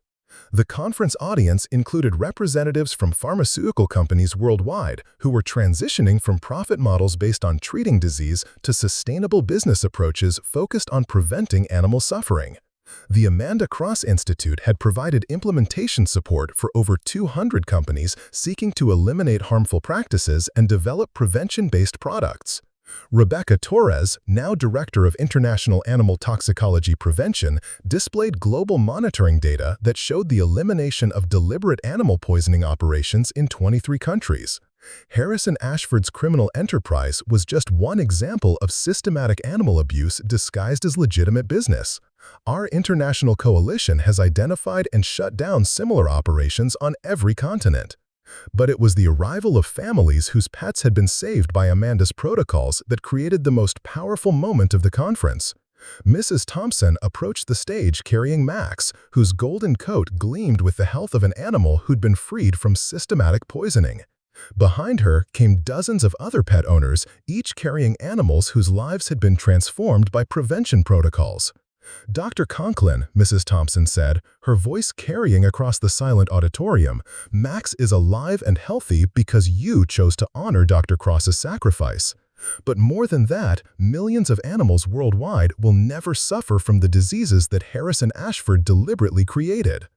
The conference audience included representatives from pharmaceutical companies worldwide who were transitioning from profit models based on treating disease to sustainable business approaches focused on preventing animal suffering. The Amanda Cross Institute had provided implementation support for over 200 companies seeking to eliminate harmful practices and develop prevention-based products. Rebecca Torres, now Director of International Animal Toxicology Prevention, displayed global monitoring data that showed the elimination of deliberate animal poisoning operations in 23 countries. Harrison Ashford's criminal enterprise was just one example of systematic animal abuse disguised as legitimate business. Our international coalition has identified and shut down similar operations on every continent. But it was the arrival of families whose pets had been saved by Amanda's protocols that created the most powerful moment of the conference. Mrs. Thompson approached the stage carrying Max, whose golden coat gleamed with the health of an animal who'd been freed from systematic poisoning. Behind her came dozens of other pet owners, each carrying animals whose lives had been transformed by prevention protocols. Dr. Conklin, Mrs. Thompson said, her voice carrying across the silent auditorium, Max is alive and healthy because you chose to honor Dr. Cross's sacrifice. But more than that, millions of animals worldwide will never suffer from the diseases that Harrison Ashford deliberately created.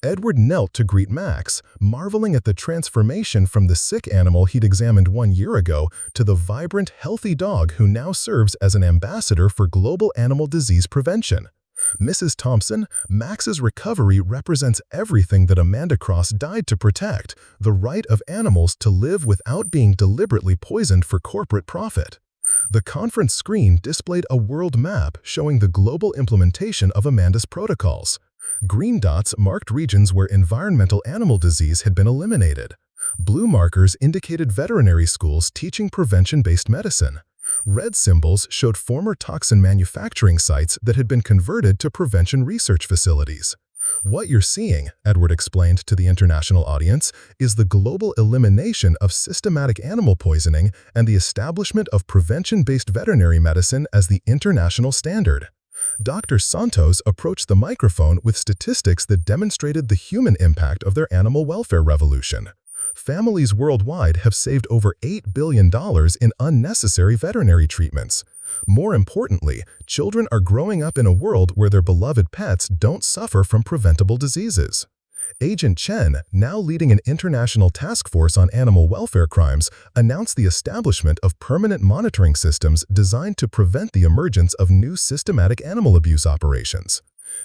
Edward knelt to greet Max, marveling at the transformation from the sick animal he'd examined 1 year ago to the vibrant, healthy dog who now serves as an ambassador for global animal disease prevention. Mrs. Thompson, Max's recovery represents everything that Amanda Cross died to protect, the right of animals to live without being deliberately poisoned for corporate profit. The conference screen displayed a world map showing the global implementation of Amanda's protocols. Green dots marked regions where environmental animal disease had been eliminated. Blue markers indicated veterinary schools teaching prevention-based medicine. Red symbols showed former toxin manufacturing sites that had been converted to prevention research facilities. What you're seeing, Edward explained to the international audience, is the global elimination of systematic animal poisoning and the establishment of prevention-based veterinary medicine as the international standard. Dr. Santos approached the microphone with statistics that demonstrated the human impact of their animal welfare revolution. Families worldwide have saved over $8 billion in unnecessary veterinary treatments. More importantly, children are growing up in a world where their beloved pets don't suffer from preventable diseases. Agent Chen, now leading an international task force on animal welfare crimes, announced the establishment of permanent monitoring systems designed to prevent the emergence of new systematic animal abuse operations.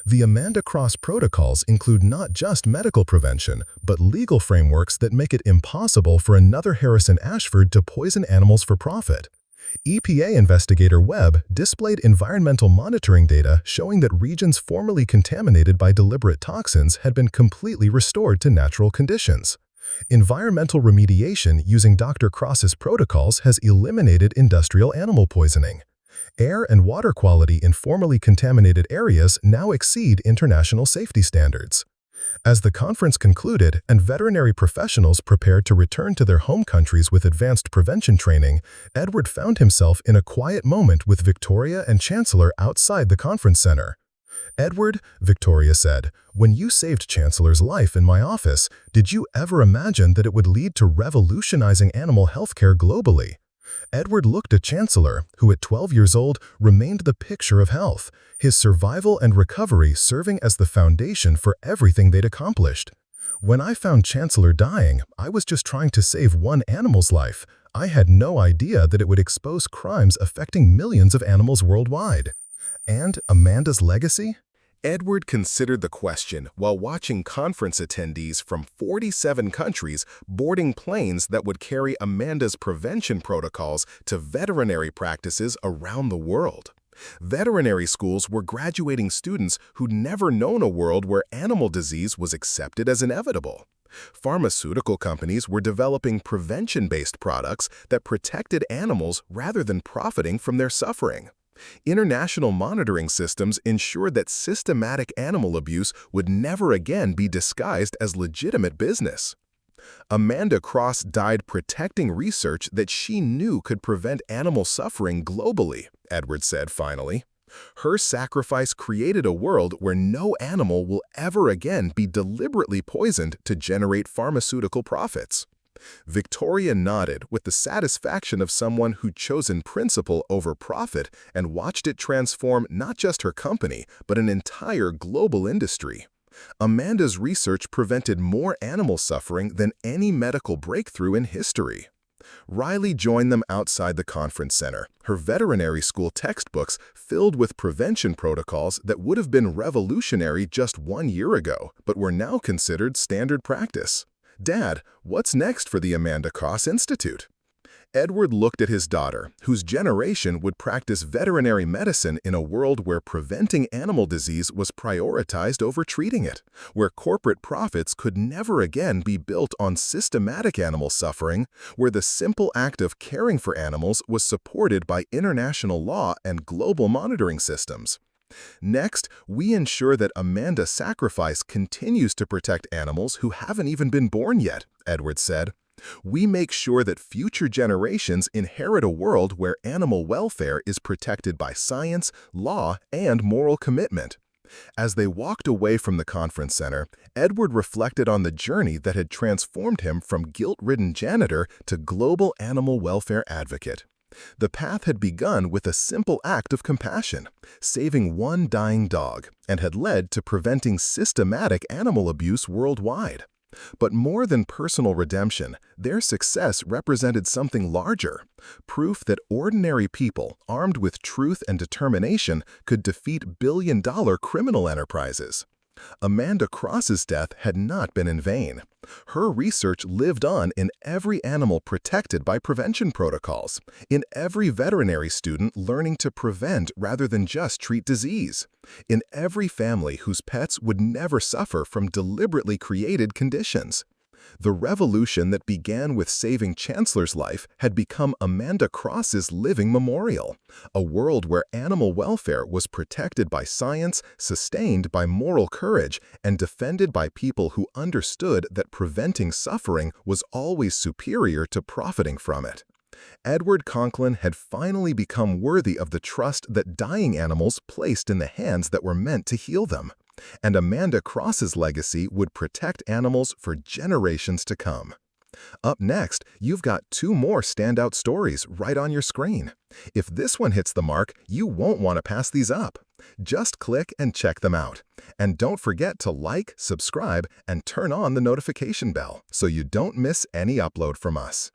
The Amanda Cross protocols include not just medical prevention, but legal frameworks that make it impossible for another Harrison Ashford to poison animals for profit. EPA investigator Webb displayed environmental monitoring data showing that regions formerly contaminated by deliberate toxins had been completely restored to natural conditions. Environmental remediation using Dr. Cross's protocols has eliminated industrial animal poisoning. Air and water quality in formerly contaminated areas now exceed international safety standards. As the conference concluded and veterinary professionals prepared to return to their home countries with advanced prevention training, Edward found himself in a quiet moment with Victoria and Chancellor outside the conference center. "Edward," Victoria said, "when you saved Chancellor's life in my office, did you ever imagine that it would lead to revolutionizing animal healthcare globally?" Edward looked at Chancellor, who at 12 years old remained the picture of health, his survival and recovery serving as the foundation for everything they'd accomplished. "When I found Chancellor dying, I was just trying to save one animal's life. I had no idea that it would expose crimes affecting millions of animals worldwide." And Amanda's legacy? Edward considered the question while watching conference attendees from 47 countries boarding planes that would carry Amanda's prevention protocols to veterinary practices around the world. Veterinary schools were graduating students who'd never known a world where animal disease was accepted as inevitable. Pharmaceutical companies were developing prevention-based products that protected animals rather than profiting from their suffering. International monitoring systems ensured that systematic animal abuse would never again be disguised as legitimate business. Amanda Cross died protecting research that she knew could prevent animal suffering globally, Edward said finally. Her sacrifice created a world where no animal will ever again be deliberately poisoned to generate pharmaceutical profits. Victoria nodded with the satisfaction of someone who'd chosen principle over profit and watched it transform not just her company, but an entire global industry. Amanda's research prevented more animal suffering than any medical breakthrough in history. Riley joined them outside the conference center, her veterinary school textbooks filled with prevention protocols that would have been revolutionary just 1 year ago, but were now considered standard practice. "Dad, what's next for the Amanda Cross Institute?" Edward looked at his daughter, whose generation would practice veterinary medicine in a world where preventing animal disease was prioritized over treating it, where corporate profits could never again be built on systematic animal suffering, where the simple act of caring for animals was supported by international law and global monitoring systems. "Next, we ensure that Amanda's sacrifice continues to protect animals who haven't even been born yet," Edward said. "We make sure that future generations inherit a world where animal welfare is protected by science, law, and moral commitment." As they walked away from the conference center, Edward reflected on the journey that had transformed him from guilt-ridden janitor to global animal welfare advocate. The path had begun with a simple act of compassion, saving one dying dog, and had led to preventing systematic animal abuse worldwide. But more than personal redemption, their success represented something larger, proof that ordinary people, armed with truth and determination, could defeat billion-dollar criminal enterprises. Amanda Cross's death had not been in vain. Her research lived on in every animal protected by prevention protocols, in every veterinary student learning to prevent rather than just treat disease, in every family whose pets would never suffer from deliberately created conditions. The revolution that began with saving Chancellor's life had become Amanda Cross's living memorial, a world where animal welfare was protected by science, sustained by moral courage, and defended by people who understood that preventing suffering was always superior to profiting from it. Edward Conklin had finally become worthy of the trust that dying animals placed in the hands that were meant to heal them. And Amanda Cross's legacy would protect animals for generations to come. Up next, you've got 2 more standout stories right on your screen. If this one hits the mark, you won't want to pass these up. Just click and check them out. And don't forget to like, subscribe, and turn on the notification bell so you don't miss any upload from us.